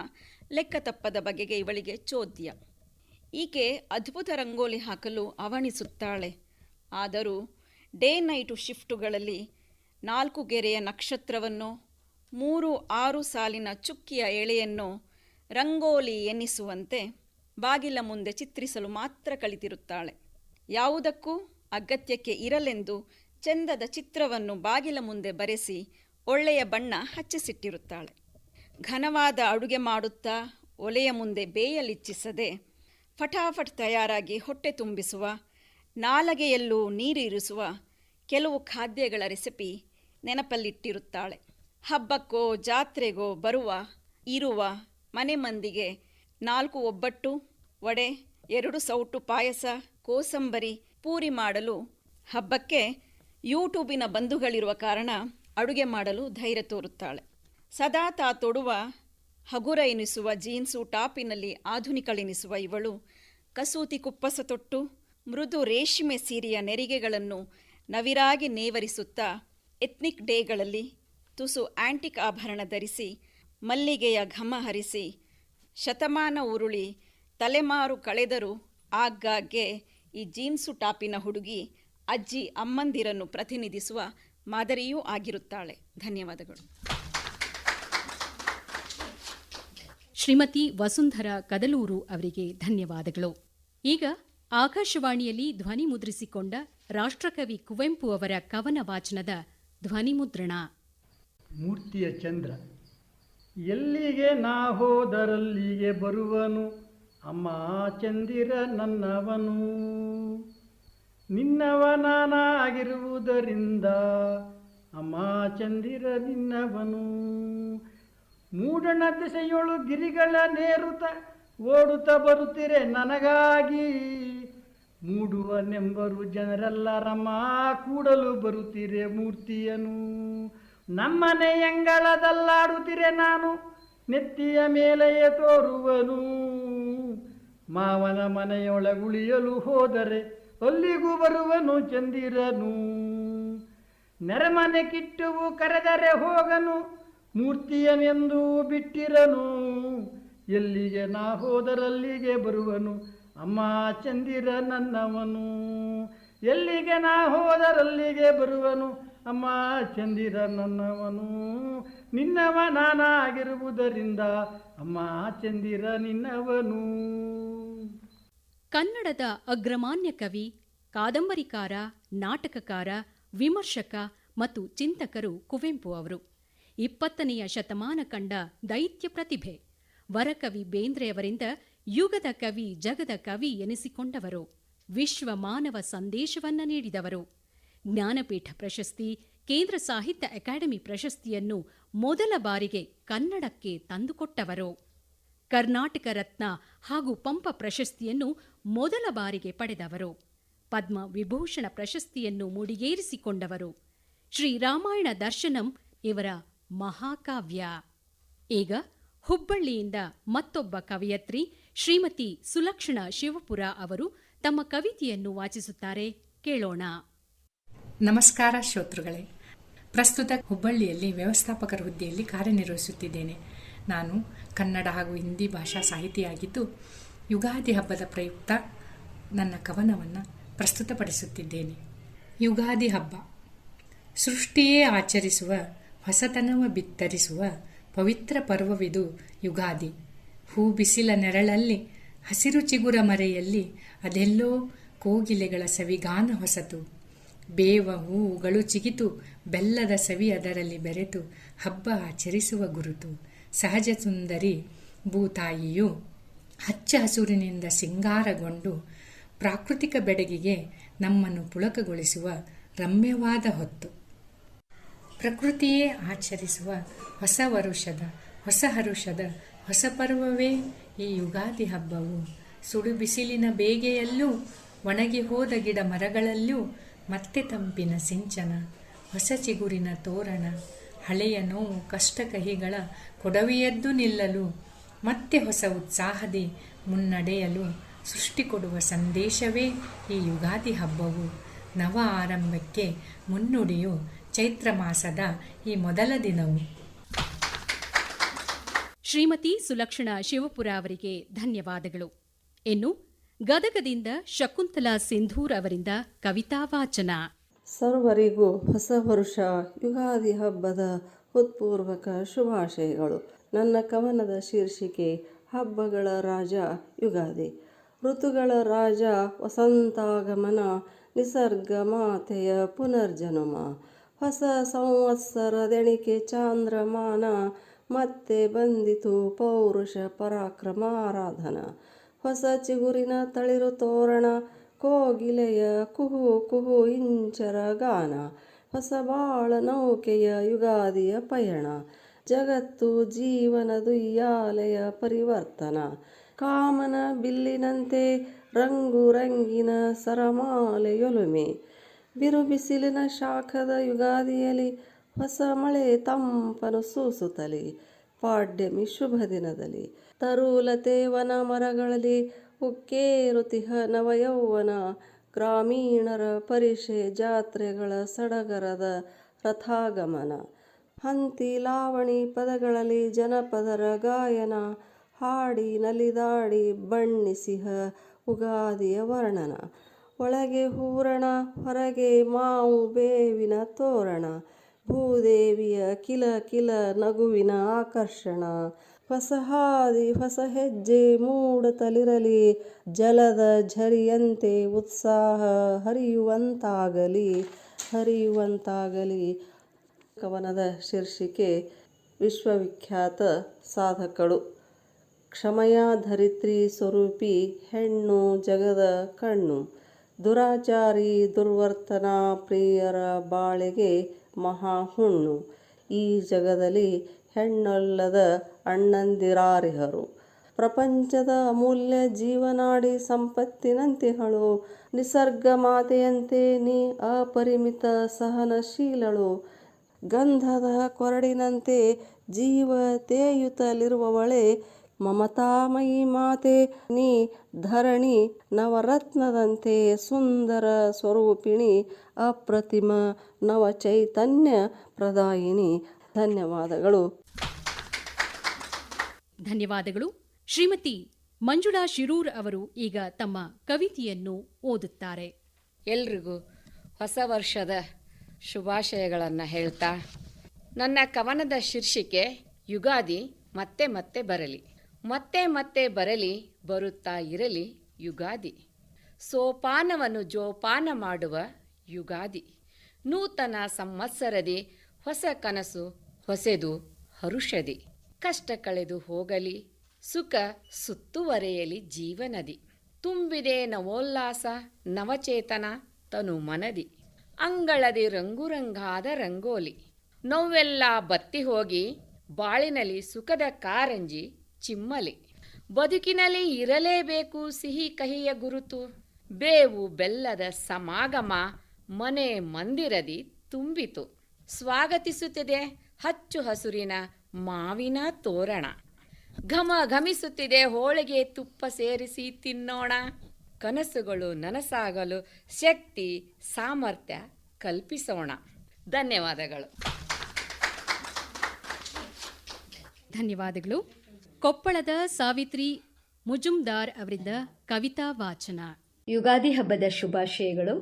ಲೆಕ್ಕ ತಪ್ಪದ ಬಗೆಗೆ ಇವಳಿಗೆ ಚೋದ್ಯ. ಈಕೆ ಅದ್ಭುತ ರಂಗೋಲಿ ಹಾಕಲು ಅವಣಿಸುತ್ತಾಳೆ. ಆದರೂ ಡೇ ನೈಟು ಶಿಫ್ಟುಗಳಲ್ಲಿ 4 ಗೆರೆಯ ನಕ್ಷತ್ರವನ್ನು 3-6 ಸಾಲಿನ ಚುಕ್ಕಿಯ ಎಳೆಯನ್ನು ರಂಗೋಲಿ ಎನ್ನಿಸುವಂತೆ ಬಾಗಿಲ ಮುಂದೆ ಚಿತ್ರಿಸಲು ಮಾತ್ರ ಕಲಿತಿರುತ್ತಾಳೆ. ಯಾವುದಕ್ಕೂ ಅಗತ್ಯಕ್ಕೆ ಇರಲೆಂದು ಚೆಂದದ ಚಿತ್ರವನ್ನು ಬಾಗಿಲ ಮುಂದೆ ಬರೆಸಿ ಒಳ್ಳೆಯ ಬಣ್ಣ ಹಚ್ಚಿಸಿಟ್ಟಿರುತ್ತಾಳೆ. ಘನವಾದ ಅಡುಗೆ ಮಾಡುತ್ತಾ ಒಲೆಯ ಮುಂದೆ ಬೇಯಲಿಚ್ಛಿಸದೆ ಫಟಾಫಟ್ ತಯಾರಾಗಿ ಹೊಟ್ಟೆ ತುಂಬಿಸುವ, ನಾಲಗೆಯಲ್ಲೂ ನೀರಿರಿಸುವ ಕೆಲವು ಖಾದ್ಯಗಳ ರೆಸಿಪಿ ನೆನಪಲ್ಲಿಟ್ಟಿರುತ್ತಾಳೆ. ಹಬ್ಬಕ್ಕೋ ಜಾತ್ರೆಗೋ ಇರುವ ಮನೆ ಮಂದಿಗೆ 4 ಒಬ್ಬಟ್ಟು, ವಡೆ, 2 ಸೌಟು ಪಾಯಸ, ಕೋಸಂಬರಿ, ಪೂರಿ ಮಾಡಲು ಹಬ್ಬಕ್ಕೆ ಯೂಟ್ಯೂಬಿನ ಬಂಧುಗಳಿರುವ ಕಾರಣ ಅಡುಗೆ ಮಾಡಲು ಧೈರ್ಯ ತೋರುತ್ತಾಳೆ. ಸದಾ ತಾ ತೊಡುವ ಹಗುರ ಎನಿಸುವ ಜೀನ್ಸು ಟಾಪಿನಲ್ಲಿ ಆಧುನಿಕಳೆನಿಸುವ ಇವಳು ಕಸೂತಿ ಕುಪ್ಪಸ ತೊಟ್ಟು ಮೃದು ರೇಷ್ಮೆ ಸೀರೆಯ ನೆರಿಗೆಗಳನ್ನು ನವಿರಾಗಿ ನೇವರಿಸುತ್ತಾ ಎತ್ನಿಕ್ ಡೇಗಳಲ್ಲಿ ತುಸು ಆಂಟಿಕ್ ಆಭರಣ ಧರಿಸಿ ಮಲ್ಲಿಗೆಯ ಘಮ ಹರಿಸಿ ಶತಮಾನ ಉರುಳಿ ತಲೆಮಾರು ಕಳೆದರೂ ಆಗಾಗ್ಗೆ ಈ ಜೀನ್ಸು ಟಾಪಿನ ಹುಡುಗಿ ಅಜ್ಜಿ ಅಮ್ಮಂದಿರನ್ನು ಪ್ರತಿನಿಧಿಸುವ ಮಾದರಿಯೂ ಆಗಿರುತ್ತಾಳೆ. ಧನ್ಯವಾದಗಳು. ಶ್ರೀಮತಿ ವಸುಂಧರಾ ಕದಲೂರು ಅವರಿಗೆ ಧನ್ಯವಾದಗಳು. ಈಗ ಆಕಾಶವಾಣಿಯಲ್ಲಿ ಧ್ವನಿ ಮುದ್ರಿಸಿಕೊಂಡ ರಾಷ್ಟ್ರಕವಿ ಕುವೆಂಪು ಅವರ ಕವನ ವಾಚನದ ಧ್ವನಿ ಮುದ್ರಣ. ಮೂರ್ತಿಯ ಚಂದ್ರ ಎಲ್ಲಿಗೆ ನಾ ಹೋದರಲ್ಲಿಗೆ ಬರುವನು, ಅಮ್ಮ ಚಂದಿರ ನನ್ನವನು. ನಿನ್ನವ ನಾನಾಗಿರುವುದರಿಂದ ಅಮ್ಮ ಚಂದಿರ ನಿನ್ನವನು. ಮೂಡಣ ದಿಸೆಯೊಳು ಗಿರಿಗಳ ನೇರುತ ಓಡುತ್ತ ಬರುತ್ತಿರೆ ನನಗಾಗಿ. ಮೂಡುವ ನೆಂಬರು ಜನರೆಲ್ಲರಮ್ಮ ಕೂಡಲು ಬರುತ್ತಿರೆ ಮೂರ್ತಿಯನು. ನಮ್ಮನೆ ಎಂಗಳದಲ್ಲಾಡುತ್ತಿರೆ ನಾನು ನೆತ್ತಿಯ ಮೇಲೆಯೇ ತೋರುವನು. ಮಾವನ ಮನೆಯೊಳಗುಳಿಯಲು ಹೋದರೆ ಅಲ್ಲಿಗೂ ಬರುವನು ಚಂದಿರನು. ನೆರೆಮನೆ ಕಿಟ್ಟುವು ಕರೆದರೆ ಹೋಗನು, ಮೂರ್ತಿಯನೆಂದು ಬಿಟ್ಟಿರನು. ಎಲ್ಲಿಗೆ ನಾ ಹೋದರಲ್ಲಿಗೆ ಬರುವನು, ಅಮ್ಮ ಚಂದಿರ ನನ್ನವನು. ಎಲ್ಲಿಗೆ ನಾ ಹೋದರಲ್ಲಿಗೆ ಬರುವನು, ಅಮ್ಮ ಚಂದಿರ ನನ್ನವನು. ನಿನ್ನವ ನಾನಾಗಿರುವುದರಿಂದ ಅಮ್ಮ ಚಂದಿರ ನಿನ್ನವನು. ಕನ್ನಡದ ಅಗ್ರಮಾನ್ಯ ಕವಿ, ಕಾದಂಬರಿಕಾರ, ನಾಟಕಕಾರ, ವಿಮರ್ಶಕ ಮತ್ತು ಚಿಂತಕರು ಕುವೆಂಪು ಅವರು. 20ನೇ ಶತಮಾನ ಕಂಡ ದೈತ್ಯ ಪ್ರತಿಭೆ. ವರಕವಿ ಬೇಂದ್ರೆಯವರಿಂದ ಯುಗದ ಕವಿ, ಜಗದ ಕವಿ ಎನಿಸಿಕೊಂಡವರು. ವಿಶ್ವ ಮಾನವ ಸಂದೇಶವನ್ನ ನೀಡಿದವರು. ಜ್ಞಾನಪೀಠ ಪ್ರಶಸ್ತಿ, ಕೇಂದ್ರ ಸಾಹಿತ್ಯ ಅಕಾಡೆಮಿ ಪ್ರಶಸ್ತಿಯನ್ನು ಮೊದಲ ಬಾರಿಗೆ ಕನ್ನಡಕ್ಕೆ ತಂದುಕೊಟ್ಟವರು. ಕರ್ನಾಟಕ ರತ್ನ ಹಾಗೂ ಪಂಪ ಪ್ರಶಸ್ತಿಯನ್ನು ಮೊದಲ ಬಾರಿಗೆ ಪಡೆದವರು. ಪದ್ಮ ವಿಭೂಷಣ ಪ್ರಶಸ್ತಿಯನ್ನು ಮುಡಿಗೇರಿಸಿಕೊಂಡವರು. ಶ್ರೀರಾಮಾಯಣ ದರ್ಶನಂ ಇವರ ಮಹಾಕಾವ್ಯ. ಈಗ ಹುಬ್ಬಳ್ಳಿಯಿಂದ ಮತ್ತೊಬ್ಬ ಕವಯತ್ರಿ ಶ್ರೀಮತಿ ಸುಲಕ್ಷಣಾ ಶಿವಪುರ ಅವರು ತಮ್ಮ ಕವಿತೆಯನ್ನು ವಾಚಿಸುತ್ತಾರೆ. ಕೇಳೋಣ. ನಮಸ್ಕಾರ ಶ್ರೋತೃಗಳೇ. ಪ್ರಸ್ತುತ ಹುಬ್ಬಳ್ಳಿಯಲ್ಲಿ ವ್ಯವಸ್ಥಾಪಕರ ಹುದ್ದೆಯಲ್ಲಿ ಕಾರ್ಯನಿರ್ವಹಿಸುತ್ತಿದ್ದೇನೆ. ನಾನು ಕನ್ನಡ ಹಾಗೂ ಹಿಂದಿ ಭಾಷಾ ಸಾಹಿತಿಯಾಗಿದ್ದು, ಯುಗಾದಿ ಹಬ್ಬದ ಪ್ರಯುಕ್ತ ನನ್ನ ಕವನವನ್ನು ಪ್ರಸ್ತುತಪಡಿಸುತ್ತಿದ್ದೇನೆ. ಯುಗಾದಿ ಹಬ್ಬ ಸೃಷ್ಟಿಯೇ ಆಚರಿಸುವ, ಹೊಸತನವ ಬಿತ್ತರಿಸುವ ಪವಿತ್ರ ಪರ್ವವಿದು ಯುಗಾದಿ. ಹೂ ಬಿಸಿಲ ನೆರಳಲ್ಲಿ, ಹಸಿರು ಚಿಗುರ ಮರೆಯಲ್ಲಿ ಅದೆಲ್ಲೋ ಕೋಗಿಲೆಗಳ ಸವಿಗಾನ ಹೊಸತು. ಬೇವ ಹೂವುಗಳು ಚಿಗಿತು, ಬೆಲ್ಲದ ಸವಿ ಅದರಲ್ಲಿ ಬೆರೆತು ಹಬ್ಬ ಆಚರಿಸುವ ಗುರುತು. ಸಹಜ ಸುಂದರಿ ಭೂತಾಯಿಯು ಹಚ್ಚ ಹಸುರಿನಿಂದ ಸಿಂಗಾರಗೊಂಡು ಪ್ರಾಕೃತಿಕ ಬೆಡಗಿಗೆ ನಮ್ಮನ್ನು ಪುಳಕಗೊಳಿಸುವ ರಮ್ಯವಾದ ಹೊತ್ತು. ಪ್ರಕೃತಿಯೇ ಆಚರಿಸುವ ಹೊಸ ವರುಷದ, ಹೊಸ ಹರುಷದ ಹೊಸ ಪರ್ವವೇ ಈ ಯುಗಾದಿ ಹಬ್ಬವು. ಸುಡು ಬಿಸಿಲಿನ ಬೇಗೆಯಲ್ಲೂ, ಒಣಗಿ ಹೋದ ಗಿಡ ಮರಗಳಲ್ಲೂ ಮತ್ತೆ ತಂಪಿನ ಸಿಂಚನ, ಹೊಸ ಚಿಗುರಿನ ತೋರಣ. ಹಳೆಯ ನೋವು ಕಷ್ಟ ಕಹಿಗಳ ಕೊಡವಿಯದ್ದು ನಿಲ್ಲಲು ಮತ್ತೆ ಹೊಸ ಉತ್ಸಾಹದಿ ಮುನ್ನಡೆಯಲು ಸೃಷ್ಟಿ ಕೊಡುವ ಸಂದೇಶವೇ ಈ ಯುಗಾದಿ ಹಬ್ಬವು. ನವ ಆರಂಭಕ್ಕೆ ಮುನ್ನುಡಿಯು ಚೈತ್ರ ಮಾಸದ ಈ ಮೊದಲ ದಿನವು. ಶ್ರೀಮತಿ ಸುಲಕ್ಷಣಾ ಶಿವಪುರ ಅವರಿಗೆ ಧನ್ಯವಾದಗಳು. ಇನ್ನು ಗದಗದಿಂದ ಶಕುಂತಲಾ ಸಿಂಧೂರ್ ಅವರಿಂದ ಕವಿತಾ ವಾಚನ. ಸರ್ವರಿಗೂ ಹೊಸ ವರುಷ ಯುಗಾದಿ ಹಬ್ಬದ ಹೃತ್ಪೂರ್ವಕ ಶುಭಾಶಯಗಳು. ನನ್ನ ಕವನದ ಶೀರ್ಷಿಕೆ ಹಬ್ಬಗಳ ರಾಜ ಯುಗಾದಿ. ಋತುಗಳ ರಾಜ ವಸಂತಾಗಮನ, ನಿಸರ್ಗ ಮಾತೆಯ ಪುನರ್ಜನುಮ. ಹೊಸ ಸಂವತ್ಸರದೆಣಿಕೆ ಚಾಂದ್ರಮಾನ, ಮತ್ತೆ ಬಂದಿತು ಪೌರುಷ ಪರಾಕ್ರಮ ಆರಾಧನ. ಹೊಸ ಚಿಗುರಿನ ತಳಿರು ತೋರಣ, ಕೋಗಿಲೆಯ ಕುಹು ಕುಹು ಇಂಚರ ಗಾನ. ಹೊಸ ಬಾಳ ನೌಕೆಯ ಯುಗಾದಿಯ ಪಯಣ, ಜಗತ್ತು ಜೀವನದುಯ್ಯಾಲೆಯ ಪರಿವರ್ತನ. ಕಾಮನ ಬಿಲ್ಲಿನಂತೆ ರಂಗು ರಂಗಿನ ಸರಮಾಲೆಯೊಲುಮೆ, ಬಿರು ಬಿಸಿಲಿನ ಶಾಖದ ಯುಗಾದಿಯಲಿ ಹೊಸ ಮಳೆ ತಂಪನು ಸೂಸುತ್ತಲಿ. ಪಾಡ್ಯಮಿ ಶುಭ ದಿನದಲ್ಲಿ ತರುಲತೆ ವನ ಮರಗಳಲ್ಲಿ ಉಕ್ಕೇರುತಿಹ ನವಯೌವನ. ಗ್ರಾಮೀಣರ ಪರಿಷೆ ಜಾತ್ರೆಗಳ ಸಡಗರದ ರಥಾಗಮನ. ಹಂತಿ ಲಾವಣಿ ಪದಗಳಲ್ಲಿ ಜನಪದರ ಗಾಯನ, ಹಾಡಿ ನಲಿದಾಡಿ ಬಣ್ಣಿಸಿಹ ಉಗಾದಿಯ ವರ್ಣನ. ಒಳಗೆ ಹೂರಣ ಹೊರಗೆ ಮಾವು ಬೇವಿನ ತೋರಣ, ಭೂದೇವಿಯ ಕಿಲ ಕಿಲ ನಗುವಿನ ಆಕರ್ಷಣ. ಹೊಸ ಹಾದಿ ಹೊಸ ಹೆಜ್ಜೆ ಮೂಡುತ್ತಲಿರಲಿ, ಜಲದ ಝರಿಯಂತೆ ಉತ್ಸಾಹ ಹರಿಯುವಂತಾಗಲಿ ಹರಿಯುವಂತಾಗಲಿ. ಕವನದ ಶೀರ್ಷಿಕೆ ವಿಶ್ವವಿಖ್ಯಾತ ಸಾಧಕಳು. ಕ್ಷಮೆಯ ಧರಿತ್ರಿ ಸ್ವರೂಪಿ ಹೆಣ್ಣು ಜಗದ ಕಣ್ಣು. ದುರಾಚಾರಿ ದುರ್ವರ್ತನ ಪ್ರಿಯರ ಬಾಳೆಗೆ ಮಹಾಹುಣ್ಣು. ಈ ಜಗದಲ್ಲಿ ಹೆಣ್ಣೊಲ್ಲದ ಅಣ್ಣಂದಿರಾರಿಹರು. ಪ್ರಪಂಚದ ಅಮೂಲ್ಯ ಜೀವನಾಡಿ ಸಂಪತ್ತಿನಂತಿಹಳು. ನಿಸರ್ಗ ಮಾತೆಯಂತೆ ನೀ ಅಪರಿಮಿತ ಸಹನಶೀಲಳು. ಗಂಧದ ಕೊರಡಿನಂತೆ ಜೀವ ತೇಯುತ್ತಲಿರುವವಳೆ, ಮಮತಾಮಯಿ ಮಾತೆ ನೀ ಧರಣಿ ನವರತ್ನದಂತೆ ಸುಂದರ ಸ್ವರೂಪಿಣಿ, ಅಪ್ರತಿಮ ನವ ಚೈತನ್ಯ ಪ್ರದಾಯಿನಿ. ಧನ್ಯವಾದಗಳು. ಧನ್ಯವಾದಗಳು. ಶ್ರೀಮತಿ ಮಂಜುಳಾ ಶಿರೂರ್ ಅವರು ಈಗ ತಮ್ಮ ಕವಿತೆಯನ್ನು ಓದುತ್ತಾರೆ. ಎಲ್ರಿಗೂ ಹೊಸ ವರ್ಷದ ಶುಭಾಶಯಗಳನ್ನು ಹೇಳ್ತಾ, ನನ್ನ ಕವನದ ಶೀರ್ಷಿಕೆ ಯುಗಾದಿ ಮತ್ತೆ ಮತ್ತೆ ಬರಲಿ. ಮತ್ತೆ ಮತ್ತೆ ಬರಲಿ, ಬರುತ್ತಾ ಇರಲಿ ಯುಗಾದಿ. ಸೋಪಾನವನ್ನು ಜೋಪಾನ ಮಾಡುವ ಯುಗಾದಿ. ನೂತನ ಸಂವತ್ಸರದಿ ಹೊಸ ಕನಸು ಹೊಸೆದು ಹರುಷದಿ. ಕಷ್ಟ ಕಳೆದು ಹೋಗಲಿ, ಸುಖ ಸುತ್ತುವರೆಯಲಿ ಜೀವನದಿ. ತುಂಬಿದೆ ನವೋಲ್ಲಾಸ ನವಚೇತನ ತನು ಮನದಿ. ಅಂಗಳದಿ ರಂಗುರಂಗಾದ ರಂಗೋಲಿ. ನೋವೆಲ್ಲ ಬತ್ತಿ ಹೋಗಿ ಬಾಳಿನಲ್ಲಿ ಸುಖದ ಕಾರಂಜಿ ಚಿಮ್ಮಲಿ. ಬದುಕಿನಲ್ಲಿ ಇರಲೇಬೇಕು ಸಿಹಿ ಕಹಿಯ ಗುರುತು. ಬೇವು ಬೆಲ್ಲದ ಸಮಾಗಮ ಮನೆ ಮಂದಿರದಿ ತುಂಬಿತು. ಸ್ವಾಗತಿಸುತ್ತಿದೆ ಹಚ್ಚು ಹಸುರಿನ ಮಾವಿನ ತೋರಣ. ಘಮ ಘಮಿಸುತ್ತಿದೆ ಹೋಳಿಗೆ ತುಪ್ಪ ಸೇರಿಸಿ ತಿನ್ನೋಣ. ಕನಸುಗಳು ನನಸಾಗಲು ಶಕ್ತಿ ಸಾಮರ್ಥ್ಯ ಕಲ್ಪಿಸೋಣ. ಧನ್ಯವಾದಗಳು. ಧನ್ಯವಾದಗಳು. ಕೊಪ್ಪಳದ ಸಾವಿತ್ರಿ ಮುಜುಮ್ದಾರ್ ಅವರಿಂದ ಕವಿತಾ ವಾಚನ. ಯುಗಾದಿ ಹಬ್ಬದ ಶುಭಾಶಯಗಳು.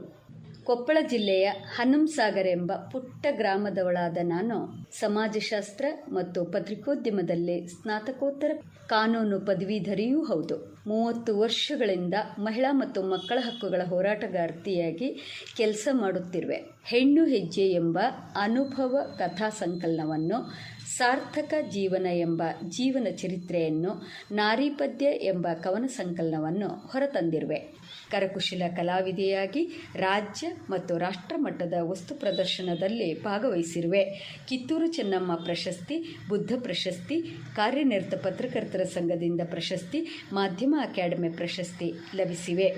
ಕೊಪ್ಪಳ ಜಿಲ್ಲೆಯ ಹನುಮಸಾಗರ ಎಂಬ ಪುಟ್ಟ ಗ್ರಾಮದವಳಾದ ನಾನು ಸಮಾಜಶಾಸ್ತ್ರ ಮತ್ತು ಪತ್ರಿಕೋದ್ಯಮದಲ್ಲಿ ಸ್ನಾತಕೋತ್ತರ ಕಾನೂನು ಪದವೀಧರಿಯೂ ಹೌದು. 30 ವರ್ಷಗಳಿಂದ ಮಹಿಳಾ ಮತ್ತು ಮಕ್ಕಳ ಹಕ್ಕುಗಳ ಹೋರಾಟಗಾರ್ತಿಯಾಗಿ ಕೆಲಸ ಮಾಡುತ್ತಿರುವೆ. ಹೆಣ್ಣು ಹೆಜ್ಜೆ ಎಂಬ ಅನುಭವ ಕಥಾ ಸಂಕಲನವನ್ನು, ಸಾರ್ಥಕ ಜೀವನ ಎಂಬ ಜೀವನ ಚರಿತ್ರೆಯನ್ನು, ನಾರಿಪದ್ಯ ಎಂಬ ಕವನ ಸಂಕಲನವನ್ನು ಹೊರತಂದಿರುವೆ. ಕರಕುಶಲ ಕಲಾವಿದೆಯಾಗಿ ರಾಜ್ಯ ಮತ್ತು ರಾಷ್ಟ್ರ ಮಟ್ಟದ ವಸ್ತು ಪ್ರದರ್ಶನದಲ್ಲಿ ಭಾಗವಹಿಸಿರುವೆ. ಕಿತ್ತೂರು ಚೆನ್ನಮ್ಮ ಪ್ರಶಸ್ತಿ, ಬುದ್ಧ ಪ್ರಶಸ್ತಿ, ಕಾರ್ಯನಿರತ ಪತ್ರಕರ್ತರ ಸಂಘದಿಂದ ಪ್ರಶಸ್ತಿ, ಮಾಧ್ಯಮ ಅಕಾಡೆಮಿ ಪ್ರಶಸ್ತಿ ಲಭಿಸಿವೆ.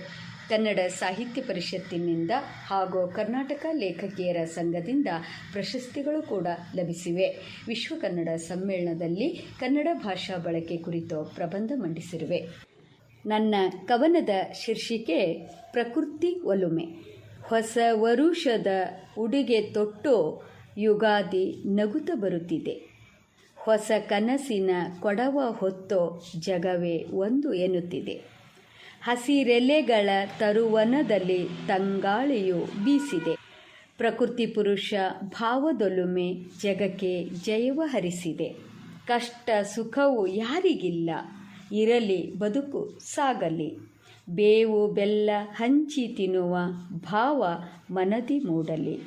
ಕನ್ನಡ ಸಾಹಿತ್ಯ ಪರಿಷತ್ತಿನಿಂದ ಹಾಗೂ ಕರ್ನಾಟಕ ಲೇಖಕಿಯರ ಸಂಘದಿಂದ ಪ್ರಶಸ್ತಿಗಳು ಕೂಡ ಲಭಿಸಿವೆ. ವಿಶ್ವ ಕನ್ನಡ ಸಮ್ಮೇಳನದಲ್ಲಿ ಕನ್ನಡ ಭಾಷಾ ಬಳಕೆ ಕುರಿತು ಪ್ರಬಂಧ ಮಂಡಿಸಿರುವೆ. ನನ್ನ ಕವನದ ಶೀರ್ಷಿಕೆ ಪ್ರಕೃತಿ ಒಲುಮೆ. ಹೊಸ ವರುಷದ ಉಡುಗೆ ತೊಟ್ಟು ಯುಗಾದಿ ನಗುತ್ತ ಬರುತ್ತಿದೆ. ಹೊಸ ಕನಸಿನ ಕೊಡವ ಹೊತ್ತೋ ಜಗವೇ ಒಂದು ಎನ್ನುತ್ತಿದೆ. ಹಸಿರೆಲೆಗಳ ತರುವನದಲ್ಲಿ ತಂಗಾಳಿಯು ಬೀಸಿದೆ. ಪ್ರಕೃತಿ ಪುರುಷ ಭಾವದೊಲುಮೆ ಜಗಕ್ಕೆ ಜಯವ ಹರಿಸಿದೆ. ಕಷ್ಟ ಸುಖವು ಯಾರಿಗಿಲ್ಲ, ಇರಲಿ ಬದುಕು ಸಾಗಲಿ. ಬೇವು ಬೆಲ್ಲ ಹಂಚಿ ತಿನ್ನುವ ಭಾವ ಮನದಿ ಮೂಡಲಿ.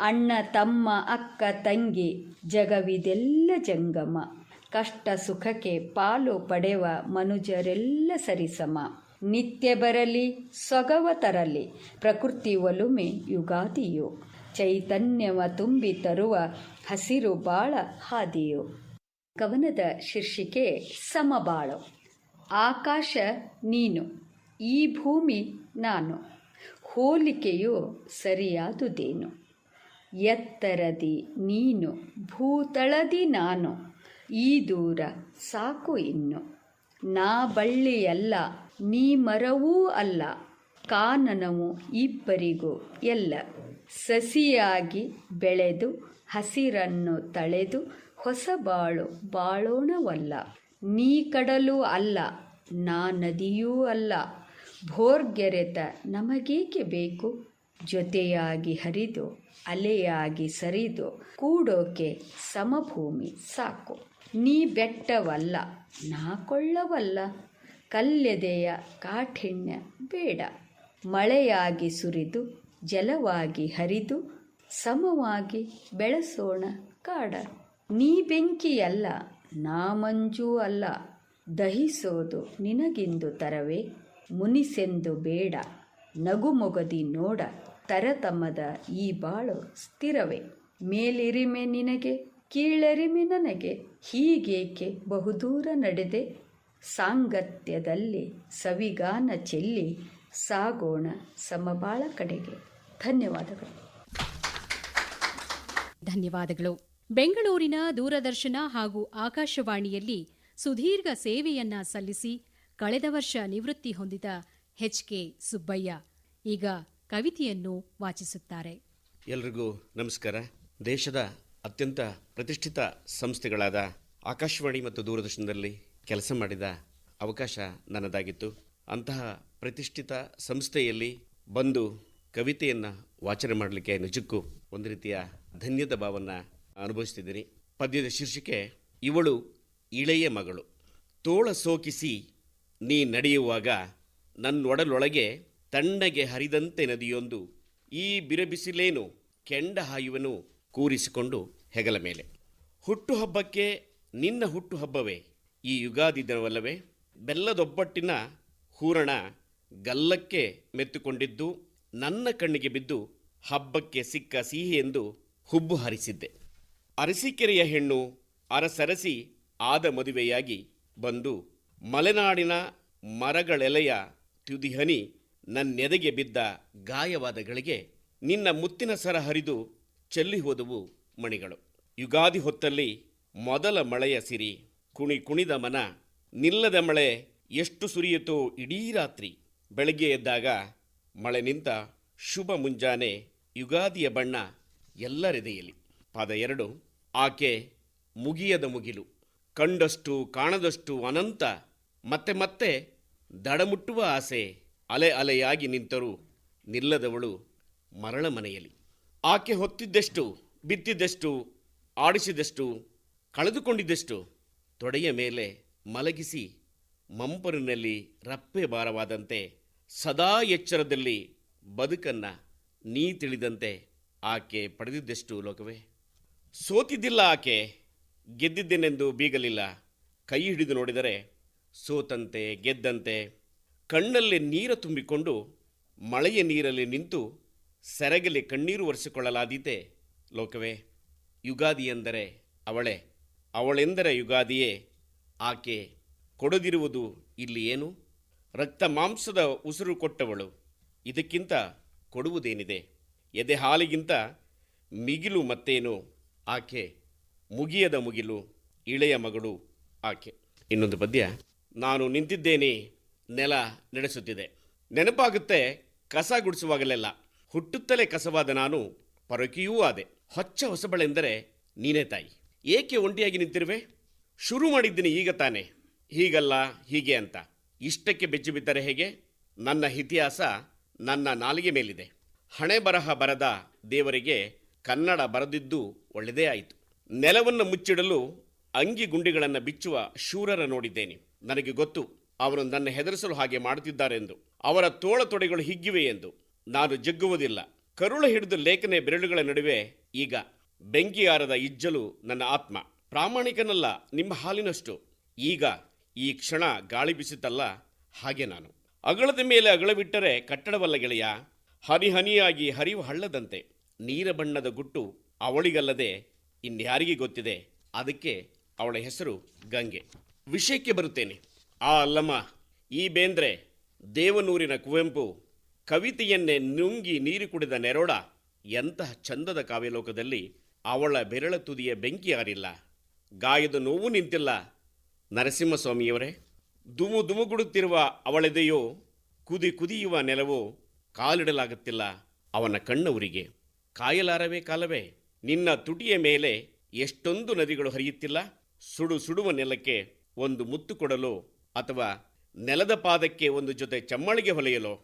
ಅಣ್ಣ ತಮ್ಮ ಅಕ್ಕ ತಂಗಿ ಜಗವಿದೆಲ್ಲ ಜಂಗಮ. ಕಷ್ಟ ಸುಖಕ್ಕೆ ಪಾಲು ಪಡೆವ ಮನುಜರೆಲ್ಲ ಸರಿಸಮ. ನಿತ್ಯ ಬರಲಿ ಸೊಗವ ತರಲಿ ಪ್ರಕೃತಿ ಒಲುಮೆ ಯುಗಾದಿಯು. ಚೈತನ್ಯವ ತುಂಬಿ ತರುವ ಹಸಿರು ಬಾಳ ಹಾದಿಯು. ಕವನದ ಶೀರ್ಷಿಕೆ ಸಮಬಾಳು. ಆಕಾಶ ನೀನು, ಈ ಭೂಮಿ ನಾನು, ಹೋಲಿಕೆಯು ಸರಿಯಾದುದೇನು. ಎತ್ತರದಿ ನೀನು, ಭೂತಳದಿ ನಾನು, ಈ ದೂರ ಸಾಕು ಇನ್ನು. ನಾ ಬಳ್ಳಿಯಲ್ಲ, ನೀ ಮರವೂ ಅಲ್ಲ, ಕಾನನವು ಇಬ್ಬರಿಗೂ ಎಲ್ಲ. ಸಸಿಯಾಗಿ ಬೆಳೆದು ಹಸಿರನ್ನು ತಳೆದು ಹೊಸ ಬಾಳು ಬಾಳೋಣವಲ್ಲ. ನೀ ಕಡಲು ಅಲ್ಲ, ನಾ ನದಿಯೂ ಅಲ್ಲ, ಭೋರ್ಗೆರೆತ ನಮಗೇಕೆ ಬೇಕು. ಜೊತೆಯಾಗಿ ಹರಿದು ಅಲೆಯಾಗಿ ಸರಿದು ಕೂಡೋಕೆ ಸಮಭೂಮಿ ಸಾಕು. ನೀ ಬೆಟ್ಟವಲ್ಲ, ನಾ ಕೊಳ್ಳವಲ್ಲ, ಕಲ್ಲೆದೆಯ ಕಾಠಿಣ್ಯ ಬೇಡ. ಮಳೆಯಾಗಿ ಸುರಿದು ಜಲವಾಗಿ ಹರಿದು ಸಮವಾಗಿ ಬೆಳೆಸೋಣ ಕಾಡ. ನೀ ಬೆಂಕಿಯಲ್ಲ, ನಾ ಮಂಜೂ ಅಲ್ಲ, ದಹಿಸೋದು ನಿನಗಿಂದು ತರವೇ. ಮುನಿಸೆಂದು ಬೇಡ, ನಗುಮೊಗದಿ ನೋಡ, ತರತಮದ ಈ ಬಾಳು ಸ್ಥಿರವೇ. ಮೇಲಿರಿಮೆ ನಿನಗೆ, ಕೀಳರಿಮೆ ನನಗೆ, ಹೀಗೇಕೆ ಬಹುದೂರ ನಡೆದೆ. ಸಾಂಗತ್ಯದಲ್ಲಿ ಸವಿಗಾನ ಚೆಲ್ಲಿ ಸಾಗೋಣ ಸಮಬಾಳ ಕಡೆಗೆ. ಧನ್ಯವಾದಗಳು. ಧನ್ಯವಾದಗಳು. ಬೆಂಗಳೂರಿನ ದೂರದರ್ಶನ ಹಾಗೂ ಆಕಾಶವಾಣಿಯಲ್ಲಿ ಸುದೀರ್ಘ ಸೇವೆಯನ್ನ ಸಲ್ಲಿಸಿ ಕಳೆದ ವರ್ಷ ನಿವೃತ್ತಿ ಹೊಂದಿದ ಎಚ್.ಕೆ. ಸುಬ್ಬಯ್ಯ ಈಗ ಕವಿತೆಯನ್ನು ವಾಚಿಸುತ್ತಾರೆ. ಎಲ್ರಿಗೂ ನಮಸ್ಕಾರ. ದೇಶದ ಅತ್ಯಂತ ಪ್ರತಿಷ್ಠಿತ ಸಂಸ್ಥೆಗಳಾದ ಆಕಾಶವಾಣಿ ಮತ್ತು ದೂರದರ್ಶನದಲ್ಲಿ ಕೆಲಸ ಮಾಡಿದ ಅವಕಾಶ ನನ್ನದಾಗಿತ್ತು. ಅಂತಹ ಪ್ರತಿಷ್ಠಿತ ಸಂಸ್ಥೆಯಲ್ಲಿ ಬಂದು ಕವಿತೆಯನ್ನು ವಾಚನ ಮಾಡಲಿಕ್ಕೆ ನಿಜಕ್ಕೂ ಒಂದು ರೀತಿಯ ಧನ್ಯದ ಭಾವವನ್ನು ಅನುಭವಿಸ್ತಿದ್ದೀನಿ. ಪದ್ಯದ ಶೀರ್ಷಿಕೆ ಇವಳು ಇಳೆಯ ಮಗಳು. ತೋಳ ಸೋಕಿಸಿ ನೀ ನಡೆಯುವಾಗ ನನ್ನೊಡಲೊಳಗೆ ತಣ್ಣಗೆ ಹರಿದಂತೆ ನದಿಯೊಂದು, ಈ ಬಿರಬಿಸಿಲೇನು ಕೆಂಡ ಹಾಯುವನು ಕೂರಿಸಿಕೊಂಡು ಹೆಗಲ ಮೇಲೆ. ಹುಟ್ಟುಹಬ್ಬಕ್ಕೆ ನಿನ್ನ ಹುಟ್ಟುಹಬ್ಬವೇ ಈ ಯುಗಾದಿ ದಿನವಲ್ಲವೇ. ಬೆಲ್ಲದೊಬ್ಬಟ್ಟಿನ ಹೂರಣ ಗಲ್ಲಕ್ಕೆ ಮೆತ್ತುಕೊಂಡಿದ್ದು ನನ್ನ ಕಣ್ಣಿಗೆ ಬಿದ್ದು ಹಬ್ಬಕ್ಕೆ ಸಿಕ್ಕ ಸಿಹಿ ಎಂದು ಹುಬ್ಬು ಹರಿಸಿದ್ದೆ. ಅರಸೀಕೆರೆಯ ಹೆಣ್ಣು ಅರಸರಸಿ ಆದ ಮದುವೆಯಾಗಿ ಬಂದು ಮಲೆನಾಡಿನ ಮರಗಳೆಲೆಯ ತುದಿಹನಿ ನನ್ನೆದೆಗೆ ಬಿದ್ದ ಗಾಯವಾದಗಳಿಗೆ ನಿನ್ನ ಮುತ್ತಿನ ಸರ ಹರಿದು ಚೆಲ್ಲಿ ಹೋದವು ಮಣಿಗಳು. ಯುಗಾದಿ ಹೊತ್ತಲ್ಲಿ ಮೊದಲ ಮಳೆಯ ಸಿರಿ ಕುಣಿ ಕುಣಿದ ಮನ, ನಿಲ್ಲದ ಮಳೆ ಎಷ್ಟು ಸುರಿಯಿತೋ ಇಡೀ ರಾತ್ರಿ. ಬೆಳಗ್ಗೆ ಎದ್ದಾಗ ಮಳೆ ನಿಂತ ಶುಭ ಮುಂಜಾನೆ, ಯುಗಾದಿಯ ಬಣ್ಣ ಎಲ್ಲರೆದೆಯಲಿ. ಪಾದ 2. ಆಕೆ ಮುಗಿಯದ ಮುಗಿಲು, ಕಂಡಷ್ಟು ಕಾಣದಷ್ಟು ಅನಂತ, ಮತ್ತೆ ಮತ್ತೆ ದಡಮುಟ್ಟುವ ಆಸೆ, ಅಲೆ ಅಲೆಯಾಗಿ ನಿಂತರೂ ನಿಲ್ಲದವಳು ಮರಳ ಮನೆಯಲ್ಲಿ. ಆಕೆ ಹೊತ್ತಿದ್ದೆಷ್ಟು, ಬಿತ್ತಿದ್ದೆಷ್ಟು, ಆಡಿಸಿದಷ್ಟು, ಕಳೆದುಕೊಂಡಿದ್ದೆಷ್ಟು, ತೊಡೆಯ ಮೇಲೆ ಮಲಗಿಸಿ ಮಂಪರಿನಲ್ಲಿ ರಪ್ಪೆ ಭಾರವಾದಂತೆ, ಸದಾ ಎಚ್ಚರದಲ್ಲಿ ಬದುಕನ್ನ ನೀ ತಿಳಿದಂತೆ ಆಕೆ ಪಡೆದಿದ್ದೆಷ್ಟು ಲೋಕವೇ. ಸೋತಿದ್ದಿಲ್ಲ ಆಕೆ, ಗೆದ್ದಿದ್ದೇನೆಂದು ಬೀಗಲಿಲ್ಲ. ಕೈ ಹಿಡಿದು ನೋಡಿದರೆ ಸೋತಂತೆ ಗೆದ್ದಂತೆ. ಕಣ್ಣಲ್ಲಿ ನೀರು ತುಂಬಿಕೊಂಡು ಮಳೆಯ ನೀರಲ್ಲಿ ನಿಂತು ಸೆರಗಲಿ ಕಣ್ಣೀರು ಒರೆಸಿಕೊಳ್ಳಲಾದೀತೆ ಲೋಕವೇ. ಯುಗಾದಿ ಎಂದರೆ ಅವಳೇ, ಅವಳೆಂದರೆ ಯುಗಾದಿಯೇ. ಆಕೆ ಕೊಡದಿರುವುದು ಇಲ್ಲಿ ಏನು? ರಕ್ತ ಮಾಂಸದ ಉಸಿರು ಕೊಟ್ಟವಳು, ಇದಕ್ಕಿಂತ ಕೊಡುವುದೇನಿದೆ? ಎದೆ ಹಾಲಿಗಿಂತ ಮಿಗಿಲು ಮತ್ತೇನು? ಆಕೆ ಮುಗಿಯದ ಮುಗಿಲು, ಇಳೆಯ ಮಗಳು ಆಕೆ. ಇನ್ನೊಂದು ಪದ್ಯ. ನಾನು ನಿಂತಿದ್ದೇನೆ, ನೆಲ ನಡೆಸುತ್ತಿದೆ. ನೆನಪಾಗುತ್ತೆ ಕಸ ಗುಡಿಸುವಾಗಲೆಲ್ಲ. ಹುಟ್ಟುತ್ತಲೇ ಕಸವಾದ ನಾನು ಪರಕಿಯೂ ಆದೆ. ಹೊಚ್ಚ ಹೊಸಬಳೆಂದರೆ ನೀನೇ ತಾಯಿ. ಏಕೆ ಒಂಟಿಯಾಗಿ ನಿಂತಿರುವೆ? ಶುರು ಮಾಡಿದ್ದೀನಿ ಈಗ ತಾನೆ, ಹೀಗಲ್ಲ ಹೀಗೆ ಅಂತ. ಇಷ್ಟಕ್ಕೆ ಬೆಚ್ಚಿ ಬಿದ್ದರೆ ಹೇಗೆ? ನನ್ನ ಇತಿಹಾಸ ನನ್ನ ನಾಲಿಗೆ ಮೇಲಿದೆ. ಹಣೆ ಬರಹ ಬರದ ದೇವರಿಗೆ ಕನ್ನಡ ಬರೆದಿದ್ದು ಒಳ್ಳೆಯದೇ ಆಯಿತು. ನೆಲವನ್ನು ಮುಚ್ಚಿಡಲು ಅಂಗಿ ಗುಂಡಿಗಳನ್ನು ಬಿಚ್ಚುವ ಶೂರರ ನೋಡಿದ್ದೇನೆ. ನನಗೆ ಗೊತ್ತು ಅವರು ನನ್ನ ಹೆದರಿಸಲು ಹಾಗೆ ಮಾಡುತ್ತಿದ್ದಾರೆಂದು. ಅವರ ತೋಳ ತೊಡೆಗಳು ಹಿಗ್ಗಿವೆ ಎಂದು. ನಾನು ಜಗ್ಗುವುದಿಲ್ಲ. ಕರುಳ ಹಿಡಿದು ಲೇಖನೆ ಬೆರಳುಗಳ ನಡುವೆ ಈಗ ಬೆಂಕಿಯಾರದ ಇಜ್ಜಲು ನನ್ನ ಆತ್ಮ. ಪ್ರಾಮಾಣಿಕನಲ್ಲ ನಿಮ್ಮ ಹಾಲಿನಷ್ಟು. ಈಗ ಈ ಕ್ಷಣ ಗಾಳಿ ಬಿಸಿತಲ್ಲ, ಹಾಗೆ ನಾನು. ಅಗಳದ ಮೇಲೆ ಅಗಳವಿಟ್ಟರೆ ಕಟ್ಟಡವಲ್ಲ ಗೆಳೆಯ, ಹನಿ ಹನಿಯಾಗಿ ಹರಿಯುವ ಹಳ್ಳದಂತೆ. ನೀರ ಬಣ್ಣದ ಗುಟ್ಟು ಅವಳಿಗಲ್ಲದೆ ಇನ್ಯಾರಿಗೆ ಗೊತ್ತಿದೆ? ಅದಕ್ಕೆ ಅವಳ ಹೆಸರು ಗಂಗೆ. ವಿಷಯಕ್ಕೆ ಬರುತ್ತೇನೆ. ಆ ಅಲ್ಲಮ್ಮ, ಈ ಬೇಂದ್ರೆ, ದೇವನೂರಿನ ಕುವೆಂಪು, ಕವಿತೆಯನ್ನೇ ನುಂಗಿ ನೀರು ಕುಡಿದ ನೆರೋಡ, ಎಂತಹ ಚಂದದ ಕಾವ್ಯಲೋಕದಲ್ಲಿ ಅವಳ ಬೆರಳ ತುದಿಯ ಬೆಂಕಿ ಯಾರಿಲ್ಲ. ಗಾಯದ ನೋವು ನಿಂತಿಲ್ಲ ನರಸಿಂಹಸ್ವಾಮಿಯವರೇ. ದುಮು ದುಮುಗುಡುತ್ತಿರುವ ಅವಳೆದೆಯೋ, ಕುದಿ ಕುದಿಯುವ ನೆಲವೋ, ಕಾಲಿಡಲಾಗುತ್ತಿಲ್ಲ ಅವನ ಕಣ್ಣವರಿಗೆ. ಕಾಯಲಾರವೇ ಕಾಲವೇ, ನಿನ್ನ ತುಟಿಯ ಮೇಲೆ ಎಷ್ಟೊಂದು ನದಿಗಳು ಹರಿಯುತ್ತಿಲ್ಲ. ಸುಡುವ ನೆಲಕ್ಕೆ ಒಂದು ಮುತ್ತು ಕೊಡಲು, ಅಥವಾ ನೆಲದ ಪಾದಕ್ಕೆ ಒಂದು ಜೊತೆ ಚಮ್ಮಳಿಗೆ ಹೊಲೆಯಲು,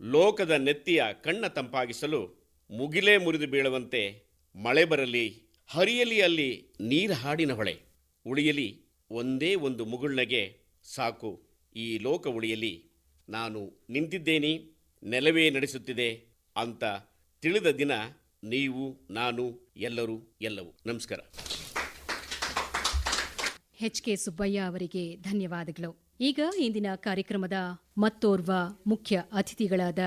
ಲೋಕದ ನೆತ್ತಿಯ ಕಣ್ಣ ತಂಪಾಗಿಸಲು ಮುಗಿಲೇ ಮುರಿದು ಬೀಳುವಂತೆ ಮಳೆ ಬರಲಿ, ಹರಿಯಲಿ ಅಲ್ಲಿ ನೀರ ಹಾಡಿನ ಹೊಳೆ. ಉಳಿಯಲಿ ಒಂದೇ ಒಂದು ಮುಗುಳ್ನಗೆ, ಸಾಕು ಈ ಲೋಕ ಉಳಿಯಲಿ. ನಾನು ನಿಂತಿದ್ದೇನೆ, ನೆಲವೇ ನಡೆಸುತ್ತಿದೆ ಅಂತ ತಿಳಿದ ದಿನ ನೀವು, ನಾನು, ಎಲ್ಲರೂ, ಎಲ್ಲವೂ. ನಮಸ್ಕಾರ. ಎಚ್.ಕೆ. ಸುಬ್ಬಯ್ಯ ಅವರಿಗೆ ಧನ್ಯವಾದಗಳು. ಈಗ ಇಂದಿನ ಕಾರ್ಯಕ್ರಮದ ಮತ್ತೋರ್ವ ಮುಖ್ಯ ಅತಿಥಿಗಳಾದ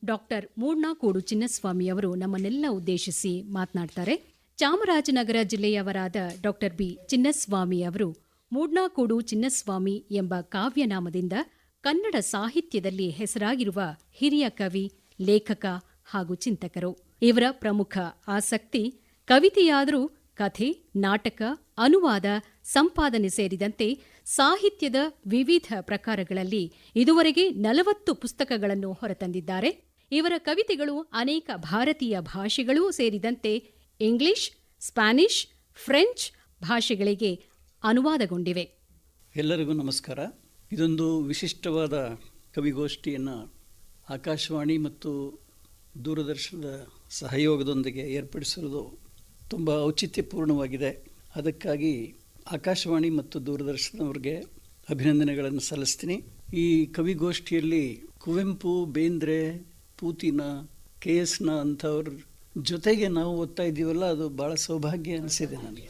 ಡಾಕ್ಟರ್ ಮೂಡ್ನಾಕೋಡು ಚಿನ್ನಸ್ವಾಮಿ ಅವರು ನಮ್ಮನ್ನೆಲ್ಲ ಉದ್ದೇಶಿಸಿ ಮಾತನಾಡ್ತಾರೆ. ಚಾಮರಾಜನಗರ ಜಿಲ್ಲೆಯವರಾದ ಡಾಕ್ಟರ್ ಬಿ ಚಿನ್ನಸ್ವಾಮಿ ಅವರು ಮೂಡ್ನಾಕೋಡು ಚಿನ್ನಸ್ವಾಮಿ ಎಂಬ ಕಾವ್ಯನಾಮದಿಂದ ಕನ್ನಡ ಸಾಹಿತ್ಯದಲ್ಲಿ ಹೆಸರಾಗಿರುವ ಹಿರಿಯ ಕವಿ, ಲೇಖಕ ಹಾಗೂ ಚಿಂತಕರು. ಇವರ ಪ್ರಮುಖ ಆಸಕ್ತಿ ಕವಿತೆಯಾದರೂ ಕಥೆ, ನಾಟಕ, ಅನುವಾದ, ಸಂಪಾದನೆ ಸೇರಿದಂತೆ ಸಾಹಿತ್ಯದ ವಿವಿಧ ಪ್ರಕಾರಗಳಲ್ಲಿ ಇದುವರೆಗೆ 40 ಪುಸ್ತಕಗಳನ್ನು ಹೊರತಂದಿದ್ದಾರೆ. ಇವರ ಕವಿತೆಗಳು ಅನೇಕ ಭಾರತೀಯ ಭಾಷೆಗಳೂ ಸೇರಿದಂತೆ ಇಂಗ್ಲಿಷ್, ಸ್ಪ್ಯಾನಿಷ್, ಫ್ರೆಂಚ್ ಭಾಷೆಗಳಿಗೆ ಅನುವಾದಗೊಂಡಿವೆ. ಎಲ್ಲರಿಗೂ ನಮಸ್ಕಾರ. ಇದೊಂದು ವಿಶಿಷ್ಟವಾದ ಕವಿಗೋಷ್ಠಿಯನ್ನು ಆಕಾಶವಾಣಿ ಮತ್ತು ದೂರದರ್ಶನದ ಸಹಯೋಗದೊಂದಿಗೆ ಏರ್ಪಡಿಸಿರುವುದು ತುಂಬ ಔಚಿತ್ಯಪೂರ್ಣವಾಗಿದೆ. ಅದಕ್ಕಾಗಿ ಆಕಾಶವಾಣಿ ಮತ್ತು ದೂರದರ್ಶನದವರಿಗೆ ಅಭಿನಂದನೆಗಳನ್ನು ಸಲ್ಲಿಸ್ತೀನಿ. ಈ ಕವಿಗೋಷ್ಠಿಯಲ್ಲಿ ಕುವೆಂಪು, ಬೇಂದ್ರೆ, ಪೂತಿನ, KS ಅಂಥವ್ರ ಜೊತೆಗೆ ನಾವು ಓದ್ತಾ ಇದ್ದೀವಲ್ಲ, ಅದು ಭಾಳ ಸೌಭಾಗ್ಯ ಅನಿಸಿದೆ ನನಗೆ.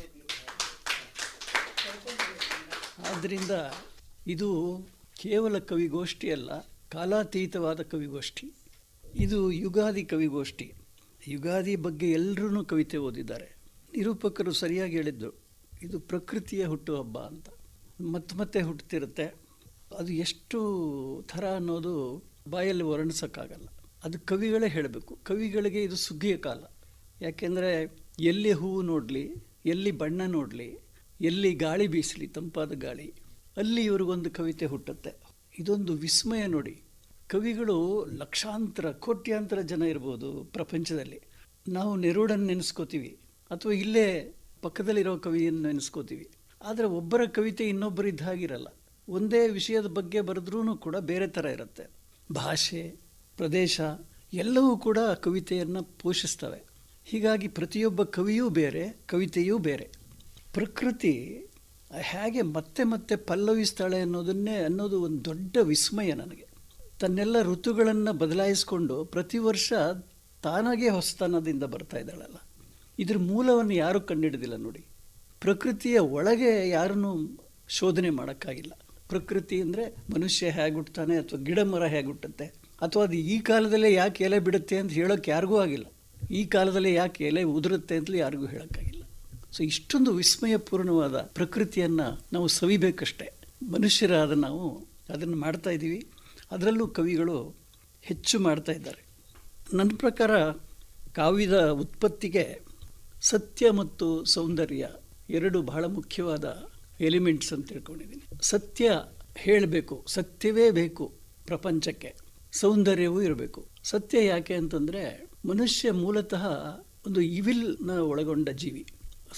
ಆದ್ದರಿಂದ ಇದು ಕೇವಲ ಕವಿಗೋಷ್ಠಿ ಅಲ್ಲ, ಕಾಲಾತೀತವಾದ ಕವಿಗೋಷ್ಠಿ. ಇದು ಯುಗಾದಿ ಕವಿಗೋಷ್ಠಿ. ಯುಗಾದಿ ಬಗ್ಗೆ ಎಲ್ಲರೂ ಕವಿತೆ ಓದಿದ್ದಾರೆ. ನಿರೂಪಕರು ಸರಿಯಾಗಿ ಹೇಳಿದ್ದು, ಇದು ಪ್ರಕೃತಿಯ ಹುಟ್ಟುಹಬ್ಬ ಅಂತ. ಮತ್ತೆ ಹುಟ್ಟುತ್ತಿರುತ್ತೆ. ಅದು ಎಷ್ಟು ಥರ ಅನ್ನೋದು ಬಾಯಲ್ಲಿ ವರ್ಣಿಸೋಕ್ಕಾಗಲ್ಲ. ಅದು ಕವಿಗಳೇ ಹೇಳಬೇಕು. ಕವಿಗಳಿಗೆ ಇದು ಸುಗ್ಗಿಯ ಕಾಲ. ಯಾಕೆಂದರೆ ಎಲ್ಲಿ ಹೂವು ನೋಡಲಿ, ಎಲ್ಲಿ ಬಣ್ಣ ನೋಡಲಿ, ಎಲ್ಲಿ ಗಾಳಿ ಬೀಸಲಿ, ತಂಪಾದ ಗಾಳಿ, ಅಲ್ಲಿ ಇವ್ರಿಗೊಂದು ಕವಿತೆ ಹುಟ್ಟುತ್ತೆ. ಇದೊಂದು ವಿಸ್ಮಯ ನೋಡಿ. ಕವಿಗಳು ಲಕ್ಷಾಂತರ, ಕೋಟ್ಯಾಂತರ ಜನ ಇರ್ಬೋದು ಪ್ರಪಂಚದಲ್ಲಿ. ನಾವು ನೆರೂಡನ್ನು ನೆನೆಸ್ಕೋತೀವಿ, ಅಥವಾ ಇಲ್ಲೇ ಪಕ್ಕದಲ್ಲಿರೋ ಕವಿಯನ್ನು ನೆನೆಸ್ಕೋತೀವಿ. ಆದರೆ ಒಬ್ಬರ ಕವಿತೆ ಇನ್ನೊಬ್ಬರಿದ್ದ ಹಾಗಿರಲ್ಲ. ಒಂದೇ ವಿಷಯದ ಬಗ್ಗೆ ಬರೆದ್ರೂ ಕೂಡ ಬೇರೆ ಥರ ಇರುತ್ತೆ. ಭಾಷೆ, ಪ್ರದೇಶ ಎಲ್ಲವೂ ಕೂಡ ಕವಿತೆಯನ್ನು ಪೋಷಿಸ್ತವೆ. ಹೀಗಾಗಿ ಪ್ರತಿಯೊಬ್ಬ ಕವಿಯೂ ಬೇರೆ, ಕವಿತೆಯೂ ಬೇರೆ. ಪ್ರಕೃತಿ ಹೇಗೆ ಮತ್ತೆ ಪಲ್ಲವಿಸ್ತಾಳೆ ಅನ್ನೋದು ಒಂದು ದೊಡ್ಡ ವಿಸ್ಮಯ ನನಗೆ. ತನ್ನೆಲ್ಲ ಋತುಗಳನ್ನು ಬದಲಾಯಿಸಿಕೊಂಡು ಪ್ರತಿ ವರ್ಷ ತಾನಾಗೇ ಹೊಸತನದಿಂದ ಬರ್ತಾ ಇದ್ದಾಳಲ್ಲ, ಇದ್ರ ಮೂಲವನ್ನು ಯಾರೂ ಕಂಡುಹಿಡಿದಿಲ್ಲ ನೋಡಿ. ಪ್ರಕೃತಿಯ ಒಳಗೆ ಯಾರನ್ನೂ ಶೋಧನೆ ಮಾಡೋಕ್ಕಾಗಿಲ್ಲ. ಪ್ರಕೃತಿ ಅಂದರೆ ಮನುಷ್ಯ ಹೇಗೆ ಹುಟ್ಟುತ್ತಾನೆ, ಅಥವಾ ಗಿಡ ಮರ ಹೇಗೆ ಹುಟ್ಟುತ್ತೆ, ಅಥವಾ ಅದು ಈ ಕಾಲದಲ್ಲೇ ಯಾಕೆ ಎಲೆ ಬಿಡುತ್ತೆ ಅಂತ ಹೇಳೋಕ್ಕೆ ಯಾರಿಗೂ ಆಗಿಲ್ಲ. ಈ ಕಾಲದಲ್ಲೇ ಯಾಕೆ ಎಲೆ ಉದುರುತ್ತೆ ಅಂತಲೂ ಯಾರಿಗೂ ಹೇಳೋಕ್ಕಾಗಿಲ್ಲ. ಸೊ ಇಷ್ಟೊಂದು ವಿಸ್ಮಯಪೂರ್ಣವಾದ ಪ್ರಕೃತಿಯನ್ನು ನಾವು ಸವಿಬೇಕಷ್ಟೆ. ಮನುಷ್ಯರಾದ ನಾವು ಅದನ್ನು ಮಾಡ್ತಾ ಇದ್ದೀವಿ. ಅದರಲ್ಲೂ ಕವಿಗಳು ಹೆಚ್ಚು ಮಾಡ್ತಾ ಇದ್ದಾರೆ. ನನ್ನ ಪ್ರಕಾರ ಕಾವ್ಯದ ಉತ್ಪತ್ತಿಗೆ ಸತ್ಯ ಮತ್ತು ಸೌಂದರ್ಯ ಎರಡು ಬಹಳ ಮುಖ್ಯವಾದ ಎಲಿಮೆಂಟ್ಸ್ ಅಂತ ತಿಳ್ಕೊಂಡಿದ್ದೀನಿ. ಸತ್ಯ ಹೇಳಬೇಕು, ಸತ್ಯವೇ ಬೇಕು ಪ್ರಪಂಚಕ್ಕೆ, ಸೌಂದರ್ಯವೂ ಇರಬೇಕು. ಸತ್ಯ ಯಾಕೆ ಅಂತಂದರೆ ಮನುಷ್ಯ ಮೂಲತಃ ಒಂದು ಇವಿಲ್ನ ಒಳಗೊಂಡ ಜೀವಿ.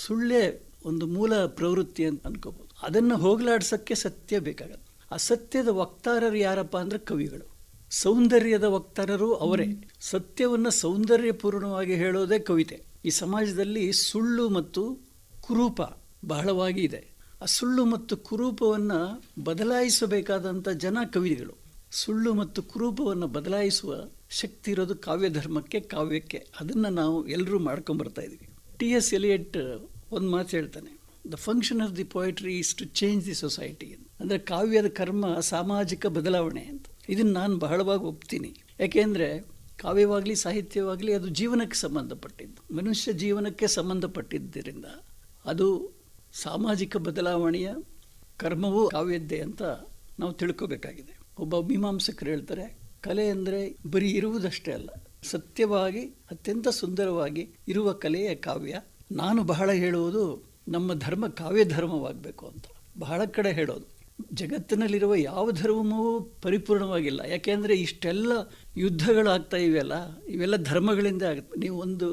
ಸುಳ್ಳೇ ಒಂದು ಮೂಲ ಪ್ರವೃತ್ತಿ ಅಂತ ಅನ್ಕೋಬೋದು. ಅದನ್ನು ಹೋಗಲಾಡ್ಸೋಕ್ಕೆ ಸತ್ಯ ಬೇಕಾಗತ್ತೆ. ಆ ಸತ್ಯದ ವಕ್ತಾರರು ಯಾರಪ್ಪ ಅಂದರೆ ಕವಿಗಳು. ಸೌಂದರ್ಯದ ವಕ್ತಾರರು ಅವರೇ. ಸತ್ಯವನ್ನು ಸೌಂದರ್ಯಪೂರ್ಣವಾಗಿ ಹೇಳೋದೇ ಕವಿತೆ. ಈ ಸಮಾಜದಲ್ಲಿ ಸುಳ್ಳು ಮತ್ತು ಕುರೂಪ ಬಹಳವಾಗಿ ಇದೆ. ಆ ಸುಳ್ಳು ಮತ್ತು ಕುರೂಪವನ್ನು ಬದಲಾಯಿಸಬೇಕಾದಂಥ ಜನ ಕವಿಗಳು. ಸುಳ್ಳು ಮತ್ತು ಕುರೂಪವನ್ನು ಬದಲಾಯಿಸುವ ಶಕ್ತಿ ಇರೋದು ಕಾವ್ಯಧರ್ಮಕ್ಕೆ, ಕಾವ್ಯಕ್ಕೆ. ಅದನ್ನು ನಾವು ಎಲ್ಲರೂ ಮಾಡ್ಕೊಂಬರ್ತಾ ಇದ್ದೀವಿ. T.S. ಎಲಿಯಟ್ ಒಂದು ಮಾತು ಹೇಳ್ತಾನೆ, the function of the poetry is to change the society. ಅಂದರೆ ಕಾವ್ಯದ ಕರ್ಮ ಸಾಮಾಜಿಕ ಬದಲಾವಣೆ ಅಂತ. ಇದನ್ನು ನಾನು ಬಹಳವಾಗಿ ಒಪ್ತೀನಿ. ಯಾಕೆಂದರೆ ಕಾವ್ಯವಾಗಲಿ ಸಾಹಿತ್ಯವಾಗಲಿ ಅದು ಜೀವನಕ್ಕೆ ಸಂಬಂಧಪಟ್ಟಿದ್ದು, ಮನುಷ್ಯ ಜೀವನಕ್ಕೆ ಸಂಬಂಧಪಟ್ಟಿದ್ದರಿಂದ ಅದು ಸಾಮಾಜಿಕ ಬದಲಾವಣೆಯ ಕರ್ಮವೂ ಕಾವ್ಯದ್ದೇ ಅಂತ ನಾವು ತಿಳ್ಕೋಬೇಕಾಗಿದೆ. ಒಬ್ಬ ಮೀಮಾಂಸಕರು ಹೇಳ್ತಾರೆ, ಕಲೆ ಅಂದರೆ ಬರೀ ಇರುವುದಷ್ಟೇ ಅಲ್ಲ, ಸತ್ಯವಾಗಿ ಅತ್ಯಂತ ಸುಂದರವಾಗಿ ಇರುವ ಕಲೆಯೇ ಕಾವ್ಯ. ನಾನು ಬಹಳ ಹೇಳುವುದು ನಮ್ಮ ಧರ್ಮ ಕಾವ್ಯ ಧರ್ಮವಾಗಬೇಕು ಅಂತ ಬಹಳ ಕಡೆ ಹೇಳೋದು. ಜಗತ್ತಿನಲ್ಲಿರುವ ಯಾವ ಧರ್ಮವೂ ಪರಿಪೂರ್ಣವಾಗಿಲ್ಲ. ಯಾಕೆಂದರೆ ಇಷ್ಟೆಲ್ಲ ಯುದ್ಧಗಳಾಗ್ತಾ ಇವೆಯಲ್ಲ, ಇವೆಲ್ಲ ಧರ್ಮಗಳಿಂದ ಆಗುತ್ತೆ. ನೀವು ಒಂದು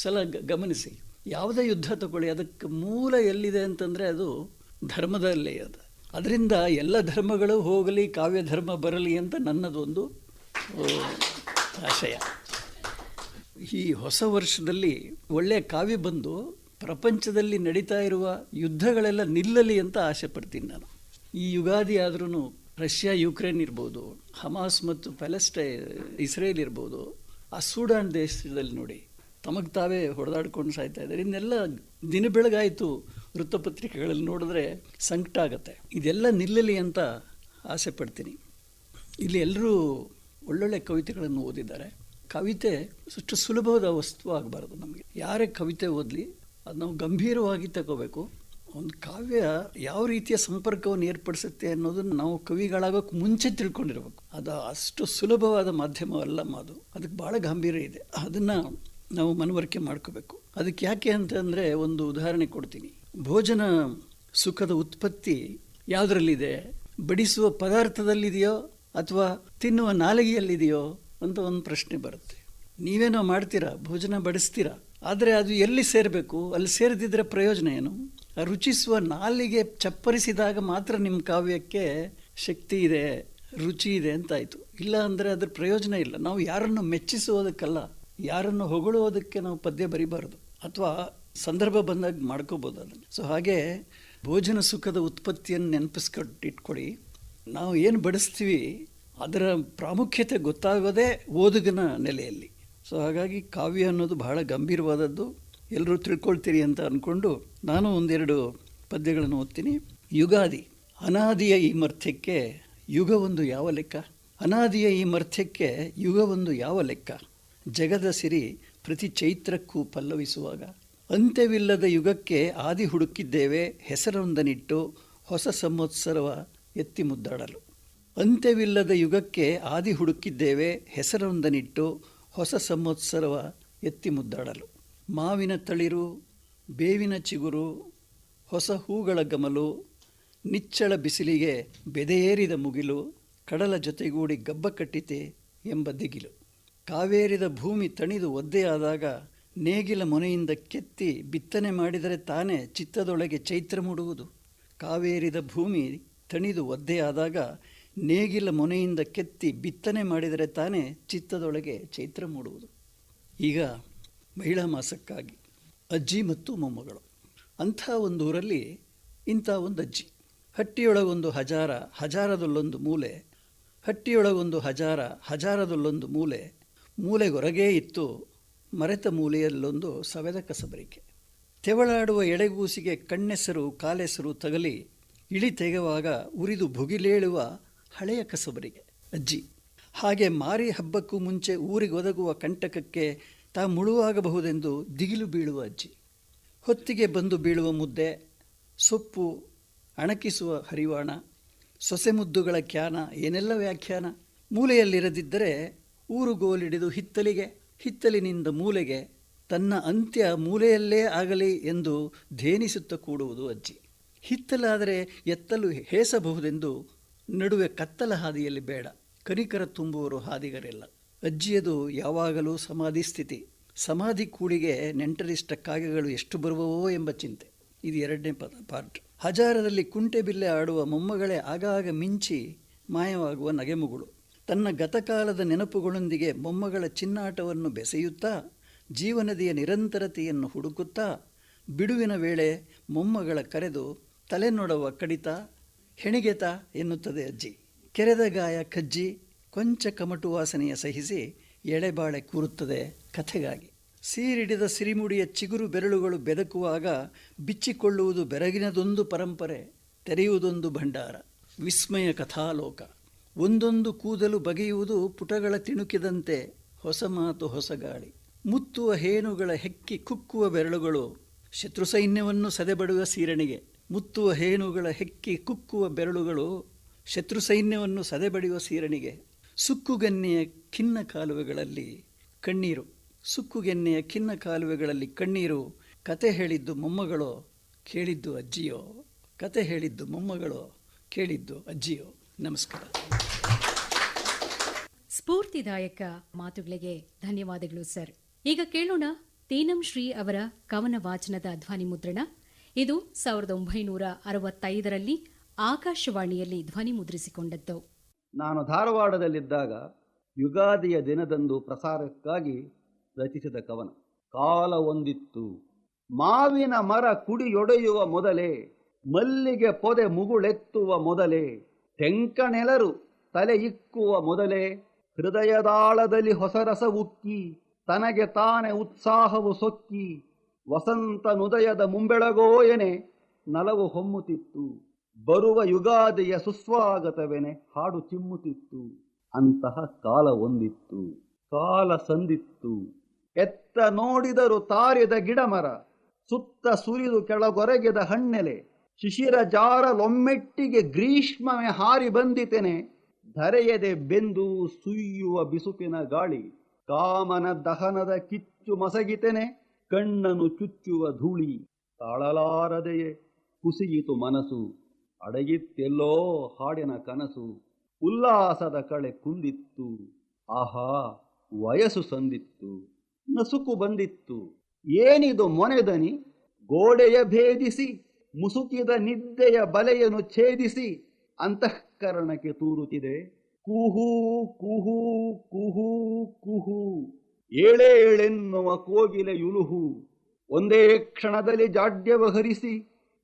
ಸಲ ಗಮನಿಸಿ, ಯಾವುದೇ ಯುದ್ಧ ತಗೊಳ್ಳಿ, ಅದಕ್ಕೆ ಮೂಲ ಎಲ್ಲಿದೆ ಅಂತಂದರೆ ಅದು ಧರ್ಮದಲ್ಲೇ ಅದು. ಅದರಿಂದ ಎಲ್ಲ ಧರ್ಮಗಳು ಹೋಗಲಿ, ಕಾವ್ಯ ಧರ್ಮ ಬರಲಿ ಅಂತ ನನ್ನದೊಂದು ಆಶಯ. ಈ ಹೊಸ ವರ್ಷದಲ್ಲಿ ಒಳ್ಳೆಯ ಕಾವ್ಯ ಬಂದು ಪ್ರಪಂಚದಲ್ಲಿ ನಡೀತಾ ಇರುವ ಯುದ್ಧಗಳೆಲ್ಲ ನಿಲ್ಲಲಿ ಅಂತ ಆಸೆ ಪಡ್ತೀನಿ ನಾನು. ಈ ಯುಗಾದಿ ಆದ್ರೂ ರಷ್ಯಾ ಯುಕ್ರೇನ್ ಇರ್ಬೋದು, ಹಮಾಸ್ ಮತ್ತು ಇಸ್ರೇಲ್ ಇರ್ಬೋದು, ಆ ಸೂಡಾನ್ ದೇಶದಲ್ಲಿ ನೋಡಿ ತಮಗೆ ತಾವೇ ಹೊಡೆದಾಡ್ಕೊಂಡು ಸಾಯ್ತಾ ಇದ್ದಾರೆ. ಇನ್ನೆಲ್ಲ ದಿನ ಬೆಳಗಾಯಿತು ವೃತ್ತಪತ್ರಿಕೆಗಳಲ್ಲಿ ನೋಡಿದ್ರೆ ಸಂಕಟ ಆಗುತ್ತೆ. ಇದೆಲ್ಲ ನಿಲ್ಲಲಿ ಅಂತ ಆಸೆ ಪಡ್ತೀನಿ. ಇಲ್ಲಿ ಎಲ್ಲರೂ ಒಳ್ಳೊಳ್ಳೆ ಕವಿತೆಗಳನ್ನು ಓದಿದ್ದಾರೆ. ಕವಿತೆ ಅಷ್ಟು ಸುಲಭವಾದ ವಸ್ತು ಆಗಬಾರ್ದು ನಮಗೆ. ಯಾರೇ ಕವಿತೆ ಓದಲಿ ಅದು ನಾವು ಗಂಭೀರವಾಗಿ ತಗೋಬೇಕು. ಒಂದು ಕಾವ್ಯ ಯಾವ ರೀತಿಯ ಸಂಪರ್ಕವನ್ನು ಏರ್ಪಡಿಸುತ್ತೆ ಅನ್ನೋದನ್ನು ನಾವು ಕವಿಗಳಾಗೋಕ್ಕೆ ಮುಂಚೆ ತಿಳ್ಕೊಂಡಿರ್ಬೇಕು. ಅದು ಅಷ್ಟು ಸುಲಭವಾದ ಮಾಧ್ಯಮವಲ್ಲ ಅದು, ಅದಕ್ಕೆ ಭಾಳ ಗಾಂಭೀರ್ಯ ಇದೆ. ಅದನ್ನು ನಾವು ಮನವರಿಕೆ ಮಾಡ್ಕೋಬೇಕು. ಅದಕ್ಕೆ ಯಾಕೆ ಅಂತಂದರೆ ಒಂದು ಉದಾಹರಣೆ ಕೊಡ್ತೀನಿ. ಭೋಜನ ಸುಖದ ಉತ್ಪತ್ತಿ ಯಾವುದರಲ್ಲಿದೆ? ಬಡಿಸುವ ಪದಾರ್ಥದಲ್ಲಿದೆಯೋ ಅಥವಾ ತಿನ್ನುವ ನಾಲಿಗೆಯಲ್ಲಿದೆಯೋ ಅಂತ ಒಂದು ಪ್ರಶ್ನೆ ಬರುತ್ತೆ. ನೀವೇನೋ ಮಾಡ್ತೀರಾ, ಭೋಜನ ಬಡಿಸ್ತೀರಾ, ಆದರೆ ಅದು ಎಲ್ಲಿ ಸೇರಬೇಕು? ಅಲ್ಲಿ ಸೇರದಿದ್ದರೆ ಪ್ರಯೋಜನ ಏನು? ರುಚಿಸುವ ನಾಲಿಗೆ ಚಪ್ಪರಿಸಿದಾಗ ಮಾತ್ರ ನಿಮ್ಮ ಕಾವ್ಯಕ್ಕೆ ಶಕ್ತಿ ಇದೆ, ರುಚಿ ಇದೆ ಅಂತಾಯಿತು. ಇಲ್ಲ ಅಂದರೆ ಅದ್ರ ಪ್ರಯೋಜನ ಇಲ್ಲ. ನಾವು ಯಾರನ್ನು ಮೆಚ್ಚಿಸುವುದಕ್ಕಲ್ಲ, ಯಾರನ್ನು ಹೊಗಳುವುದಕ್ಕೆ ನಾವು ಪದ್ಯ ಬರಿಬಾರ್ದು. ಅಥವಾ ಸಂದರ್ಭ ಬಂದಾಗ ಮಾಡ್ಕೋಬೋದು ಅದನ್ನು. ಸೊ ಹಾಗೆ ಭೋಜನ ಸುಖದ ಉತ್ಪತ್ತಿಯನ್ನು ನೆನಪಿಸ್ಕೊಟ್ಟಿಟ್ಕೊಳ್ಳಿ. ನಾವು ಏನು ಬಡಿಸ್ತೀವಿ ಅದರ ಪ್ರಾಮುಖ್ಯತೆ ಗೊತ್ತಾಗೋದೇ ಓದುಗನ ನೆಲೆಯಲ್ಲಿ. ಸೊ ಹಾಗಾಗಿ ಕಾವ್ಯ ಅನ್ನೋದು ಬಹಳ ಗಂಭೀರವಾದದ್ದು, ಎಲ್ಲರೂ ತಿಳ್ಕೊಳ್ತೀರಿ ಅಂತ ಅಂದ್ಕೊಂಡು ನಾನು ಒಂದೆರಡು ಪದ್ಯಗಳನ್ನು ಓದ್ತೀನಿ. ಯುಗಾದಿ. ಅನಾದಿಯ ಈ ಮರ್ಥ್ಯಕ್ಕೆ ಯುಗವೊಂದು ಯಾವ ಲೆಕ್ಕ? ಅನಾದಿಯ ಈ ಮರ್ಥ್ಯಕ್ಕೆ ಯುಗವೊಂದು ಯಾವ ಲೆಕ್ಕ? ಜಗದ ಸಿರಿ ಪ್ರತಿ ಚೈತ್ರಕ್ಕೂ ಪಲ್ಲವಿಸುವಾಗ ಅಂತ್ಯವಿಲ್ಲದ ಯುಗಕ್ಕೆ ಆದಿ ಹುಡುಕಿದ್ದೇವೆ ಹೆಸರೊಂದನಿಟ್ಟು ಹೊಸ ಸಂವತ್ಸರವ ಎತ್ತಿ ಮುದ್ದಾಡಲು. ಅಂತ್ಯವಿಲ್ಲದ ಯುಗಕ್ಕೆ ಆದಿ ಹುಡುಕಿದ್ದೇವೆ ಹೆಸರೊಂದನಿಟ್ಟು ಹೊಸ ಸಂವತ್ಸರವ ಎತ್ತಿ ಮುದ್ದಾಡಲು. ಮಾವಿನ ತಳಿರು, ಬೇವಿನ ಚಿಗುರು, ಹೊಸ ಹೂಗಳ ಗಮಲು, ನಿಚ್ಚಳ ಬಿಸಿಲಿಗೆ ಬೆದೆಯೇರಿದ ಮುಗಿಲು, ಕಡಲ ಜೊತೆಗೂಡಿ ಗಬ್ಬ ಕಟ್ಟಿತೆ ಎಂಬ ದಿಗಿಲು. ಕಾವೇರಿದ ಭೂಮಿ ತಣಿದು ಒದ್ದೆಯಾದಾಗ ನೇಗಿಲ ಮೊನೆಯಿಂದ ಕೆತ್ತಿ ಬಿತ್ತನೆ ಮಾಡಿದರೆ ತಾನೇ ಚಿತ್ತದೊಳಗೆ ಚೈತ್ರ ಮೂಡುವುದು. ಕಾವೇರಿದ ಭೂಮಿ ತಣಿದು ಒದ್ದೆಯಾದಾಗ ನೇಗಿಲ ಮೊನೆಯಿಂದ ಕೆತ್ತಿ ಬಿತ್ತನೆ ಮಾಡಿದರೆ ತಾನೇ ಚಿತ್ತದೊಳಗೆ ಚೈತ್ರ ಮೂಡುವುದು. ಈಗ ಮಹಿಳಾ ಮಾಸಕ್ಕಾಗಿ ಅಜ್ಜಿ ಮತ್ತು ಮೊಮ್ಮಗಳು. ಅಂಥ ಒಂದು ಊರಲ್ಲಿ ಇಂಥ ಒಂದು ಅಜ್ಜಿ. ಹಟ್ಟಿಯೊಳಗೊಂದು ಹಜಾರ, ಹಜಾರದಲ್ಲೊಂದು ಮೂಲೆ, ಹಟ್ಟಿಯೊಳಗೊಂದು ಹಜಾರ, ಹಜಾರದಲ್ಲೊಂದು ಮೂಲೆ, ಮೂಲೆಗೊರಗೇ ಇತ್ತು ಮರೆತ ಮೂಲೆಯಲ್ಲೊಂದು ಸವೆದ ಕಸಬರಿಕೆ. ತೆವಳಾಡುವ ಎಡೆಗೂಸಿಗೆ ಕಣ್ಣೆಸರು ಕಾಲೆಸರು ತಗಲಿ ಇಳಿ ತೆಗೆಯುವಾಗ ಉರಿದು ಭುಗಿಲೇಳುವ ಹಳೆಯ ಕಸಬರಿಗೆ ಅಜ್ಜಿ. ಹಾಗೆ ಮಾರಿ ಹಬ್ಬಕ್ಕೂ ಮುಂಚೆ ಊರಿಗೊದಗುವ ಕಂಟಕಕ್ಕೆ ತಾ ಮುಳುವಾಗಬಹುದೆಂದು ದಿಗಿಲು ಬೀಳುವ ಅಜ್ಜಿ. ಹೊತ್ತಿಗೆ ಬಂದು ಬೀಳುವ ಮುದ್ದೆ, ಸೊಪ್ಪು, ಅಣಕಿಸುವ ಹರಿವಾಣ, ಸೊಸೆ ಮುದ್ದುಗಳ ಕ್ಯಾನ, ಏನೆಲ್ಲ ವ್ಯಾಖ್ಯಾನ. ಮೂಲೆಯಲ್ಲಿರದಿದ್ದರೆ ಊರುಗೋಲಿಡಿದು ಹಿತ್ತಲಿಗೆ, ಹಿತ್ತಲಿನಿಂದ ಮೂಲೆಗೆ, ತನ್ನ ಅಂತ್ಯ ಮೂಲೆಯಲ್ಲೇ ಆಗಲಿ ಎಂದು ಧೇನಿಸುತ್ತ ಕೂಡುವುದು ಅಜ್ಜಿ. ಹಿತ್ತಲಾದರೆ ಎತ್ತಲು ಹೇಸಬಹುದೆಂದು ನಡುವೆ ಕತ್ತಲ ಹಾದಿಯಲ್ಲಿ ಬೇಡ, ಕನಿಕರ ತುಂಬುವರು ಹಾದಿಗರೆಲ್ಲ. ಅಜ್ಜಿಯದು ಯಾವಾಗಲೂ ಸಮಾಧಿ ಸ್ಥಿತಿ. ಸಮಾಧಿ ಕೂಡಿಗೆ ನೆಂಟರಿಷ್ಟ ಕಾಗೆಗಳು ಎಷ್ಟು ಬರುವವೋ ಎಂಬ ಚಿಂತೆ. ಇದು 2ನೇ ಪಾರ್ಟ್. ಹಜಾರದಲ್ಲಿ ಕುಂಟೆ ಬಿಲ್ಲೆ ಆಡುವ ಮೊಮ್ಮಗಳೇ ಆಗಾಗ ಮಿಂಚಿ ಮಾಯವಾಗುವ ನಗೆಮುಗುಳು. ತನ್ನ ಗತಕಾಲದ ನೆನಪುಗಳೊಂದಿಗೆ ಮೊಮ್ಮಗಳ ಚಿನ್ನಾಟವನ್ನು ಬೆಸೆಯುತ್ತಾ, ಜೀವನದಿಯ ನಿರಂತರತೆಯನ್ನು ಹುಡುಕುತ್ತಾ, ಬಿಡುವಿನ ವೇಳೆ ಮೊಮ್ಮಗಳ ಕರೆದು ತಲೆನೊಡವ ಕಡಿತ, ಹೆಣಿಗೆತ ಎನ್ನುತ್ತದೆ ಅಜ್ಜಿ. ಕೆರೆದ ಗಾಯ ಕಜ್ಜಿ, ಕೊಂಚ ಕಮಟು ವಾಸನೆಯ ಸಹಿಸಿ ಎಳೆಬಾಳೆ ಕೂರುತ್ತದೆ ಕಥೆಗಾಗಿ. ಸೀರಿಡಿದ ಸಿರಿಮುಡಿಯ ಚಿಗುರು ಬೆರಳುಗಳು ಬೆದಕುವಾಗ ಬಿಚ್ಚಿಕೊಳ್ಳುವುದು ಬೆರಗಿನದೊಂದು ಪರಂಪರೆ, ತೆರೆಯುವುದೊಂದು ಭಂಡಾರ, ವಿಸ್ಮಯ ಕಥಾಲೋಕ. ಒಂದೊಂದು ಕೂದಲು ಬಗೆಯುವುದು ಪುಟಗಳ ತಿಣುಕಿದಂತೆ, ಹೊಸ ಮಾತು ಹೊಸ ಗಾಳಿ. ಮುತ್ತುವ ಹೇನುಗಳ ಹೆಕ್ಕಿ ಕುಕ್ಕುವ ಬೆರಳುಗಳು ಶತ್ರು ಸೈನ್ಯವನ್ನು ಸದೆಬಡುವ ಸೀರಣಿಗೆ. ಮುತ್ತುವ ಹೇನುಗಳ ಹೆಕ್ಕಿ ಕುಕ್ಕುವ ಬೆರಳುಗಳು ಶತ್ರು ಸೈನ್ಯವನ್ನು ಸದೆಬಡಿಯುವ ಸೀರಣಿಗೆ. ಸುಕ್ಕುಗೆನ್ನೆಯ ಖಿನ್ನ ಕಾಲುವೆಗಳಲ್ಲಿ ಕಣ್ಣೀರು, ಸುಕ್ಕುಗೆನ್ನೆಯ ಖಿನ್ನ ಕಾಲುವೆಗಳಲ್ಲಿ ಕಣ್ಣೀರು. ಕತೆ ಹೇಳಿದ್ದು ಮೊಮ್ಮಗಳೋ ಕೇಳಿದ್ದು ಅಜ್ಜಿಯೋ, ಕತೆ ಹೇಳಿದ್ದು ಮೊಮ್ಮಗಳೋ ಕೇಳಿದ್ದು ಅಜ್ಜಿಯೋ. ನಮಸ್ಕಾರ. ಸ್ಫೂರ್ತಿದಾಯಕ ಮಾತುಗಳಿಗೆ ಧನ್ಯವಾದಗಳು ಸರ್. ಈಗ ಕೇಳೋಣ ತೀನಂ ಶ್ರೀ ಅವರ ಕವನ ವಾಚನದ ಧ್ವನಿ ಮುದ್ರಣ. ಇದು 1965ರಲ್ಲಿ ಆಕಾಶವಾಣಿಯಲ್ಲಿ ಧ್ವನಿ ಮುದ್ರಿಸಿಕೊಂಡದ್ದು. ನಾನು ಧಾರವಾಡದಲ್ಲಿದ್ದಾಗ ಯುಗಾದಿಯ ದಿನದಂದು ಪ್ರಸಾರಕ್ಕಾಗಿ ರಚಿಸಿದ ಕವನ. ಕಾಲ ಒಂದಿತ್ತು, ಮಾವಿನ ಮರ ಕುಡಿಯೊಡೆಯುವ ಮೊದಲೇ, ಮಲ್ಲಿಗೆ ಪೊದೆ ಮುಗುಳೆತ್ತುವ ಮೊದಲೇ, ತೆಂಕಣೆಲರು ತಲೆ ಇಕ್ಕುವ ಮೊದಲೇ, ಹೃದಯದಾಳದಲ್ಲಿ ಹೊಸರಸ ಉಕ್ಕಿ, ತನಗೆ ತಾನೇ ಉತ್ಸಾಹವು ಸೊಕ್ಕಿ, ವಸಂತ ನುದಯದ ಮುಂಬೆಳಗೋ ಎನೆ ನಲವು ಹೊಮ್ಮುತ್ತಿತ್ತು, ಬರುವ ಯುಗಾದಿಯ ಸುಸ್ವಾಗತವೆನೆ ಹಾಡು ಚಿಮ್ಮುತ್ತಿತ್ತು. ಅಂತಹ ಕಾಲ ಒಂದಿತ್ತು, ಕಾಲ ಸಂದಿತ್ತು. ಎತ್ತ ನೋಡಿದರು ತಾರಿದ ಗಿಡಮರ, ಸುತ್ತ ಸುರಿದು ಕೆಳಗೊರಗಿದ ಹಣ್ಣೆಲೆ, ಶಿಶಿರ ಜಾರಲೊಮ್ಮೆಟ್ಟಿಗೆ ಗ್ರೀಷ್ಮವೇ ಹಾರಿ ಬಂದಿತೆನೆ, ಧರೆಯದೆ ಬೆಂದು ಸುಯ್ಯುವ ಬಿಸುಪಿನ ಗಾಳಿ, ಕಾಮನ ದಹನದ ಕಿಚ್ಚು ಮಸಗಿತೆನೆ, ಕಣ್ಣನು ಚುಚ್ಚುವ ಧೂಳಿ, ತಾಳಲಾರದೆಯೇ ಕುಸಿಯಿತು ಮನಸ್ಸು, ಅಡಗಿತ್ತೆಲ್ಲೋ ಹಾಡಿನ ಕನಸು, ಉಲ್ಲಾಸದ ಕಳೆ ಕುಂದಿತ್ತು, ಆಹಾ ವಯಸ್ಸು ಸಂದಿತ್ತು, ನಸುಕು ಬಂದಿತ್ತು. ಏನಿದು ಮೊನೆದನಿ, ಗೋಡೆಯ ಭೇದಿಸಿ ಮುಸುಕಿದ ನಿದ್ದೆಯ ಬಲೆಯನ್ನು ಛೇದಿಸಿ ಅಂತಃಕರಣಕ್ಕೆ ತೂರುತ್ತಿದೆ. ಕುಹೂ ಕುಹೂ ಕುಹೂ ಕುಹೂ, ಏಳೇಳೆನ್ನುವ ಕೋಗಿಲೆ ಯುಲುಹು, ಒಂದೇ ಕ್ಷಣದಲ್ಲಿ ಜಾಡ್ಯವ ಹರಿಸಿ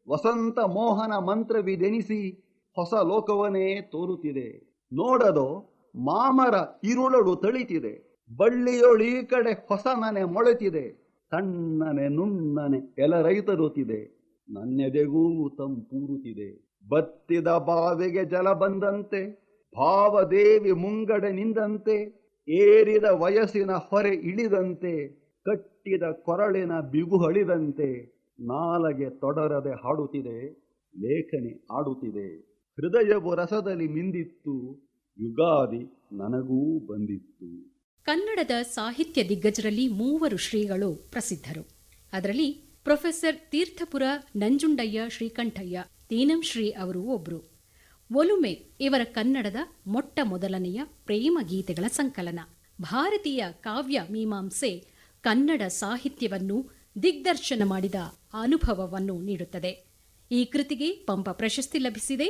ವಸಂತ ಮೋಹನ ಮಂತ್ರವಿದೆನಿಸಿ ಹೊಸ ಲೋಕವನ್ನೇ ತೋರುತ್ತಿದೆ. ನೋಡದೋ ಮಾಮರ ಇರುಳಡು ತಳಿತಿದೆ, ಬಳ್ಳಿಯೊಳೀ ಕಡೆ ಹೊಸ ಮನೆ ಮೊಳೆತಿದೆ, ತಣ್ಣನೆ ನುಣ್ಣನೆ ಎಲರೈತರುತ್ತಿದೆ, ನನ್ನೆದೆಗೂ ತಂಪೂರುತ್ತಿದೆ. ಬತ್ತಿದ ಬಾವಿಗೆ ಜಲ ಬಂದಂತೆ, ಭಾವದೇವಿ ಮುಂಗಡೆ ನಿಂದಂತೆ, ಏರಿದ ವಯಸ್ಸಿನ ಹೊರೆ ಇಳಿದಂತೆ, ಕಟ್ಟಿದ ಕೊರಳಿನ ಬಿಗುಹಳಿದಂತೆ, ನಾಲಗೆ ತೊಡರದೆ ಹಾಡುತ್ತಿದೆ, ಲೇಖನಿ ಆಡುತ್ತಿದೆ. ಹೃದಯವು ರಸದಲ್ಲಿ ಮಿಂದಿತ್ತು, ಯುಗಾದಿ ನನಗೂ ಬಂದಿತ್ತು. ಕನ್ನಡದ ಸಾಹಿತ್ಯ ದಿಗ್ಗಜರಲ್ಲಿ 3 ಶ್ರೀಗಳು ಪ್ರಸಿದ್ಧರು. ಅದರಲ್ಲಿ ಪ್ರೊಫೆಸರ್ ತೀರ್ಥಪುರ ನಂಜುಂಡಯ್ಯ ಶ್ರೀಕಂಠಯ್ಯ ತೀನಂ ಶ್ರೀ ಅವರು ಒಬ್ರು. ಒಲುಮೆ ಇವರ ಕನ್ನಡದ ಮೊಟ್ಟ ಮೊದಲನೆಯ ಪ್ರೇಮ ಗೀತೆಗಳ ಸಂಕಲನ. ಭಾರತೀಯ ಕಾವ್ಯ ಮೀಮಾಂಸೆ ಕನ್ನಡ ಸಾಹಿತ್ಯವನ್ನು ದಿಗ್ದರ್ಶನ ಮಾಡಿದ ಅನುಭವವನ್ನು ನೀಡುತ್ತದೆ. ಈ ಕೃತಿಗೆ ಪಂಪ ಪ್ರಶಸ್ತಿ ಲಭಿಸಿದೆ.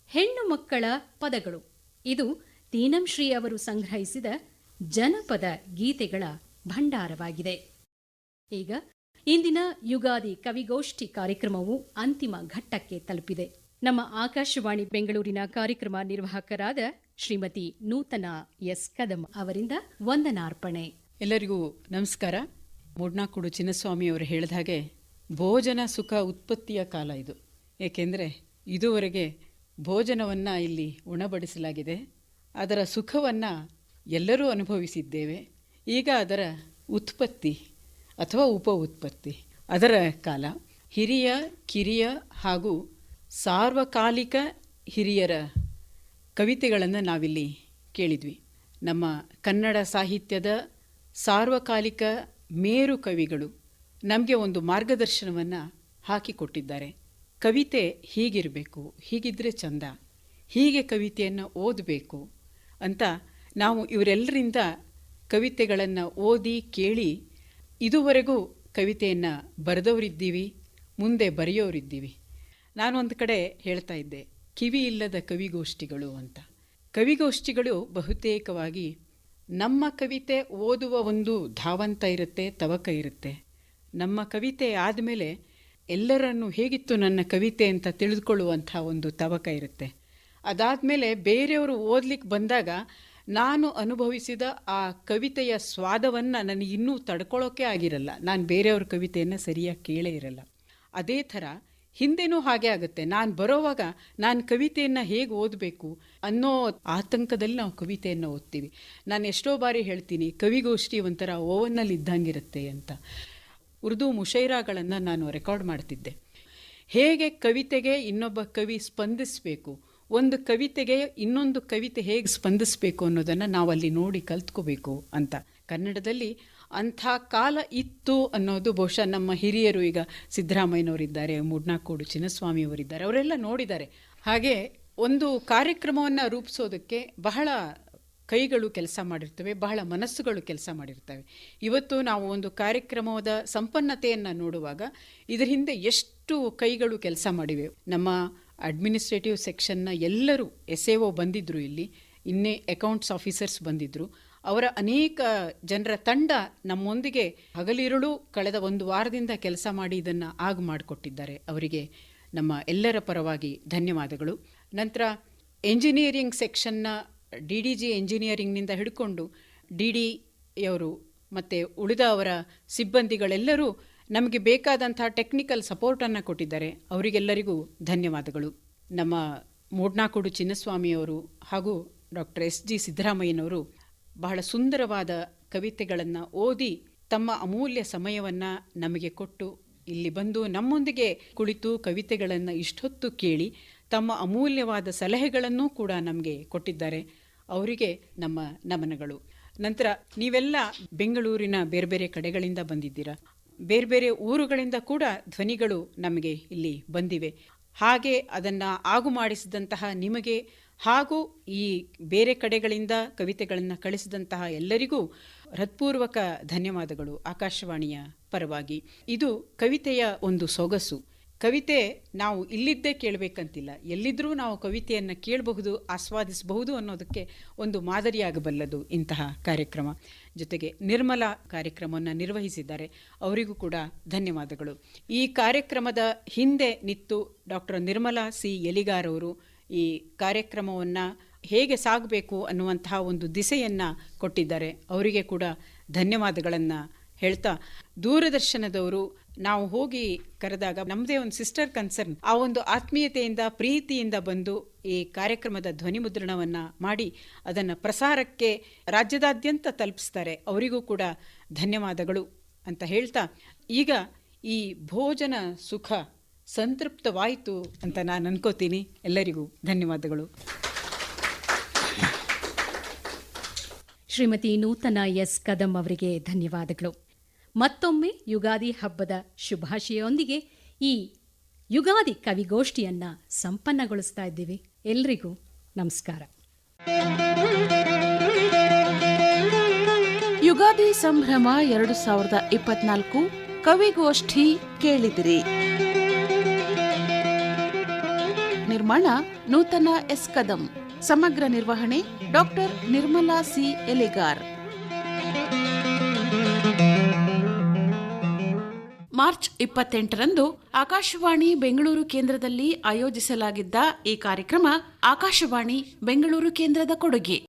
ಹೆಣ್ಣು ಮಕ್ಕಳ ಪದಗಳು ಇದು ತೀನಂ ಶ್ರೀ ಅವರು ಸಂಗ್ರಹಿಸಿದ ಜನಪದ ಗೀತೆಗಳ ಭಂಡಾರವಾಗಿದೆ. ಈಗ ಇಂದಿನ ಯುಗಾದಿ ಕವಿಗೋಷ್ಠಿ ಕಾರ್ಯಕ್ರಮವು ಅಂತಿಮ ಘಟ್ಟಕ್ಕೆ ತಲುಪಿದೆ. ನಮ್ಮ ಆಕಾಶವಾಣಿ ಬೆಂಗಳೂರಿನ ಕಾರ್ಯಕ್ರಮ ನಿರ್ವಾಹಕರಾದ ಶ್ರೀಮತಿ ನೂತನ ಎಸ್ ಕದಂ ಅವರಿಂದ ವಂದನಾರ್ಪಣೆ. ಎಲ್ಲರಿಗೂ ನಮಸ್ಕಾರ. ಮೂಡ್ನಾಕುಡು ಚಿನ್ನಸ್ವಾಮಿಯವರು ಹೇಳಿದ ಹಾಗೆ ಭೋಜನ ಸುಖ ಉತ್ಪತ್ತಿಯ ಕಾಲ ಇದು. ಏಕೆಂದರೆ ಇದುವರೆಗೆ ಭೋಜನವನ್ನು ಇಲ್ಲಿ ಉಣಬಡಿಸಲಾಗಿದೆ, ಅದರ ಸುಖವನ್ನು ಎಲ್ಲರೂ ಅನುಭವಿಸಿದ್ದೇವೆ. ಈಗ ಅದರ ಉತ್ಪತ್ತಿ ಅಥವಾ ಉಪ ಉತ್ಪತ್ತಿ ಅದರ ಕಾಲ. ಹಿರಿಯ ಕಿರಿಯ ಹಾಗೂ ಸಾರ್ವಕಾಲಿಕ ಹಿರಿಯರ ಕವಿತೆಗಳನ್ನು ನಾವಿಲ್ಲಿ ಕೇಳಿದ್ವಿ. ನಮ್ಮ ಕನ್ನಡ ಸಾಹಿತ್ಯದ ಸಾರ್ವಕಾಲಿಕ ಮೇರು ಕವಿಗಳು ನಮಗೆ ಒಂದು ಮಾರ್ಗದರ್ಶನವನ್ನು ಹಾಕಿಕೊಟ್ಟಿದ್ದಾರೆ. ಕವಿತೆ ಹೀಗಿರಬೇಕು, ಹೀಗಿದ್ದರೆ ಚಂದ, ಹೀಗೆ ಕವಿತೆಯನ್ನು ಓದಬೇಕು ಅಂತ ನಾವು ಇವರೆಲ್ಲರಿಂದ ಕವಿತೆಗಳನ್ನು ಓದಿ ಕೇಳಿ ಇದುವರೆಗೂ ಕವಿತೆಯನ್ನು ಬರೆದವರಿದ್ದೀವಿ, ಮುಂದೆ ಬರೆಯೋರಿದ್ದೀವಿ. ನಾನೊಂದು ಕಡೆ ಹೇಳ್ತಾ ಇದ್ದೆ, ಕಿವಿ ಇಲ್ಲದ ಕವಿಗೋಷ್ಠಿಗಳು ಅಂತ. ಕವಿಗೋಷ್ಠಿಗಳು ಬಹುತೇಕವಾಗಿ ನಮ್ಮ ಕವಿತೆ ಓದುವ ಒಂದು ಧಾವಂತ ಇರುತ್ತೆ, ತವಕ ಇರುತ್ತೆ. ನಮ್ಮ ಕವಿತೆ ಆದಮೇಲೆ ಎಲ್ಲರನ್ನು ಹೇಗಿತ್ತು ನನ್ನ ಕವಿತೆ ಅಂತ ತಿಳಿದುಕೊಳ್ಳುವಂಥ ಒಂದು ತವಕ ಇರುತ್ತೆ. ಅದಾದಮೇಲೆ ಬೇರೆಯವರು ಓದಲಿಕ್ಕೆ ಬಂದಾಗ ನಾನು ಅನುಭವಿಸಿದ ಆ ಕವಿತೆಯ ಸ್ವಾದವನ್ನು ನನಗೆ ಇನ್ನೂ ತಡ್ಕೊಳ್ಳೋಕೆ ಆಗಿರಲ್ಲ. ನಾನು ಬೇರೆಯವ್ರ ಕವಿತೆಯನ್ನು ಸರಿಯಾಗಿ ಕೇಳೇ ಇರಲ್ಲ. ಅದೇ ಥರ ಹಿಂದೆನೂ ಹಾಗೆ ಆಗುತ್ತೆ. ನಾನು ಬರೋವಾಗ ನಾನು ಕವಿತೆಯನ್ನು ಹೇಗೆ ಓದಬೇಕು ಅನ್ನೋ ಆತಂಕದಲ್ಲಿ ನಾವು ಕವಿತೆಯನ್ನು ಓದ್ತೀವಿ. ನಾನು ಎಷ್ಟೋ ಬಾರಿ ಹೇಳ್ತೀನಿ, ಕವಿಗೋಷ್ಠಿ ಒಂಥರ ಓವನ್ನಲ್ಲಿ ಇದ್ದಂಗಿರುತ್ತೆ ಅಂತ. ಉರ್ದು ಮುಷೈರಾಗಳನ್ನು ನಾನು ರೆಕಾರ್ಡ್ ಮಾಡ್ತಿದ್ದೆ. ಹೇಗೆ ಕವಿತೆಗೆ ಇನ್ನೊಬ್ಬ ಕವಿ ಸ್ಪಂದಿಸಬೇಕು, ಒಂದು ಕವಿತೆಗೆ ಇನ್ನೊಂದು ಕವಿತೆ ಹೇಗೆ ಸ್ಪಂದಿಸಬೇಕು ಅನ್ನೋದನ್ನು ನಾವಲ್ಲಿ ನೋಡಿ ಕಲ್ತ್ಕೋಬೇಕು ಅಂತ. ಕನ್ನಡದಲ್ಲಿ ಅಂಥ ಕಾಲ ಇತ್ತು ಅನ್ನೋದು ಬಹುಶಃ ನಮ್ಮ ಹಿರಿಯರು, ಈಗ ಸಿದ್ದರಾಮಯ್ಯನವರಿದ್ದಾರೆ, ಮೂಡ್ನಾಕೋಡು ಚಿನ್ನಸ್ವಾಮಿಯವರಿದ್ದಾರೆ, ಅವರೆಲ್ಲ ನೋಡಿದ್ದಾರೆ. ಹಾಗೆ ಒಂದು ಕಾರ್ಯಕ್ರಮವನ್ನು ರೂಪಿಸೋದಕ್ಕೆ ಬಹಳ ಕೈಗಳು ಕೆಲಸ ಮಾಡಿರ್ತವೆ, ಬಹಳ ಮನಸ್ಸುಗಳು ಕೆಲಸ ಮಾಡಿರ್ತವೆ. ಇವತ್ತು ನಾವು ಒಂದು ಕಾರ್ಯಕ್ರಮದ ಸಂಪನ್ನತೆಯನ್ನು ನೋಡುವಾಗ ಇದರ ಹಿಂದೆ ಎಷ್ಟು ಕೈಗಳು ಕೆಲಸ ಮಾಡಿವೆ. ನಮ್ಮ ಅಡ್ಮಿನಿಸ್ಟ್ರೇಟಿವ್ ಸೆಕ್ಷನ್ನ ಎಲ್ಲರೂ SAO ಬಂದಿದ್ದರು, ಇಲ್ಲಿ ಇನ್ನೇ ಅಕೌಂಟ್ಸ್ ಆಫೀಸರ್ಸ್ ಬಂದಿದ್ದರು. ಅವರ ಅನೇಕ ಜನರ ತಂಡ ನಮ್ಮೊಂದಿಗೆ ಹಗಲಿರುಳು ಕಳೆದ ಒಂದು ವಾರದಿಂದ ಕೆಲಸ ಮಾಡಿ ಇದನ್ನು ಮಾಡಿಕೊಟ್ಟಿದ್ದಾರೆ. ಅವರಿಗೆ ನಮ್ಮ ಎಲ್ಲರ ಪರವಾಗಿ ಧನ್ಯವಾದಗಳು. ನಂತರ ಎಂಜಿನಿಯರಿಂಗ್ ಸೆಕ್ಷನ್ನ DDG ಎಂಜಿನಿಯರಿಂಗ್ನಿಂದ ಹಿಡ್ಕೊಂಡು DDಯವರು ಮತ್ತು ಉಳಿದ ಅವರ ಸಿಬ್ಬಂದಿಗಳೆಲ್ಲರೂ ನಮಗೆ ಬೇಕಾದಂಥ ಟೆಕ್ನಿಕಲ್ ಸಪೋರ್ಟನ್ನು ಕೊಟ್ಟಿದ್ದಾರೆ. ಅವರಿಗೆಲ್ಲರಿಗೂ ಧನ್ಯವಾದಗಳು. ನಮ್ಮ ಮೂಡ್ನಾಕೋಡು ಚಿನ್ನಸ್ವಾಮಿಯವರು ಹಾಗೂ ಡಾಕ್ಟರ್ SG ಸಿದ್ದರಾಮಯ್ಯನವರು ಬಹಳ ಸುಂದರವಾದ ಕವಿತೆಗಳನ್ನು ಓದಿ ತಮ್ಮ ಅಮೂಲ್ಯ ಸಮಯವನ್ನು ನಮಗೆ ಕೊಟ್ಟು ಇಲ್ಲಿ ಬಂದು ನಮ್ಮೊಂದಿಗೆ ಕುಳಿತು ಕವಿತೆಗಳನ್ನು ಇಷ್ಟೊತ್ತು ಕೇಳಿ ತಮ್ಮ ಅಮೂಲ್ಯವಾದ ಸಲಹೆಗಳನ್ನೂ ಕೂಡ ನಮಗೆ ಕೊಟ್ಟಿದ್ದಾರೆ. ಅವರಿಗೆ ನಮ್ಮ ನಮನಗಳು. ನಂತರ ನೀವೆಲ್ಲ ಬೆಂಗಳೂರಿನ ಬೇರೆ ಬೇರೆ ಕಡೆಗಳಿಂದ ಬಂದಿದ್ದೀರಾ, ಬೇರೆ ಬೇರೆ ಊರುಗಳಿಂದ ಕೂಡ ಧ್ವನಿಗಳು ನಮಗೆ ಇಲ್ಲಿ ಬಂದಿವೆ. ಹಾಗೆ ಅದನ್ನು ಆಗು ಮಾಡಿಸಿದಂತಹ ನಿಮಗೆ ಹಾಗೂ ಈ ಬೇರೆ ಕಡೆಗಳಿಂದ ಕವಿತೆಗಳನ್ನು ಕಳಿಸಿದಂತಹ ಎಲ್ಲರಿಗೂ ಹೃತ್ಪೂರ್ವಕ ಧನ್ಯವಾದಗಳು ಆಕಾಶವಾಣಿಯ ಪರವಾಗಿ. ಇದು ಕವಿತೆಯ ಒಂದು ಸೊಗಸು. ಕವಿತೆ ನಾವು ಇಲ್ಲಿದ್ದೇ ಕೇಳಬೇಕಂತಿಲ್ಲ, ಎಲ್ಲಿದ್ದರೂ ನಾವು ಕವಿತೆಯನ್ನು ಕೇಳಬಹುದು, ಆಸ್ವಾದಿಸಬಹುದು ಅನ್ನೋದಕ್ಕೆ ಒಂದು ಮಾದರಿಯಾಗಬಲ್ಲದು ಇಂತಹ ಕಾರ್ಯಕ್ರಮ. ಜೊತೆಗೆ ನಿರ್ಮಲಾ ಕಾರ್ಯಕ್ರಮವನ್ನು ನಿರ್ವಹಿಸಿದ್ದಾರೆ, ಅವರಿಗೂ ಕೂಡ ಧನ್ಯವಾದಗಳು. ಈ ಕಾರ್ಯಕ್ರಮದ ಹಿಂದೆ ನಿಂತು ಡಾಕ್ಟರ್ ನಿರ್ಮಲಾ C. ಎಲಿಗಾರ್ ಅವರು ಈ ಕಾರ್ಯಕ್ರಮವನ್ನು ಹೇಗೆ ಸಾಗಬೇಕು ಅನ್ನುವಂತಹ ಒಂದು ದಿಸೆಯನ್ನು ಕೊಟ್ಟಿದ್ದಾರೆ. ಅವರಿಗೆ ಕೂಡ ಧನ್ಯವಾದಗಳನ್ನು ಹೇಳ್ತಾ, ದೂರದರ್ಶನದವರು ನಾವು ಹೋಗಿ ಕರೆದಾಗ ನಮ್ಮದೇ ಒಂದು ಸಿಸ್ಟರ್ ಕನ್ಸರ್ನ್, ಆ ಒಂದು ಆತ್ಮೀಯತೆಯಿಂದ ಪ್ರೀತಿಯಿಂದ ಬಂದು ಈ ಕಾರ್ಯಕ್ರಮದ ಧ್ವನಿ ಮುದ್ರಣವನ್ನು ಮಾಡಿ ಅದನ್ನು ಪ್ರಸಾರಕ್ಕೆ ರಾಜ್ಯದಾದ್ಯಂತ ತಲುಪಿಸ್ತಾರೆ. ಅವರಿಗೂ ಕೂಡ ಧನ್ಯವಾದಗಳು ಅಂತ ಹೇಳ್ತಾ, ಈಗ ಈ ಭೋಜನ ಸುಖ ಸಂತೃಪ್ತವಾಯಿತು ಅಂತ ನಾನು ಅನ್ಕೋತೀನಿ. ಎಲ್ಲರಿಗೂ ಧನ್ಯವಾದಗಳು. ಶ್ರೀಮತಿ ನೂತನ S. ಕದಂ ಅವರಿಗೆ ಧನ್ಯವಾದಗಳು. ಮತ್ತೊಮ್ಮೆ ಯುಗಾದಿ ಹಬ್ಬದ ಶುಭಾಶಯದೊಂದಿಗೆ ಈ ಯುಗಾದಿ ಕವಿಗೋಷ್ಠಿಯನ್ನು ಸಂಪನ್ನಗೊಳಿಸ್ತಾ ಇದ್ದೀವಿ. ಎಲ್ರಿಗೂ ನಮಸ್ಕಾರ. ಯುಗಾದಿ ಸಂಭ್ರಮ 2024 ಕವಿಗೋಷ್ಠಿ ಕೇಳಿದಿರಿ. ನಿರ್ಮಾಣ ನೂತನ S. ಕದಂ. ಸಮಗ್ರ ನಿರ್ವಹಣೆ doctor Nirmala C. Eligar. March 28ರಂದು ಆಕಾಶವಾಣಿ ಬೆಂಗಳೂರು ಕೇಂದ್ರದಲ್ಲಿ ಆಯೋಜಿಸಲಾಗಿದ್ದ ಈ ಕಾರ್ಯಕ್ರಮ ಆಕಾಶವಾಣಿ ಬೆಂಗಳೂರು ಕೇಂದ್ರದ ಕೊಡುಗೆ.